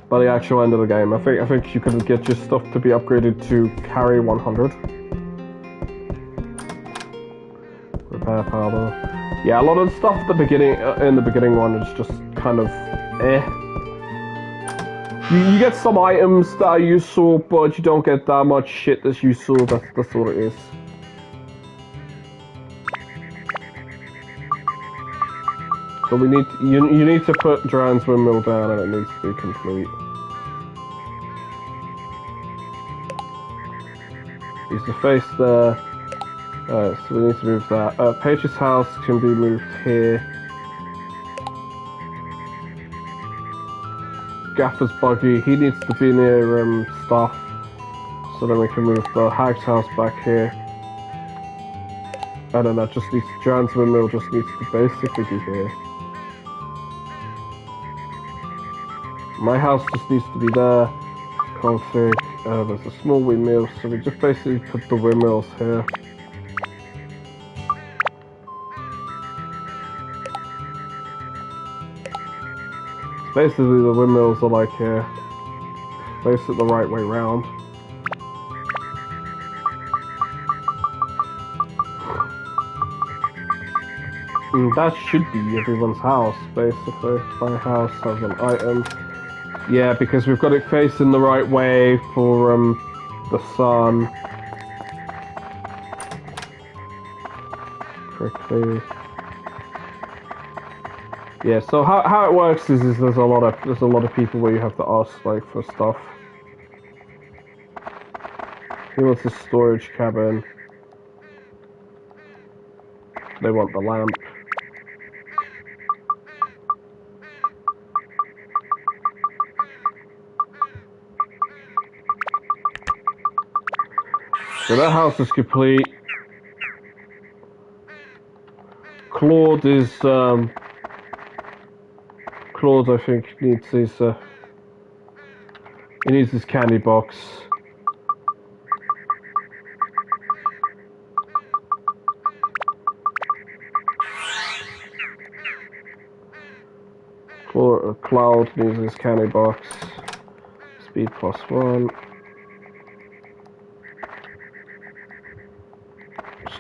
By the actual end of the game. I think you can get your stuff to be upgraded to carry 100. Repair powder. Yeah, a lot of the stuff at the beginning, in the beginning one is just kind of, eh. You get some items that are useful, but you don't get that much shit that's useful. That's all it is. So we need you need to put Dran's windmill down, and it needs to be complete. Needs to face there. So we need to move that. Paige's house can be moved here. Gaffer's buggy, he needs to be near stuff. So then we can move the Hag's house back here. And then that just needs Dran's windmill just needs to basically be here. My house just needs to be there. Config. There's a small windmill, so we just basically put the windmills here. So basically the windmills are like here. Place it the right way round. And that should be everyone's house, basically. My house has an item. Yeah, because we've got it facing the right way for the sun. Quickly. Yeah, so how it works is there's a lot of people where you have to ask like for stuff. He wants a storage cabin. They want the lamp. So that house is complete. Claude is, Claude I think needs his, he needs his candy box. Cloud needs his candy box. Speed +1.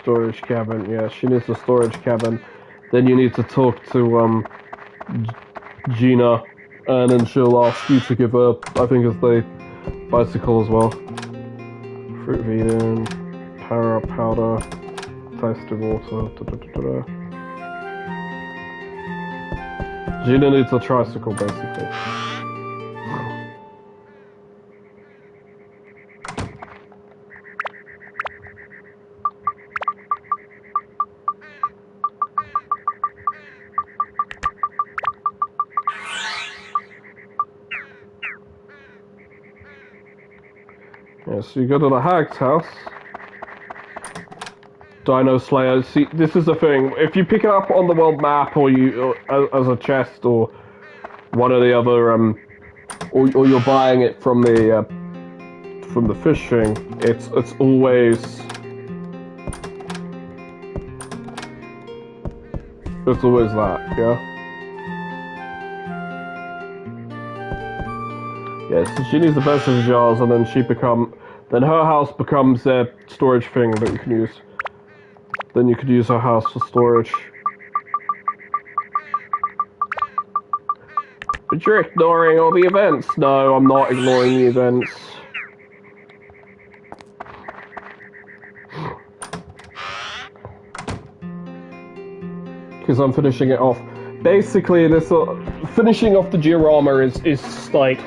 Storage cabin, yeah, she needs a storage cabin. Then you need to talk to Gina, and then she'll ask you to give her, I think it's the bicycle as well. Fruit vegan, power up powder, tasted water. Gina needs a tricycle basically. Yeah, so you go to the Hag's house. Dino Slayer. See, this is the thing. If you pick it up on the world map, or you as a chest, or one of the other, or you're buying it from the fishing, it's always that, yeah. Yeah, so she needs the best of the jars, and then then her house becomes a storage thing that you can use. Then you could use her house for storage. But you're ignoring all the events. No, I'm not ignoring the events. Because I'm finishing it off. Basically, this finishing off the diorama is like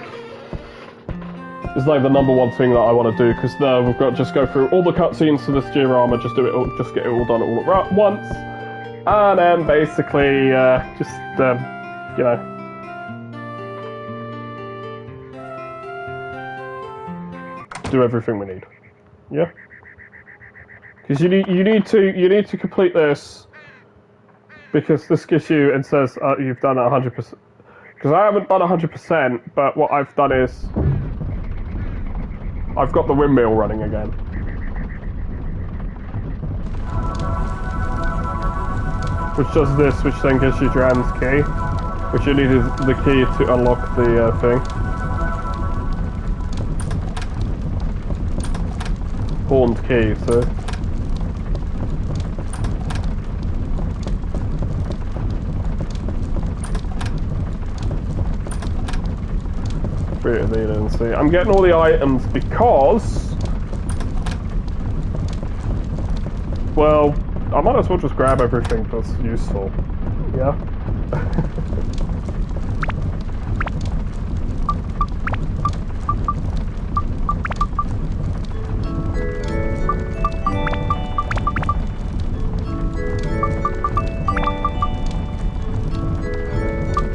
the number one thing that I want to do, because we've got to just go through all the cutscenes to this diorama, just get it all done all at once, and then basically you know, do everything we need. Yeah, because you need to complete this Because this gives you, it says you've done 100%. Because I haven't done 100%, but what I've done is I've got the windmill running again. Which does this, which then gives you Dran's key. Which you need is the key to unlock the thing. Horned key, so. See, I'm getting all the items because, well, I might as well just grab everything that's useful. Yeah.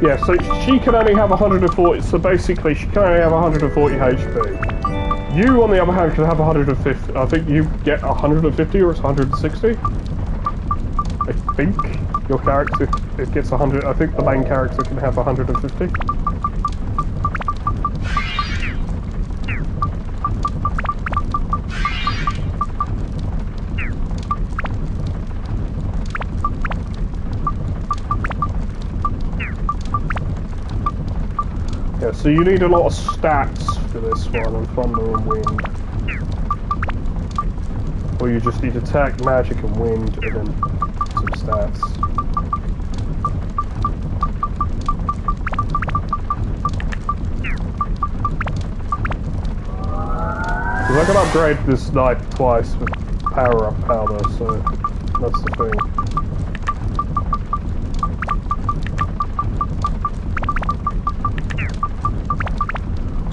Yeah, so she can only have 140, so basically she can only have 140 HP. You, on the other hand, can have 150, I think you get 150 or it's 160? I think your character, it gets 100, I think the main character can have 150. Yeah, so you need a lot of stats for this one, and thunder and wind. Or you just need attack, magic and wind, and then some stats. Because I can upgrade this knife twice with power-up powder, so that's the thing.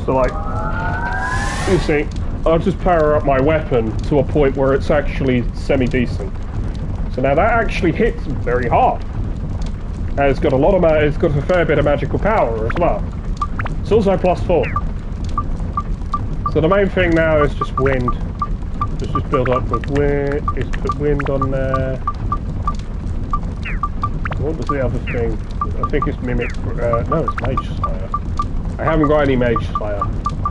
So like, you see, I'll just power up my weapon to a point where it's actually semi-decent. So now that actually hits very hard. And it's got a lot of it's got a fair bit of magical power as well. It's also +4. So the main thing now is just wind. Just build up with wind, is put wind on there. What was the other thing? I think it's mimic, no, it's mage slayer. I haven't got any mage slayer.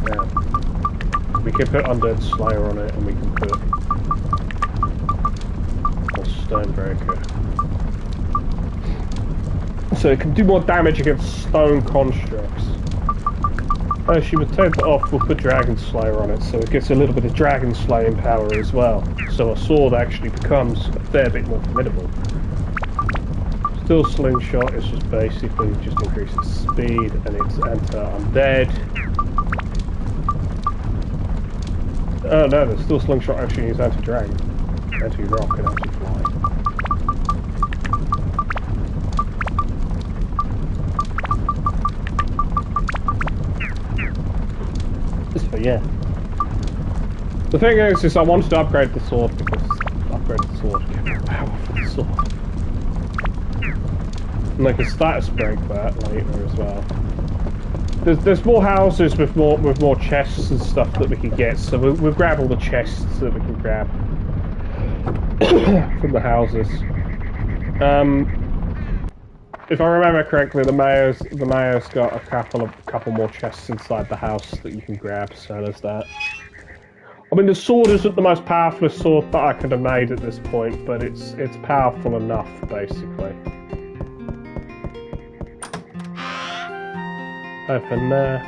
Yeah. We can put undead slayer on it, and we can put or stonebreaker. So it can do more damage against stone constructs. Oh, she would take that off. We'll put dragon slayer on it, so it gets a little bit of dragon slaying power as well. So a sword actually becomes a fair bit more formidable. Still slingshot is just basically just increases speed and it's anti-undead. Oh no, the still slingshot actually is anti-dragon, anti-rock and anti-fly. So yeah. The thing is I wanted to upgrade the sword because upgrade the sword gives more power for the sword. And I can status break that later as well. There's more houses with more chests and stuff that we can get, so we'll grab all the chests that we can grab from the houses. If I remember correctly, the mayor's got a couple more chests inside the house that you can grab, so there's that. I mean, the sword isn't the most powerful sword that I could have made at this point, but it's powerful enough, basically. Open there.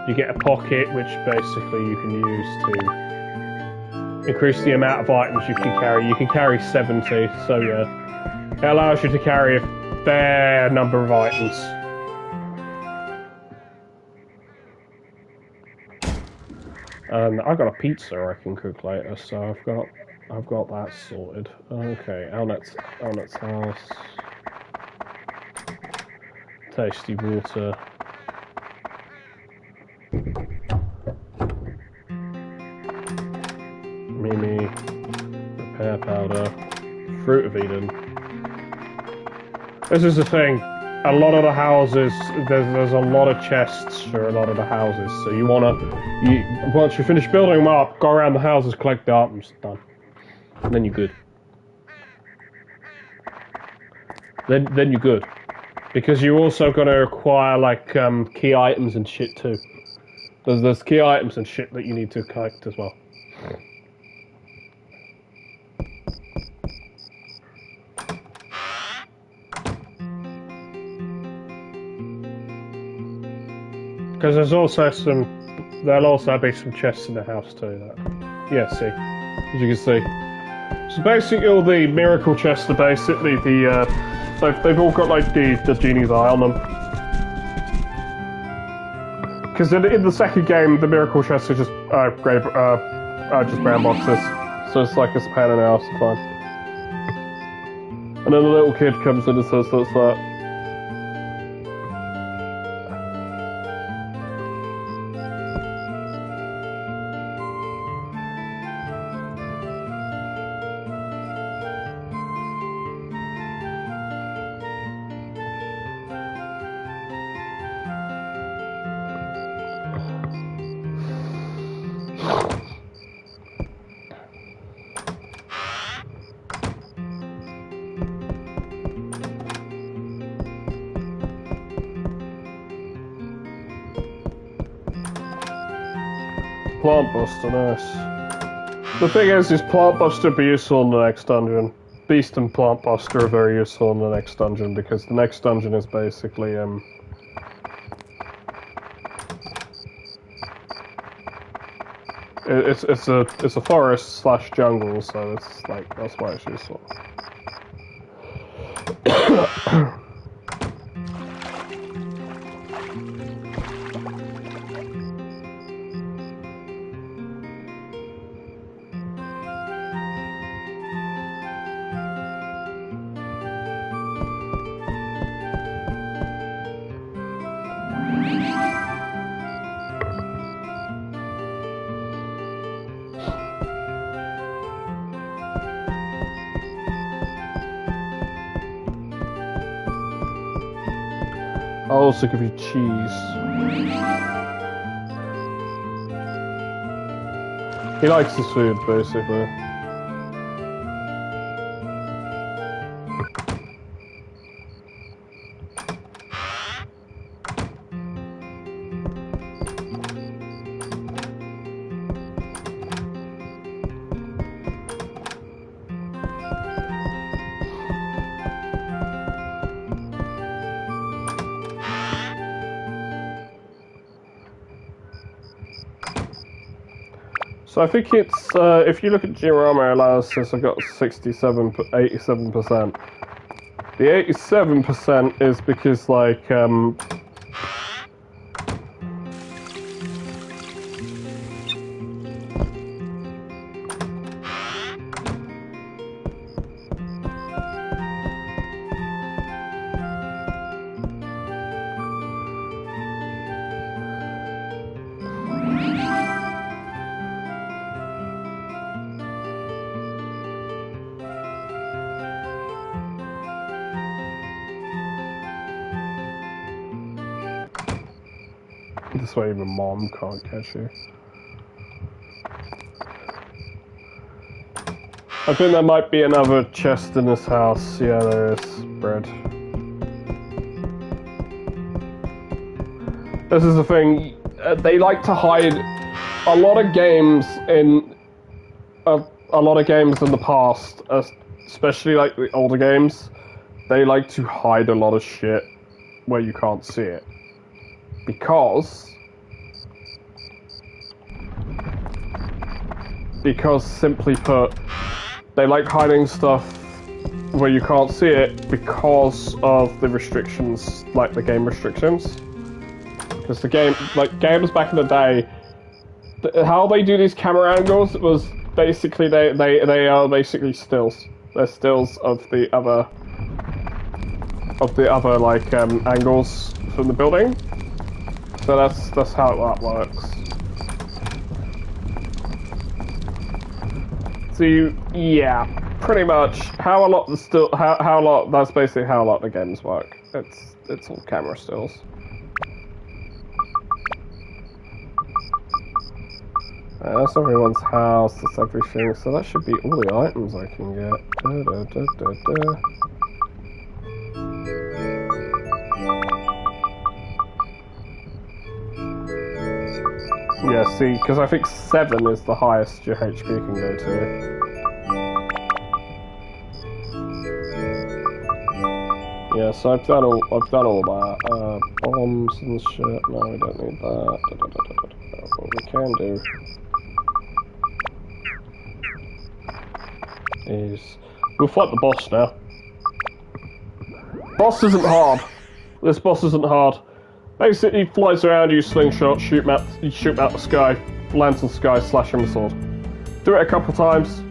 You get a pocket, which basically you can use to increase the amount of items you can carry. You can carry 70, so yeah. It allows you to carry a fair number of items. And I've got a pizza I can cook later, so I've got that sorted. Okay, Elnet's house. Tasty water. Mimi. Repair powder. Fruit of Eden. This is the thing. A lot of the houses, there's a lot of chests for a lot of the houses. So once you finish building them up, go around the houses, collect the items, done. And then you're good. then you're good. Because you're also going to acquire like key items and shit too. There's key items and shit that you need to collect as well. Because there'll also be some chests in the house too. Yeah, see, as you can see. So basically, all the miracle chests are basically they've all got like the genie's eye on them. Because in the second game, the miracle chests are just just brown boxes, so it's like it's a pain in the ass to find. And then the little kid comes in and says that's that. Plant Buster, nice. The thing is Plant Buster will be useful in the next dungeon. Beast and Plant Buster are very useful in the next dungeon because the next dungeon is basically it's a forest / jungle, so it's like that's why it's useful. I'll also give you cheese. He likes his food, basically. So I think it's, if you look at Giorama analysis, I got 87%. The 87% is because, like, this way even Mom can't catch you. I think there might be another chest in this house. Yeah, there is. Bread. This is the thing. They like to hide a lot of games in a lot of games in the past, especially like the older games. They like to hide a lot of shit where you can't see it. Because simply put, they like hiding stuff where you can't see it because of the restrictions, like the game restrictions. Because the game, like games back in the day, how they do these camera angles was basically they are basically stills. They're stills of the other like angles from the building. So that's how that works. So yeah, pretty much how a lot that's basically how a lot of the games work. It's all camera stills. That's everyone's house, that's everything, so that should be all the items I can get. Yeah, see, because I think 7 is the highest your HP can go to. Yeah, so I've done all that. Bombs and shit. No, we don't need that. What we can do is we'll fight the boss now. Boss isn't hard. This boss isn't hard. Basically, he flies around, you slingshot, shoot him out the sky, lands on the sky, slash him with a sword. Do it a couple times,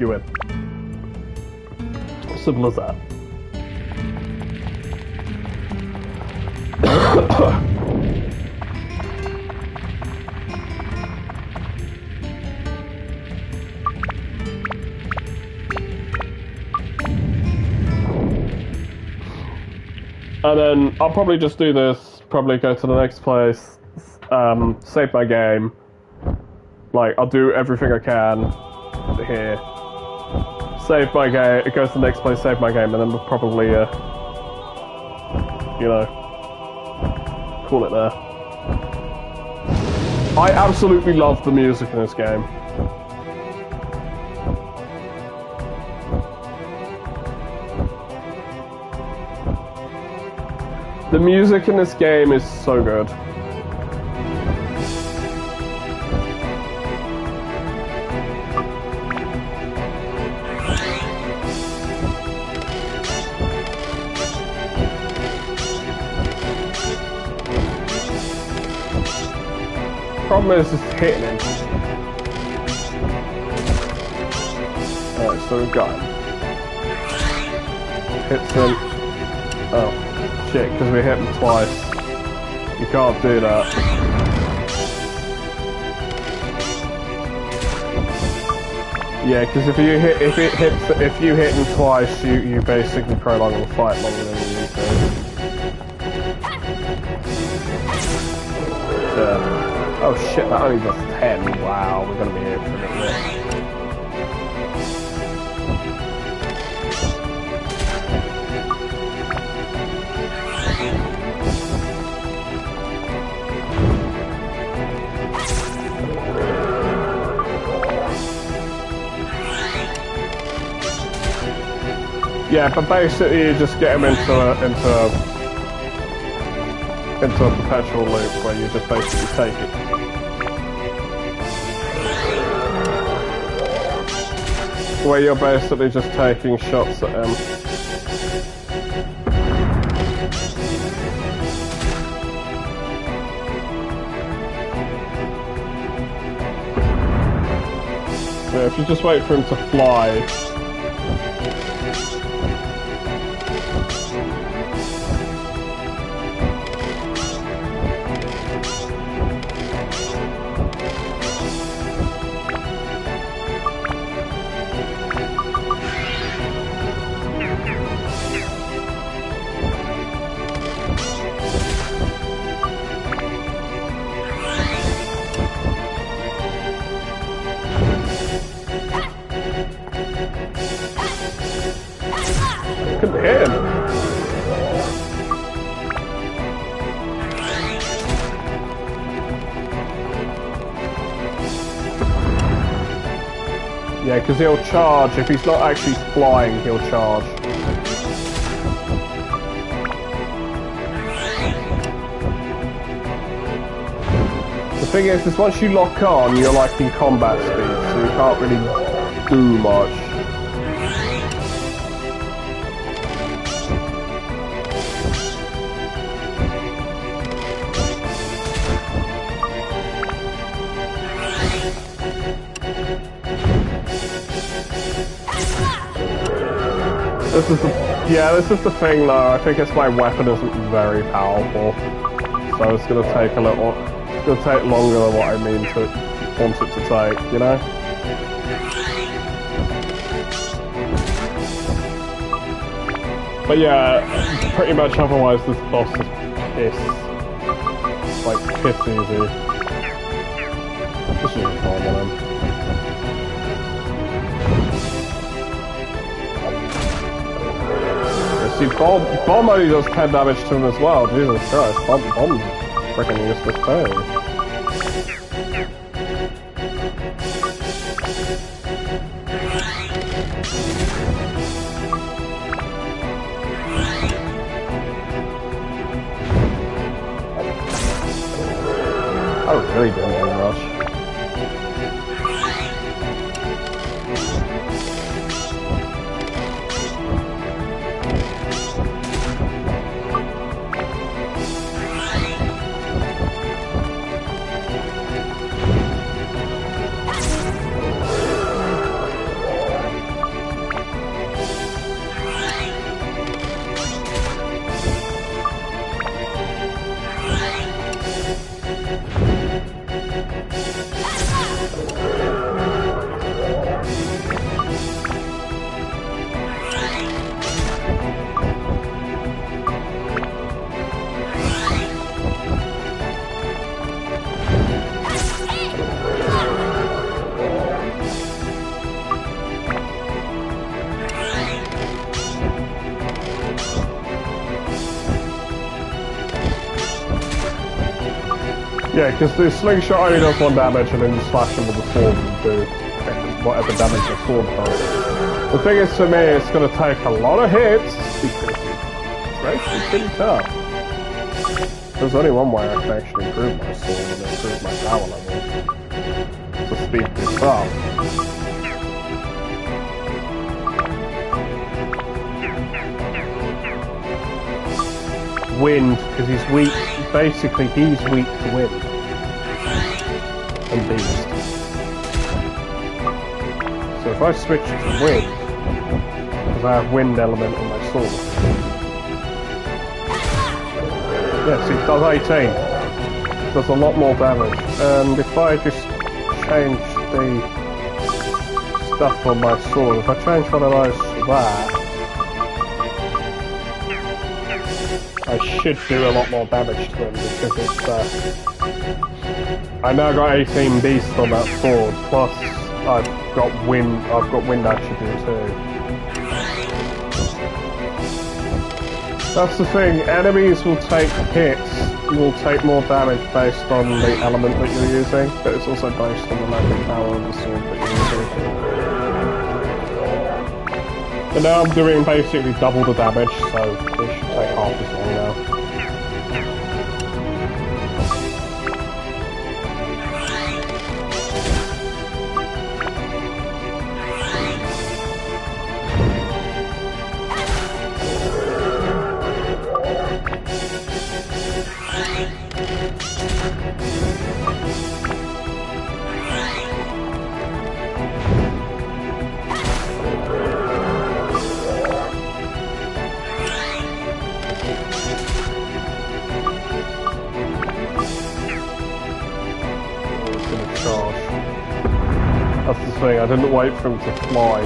you win. Simple as that. And then I'll probably just do this, probably go to the next place, save my game. Like, I'll do everything I can here. Save my game, it goes to the next place, save my game, and then we'll probably, you know, call it there. I absolutely love the music in this game. The music in this game is so good. Problem is just hitting him. Alright, so we've got him. Hits him. Oh. Shit, because we hit him twice. You can't do that. Yeah, because if you hit him twice, you basically prolong the fight longer than you need to. Oh shit, that only does 10. Wow, we're gonna be here for a little bit. Yeah, but basically you just get him into a perpetual loop where you just basically take it. Where you're basically just taking shots at him. So if you just wait for him to fly. Couldn't hit him. Yeah, because he'll charge. If he's not actually flying, he'll charge. The thing is once you lock on, you're like in combat speed, so you can't really do much. This is the thing though, I think it's my weapon isn't very powerful. So it's gonna take a little, it's gonna take longer than what I want it to take, you know? But yeah, pretty much otherwise this boss is piss. Like, piss easy. Just use a bomb on him. See, bomb only does 10 damage to him as well. Jesus Christ, bomb freaking useless too. really didn't do much. Yeah, because the slingshot only does 1 damage and then you slash him with the sword and do whatever damage the sword does. The thing is, for me, it's going to take a lot of hits because it's actually pretty tough. There's only one way I can actually improve my sword and improve my power level to speed this up. Wind, because he's weak. Basically, he's weak to wind and beast. So if I switch to wind, because I have wind element on my sword. Yes, it does 18. It does a lot more damage. And if I just change the stuff on my sword, if I change one of those to that, I should do a lot more damage to him because it's, I now got 18 beasts on that sword, plus I've got wind attribute too. That's the thing, enemies will take hits, will take more damage based on the element that you're using, but it's also based on the magic power of the sword that you're using. And now I'm doing basically double the damage, so this should take half as long now. That's the thing, I didn't wait for him to fly.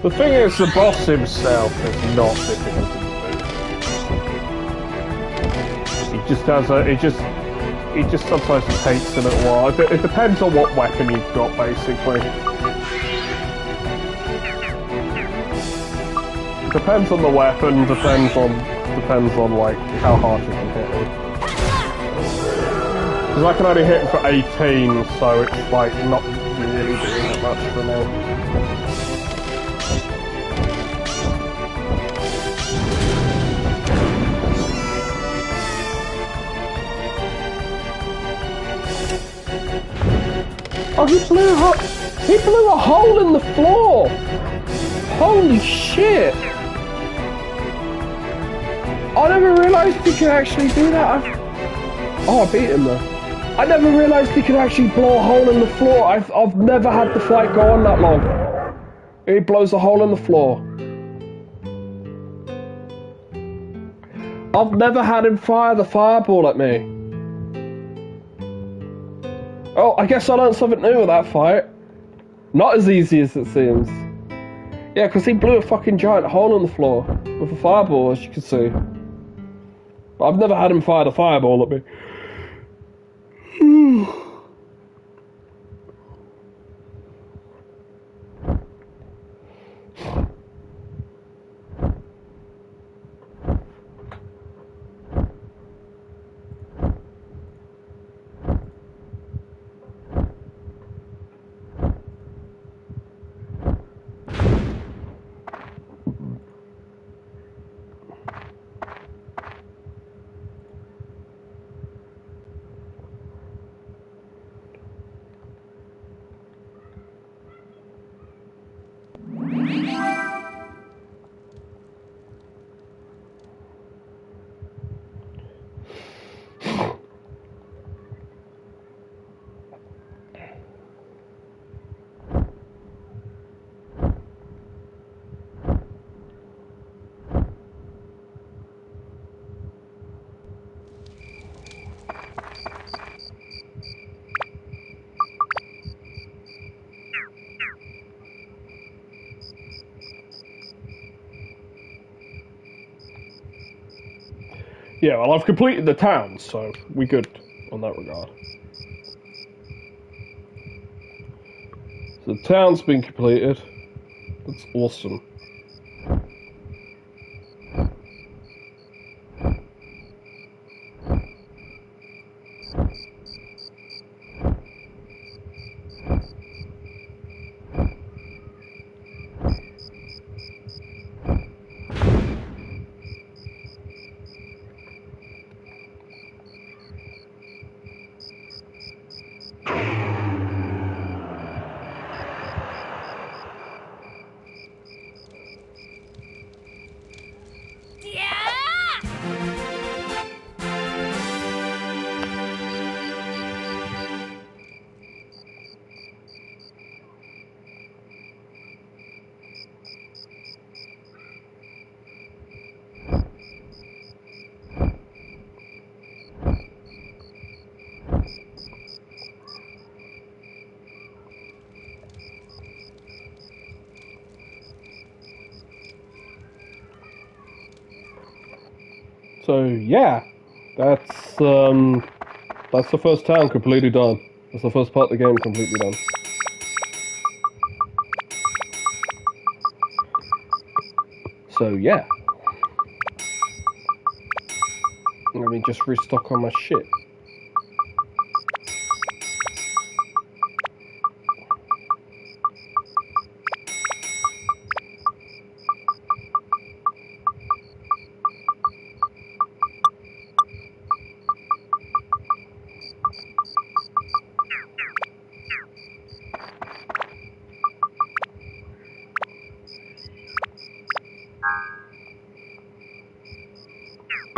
The thing is, the boss himself is not difficult to do. He just has a, he just sometimes takes a little while. It depends on what weapon you've got, basically. It depends on the weapon, depends on like how hard you can hit him. Because I can only hit him for 18, so it's like not really doing that much for me. Oh, he blew a hole in the floor! Holy shit! I never realised he could actually do that. Oh, I beat him though. I never realised he could actually blow a hole in the floor. I've never had the fight go on that long. He blows a hole in the floor. I've never had him fire the fireball at me. Oh, I guess I learned something new with that fight. Not as easy as it seems. Yeah, because he blew a fucking giant hole in the floor with a fireball, as you can see. But I've never had him fire the fireball at me. Yeah, well, I've completed the town, so we good on that regard. So the town's been completed. That's awesome. So yeah, that's the first town completely done. That's the first part of the game completely done. So yeah, let me just restock on my shit.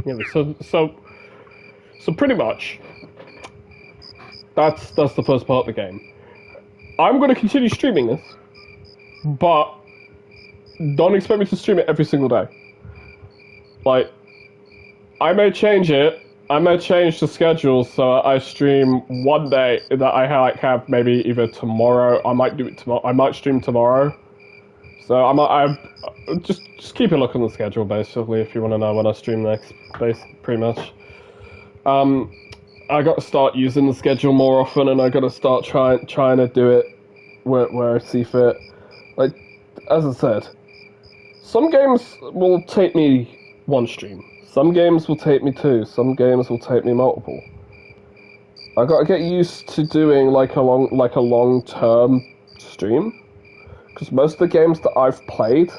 Yeah, so pretty much that's the first part of the game. I'm going to continue streaming this, but don't expect me to stream it every single day. Like, I may change it. I may change the schedule so I stream one day that I have maybe either tomorrow. I might do it tomorrow. I might stream tomorrow. So I just keep a look on the schedule basically if you want to know when I stream next. Pretty much. I got to start using the schedule more often, and I got to start trying to do it where I see fit. Like as I said, some games will take me one stream. Some games will take me two. Some games will take me multiple. I got to get used to doing like a long-term stream. Because most of the games that I've played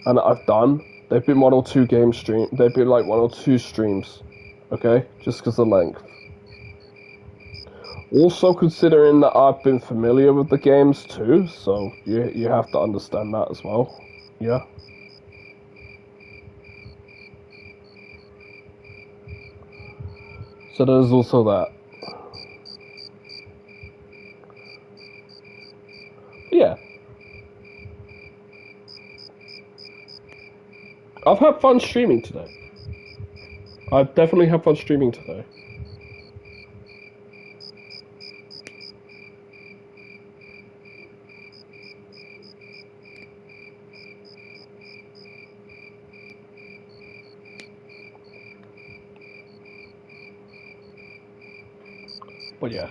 and that I've done, they've been one or two They've been like one or two streams, okay? Just because of length. Also considering that I've been familiar with the games too, so you have to understand that as well. Yeah. So there's also that. Yeah. I've had fun streaming today. I've definitely had fun streaming today. But yeah,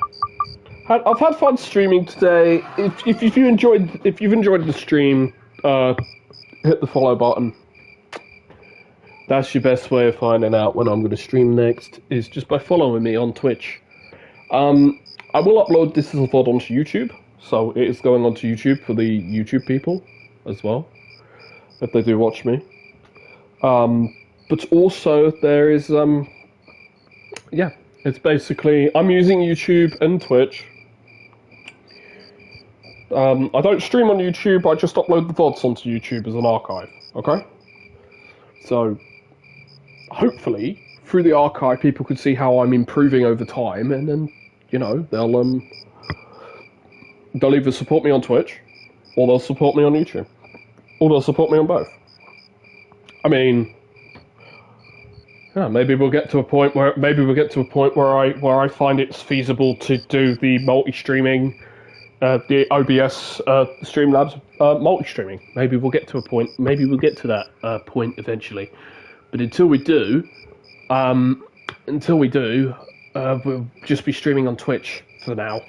I've had fun streaming today. If you've enjoyed the stream, hit the follow button. That's your best way of finding out when I'm going to stream next, is just by following me on Twitch. I will upload this as a VOD onto YouTube, so it is going onto YouTube for the YouTube people as well, if they do watch me. But also there is, yeah, it's basically, I'm using YouTube and Twitch. I don't stream on YouTube, I just upload the VODs onto YouTube as an archive, okay? So, hopefully, through the archive, people could see how I'm improving over time, and then, you know, they'll either support me on Twitch, or they'll support me on YouTube, or they'll support me on both. I mean, yeah, maybe we'll get to a point where I find it's feasible to do the multi-streaming, the OBS Streamlabs multi-streaming. Maybe we'll get to a point. Maybe we'll get to that point eventually. But until we do, Until we do, we'll just be streaming on Twitch for now.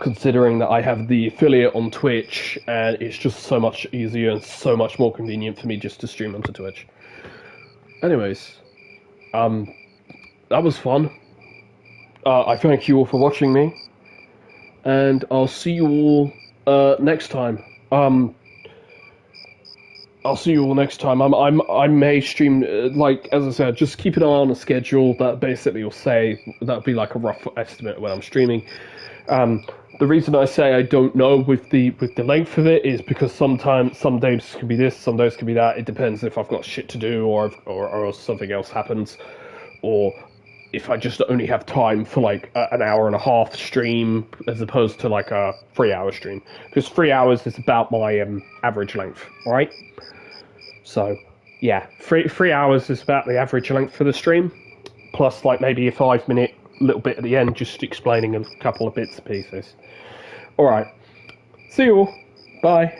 Considering that I have the affiliate on Twitch, and it's just so much easier and so much more convenient for me just to stream onto Twitch. Anyways, that was fun. I thank you all for watching me, and I'll see you all next time. I'll see you all next time. I may stream, like, as I said, just keep an eye on the schedule. That basically will say, that'll be like a rough estimate when I'm streaming. The reason I say I don't know with the length of it is because sometimes, some days can be this, some days can be that. It depends if I've got shit to do or something else happens, or if I just only have time for like an hour and a half stream as opposed to like a 3-hour stream. Because 3 hours is about my average length, right? So, yeah, 3 hours is about the average length for the stream, plus like maybe a 5-minute little bit at the end, just explaining a couple of bits and pieces. Alright, see you all, bye.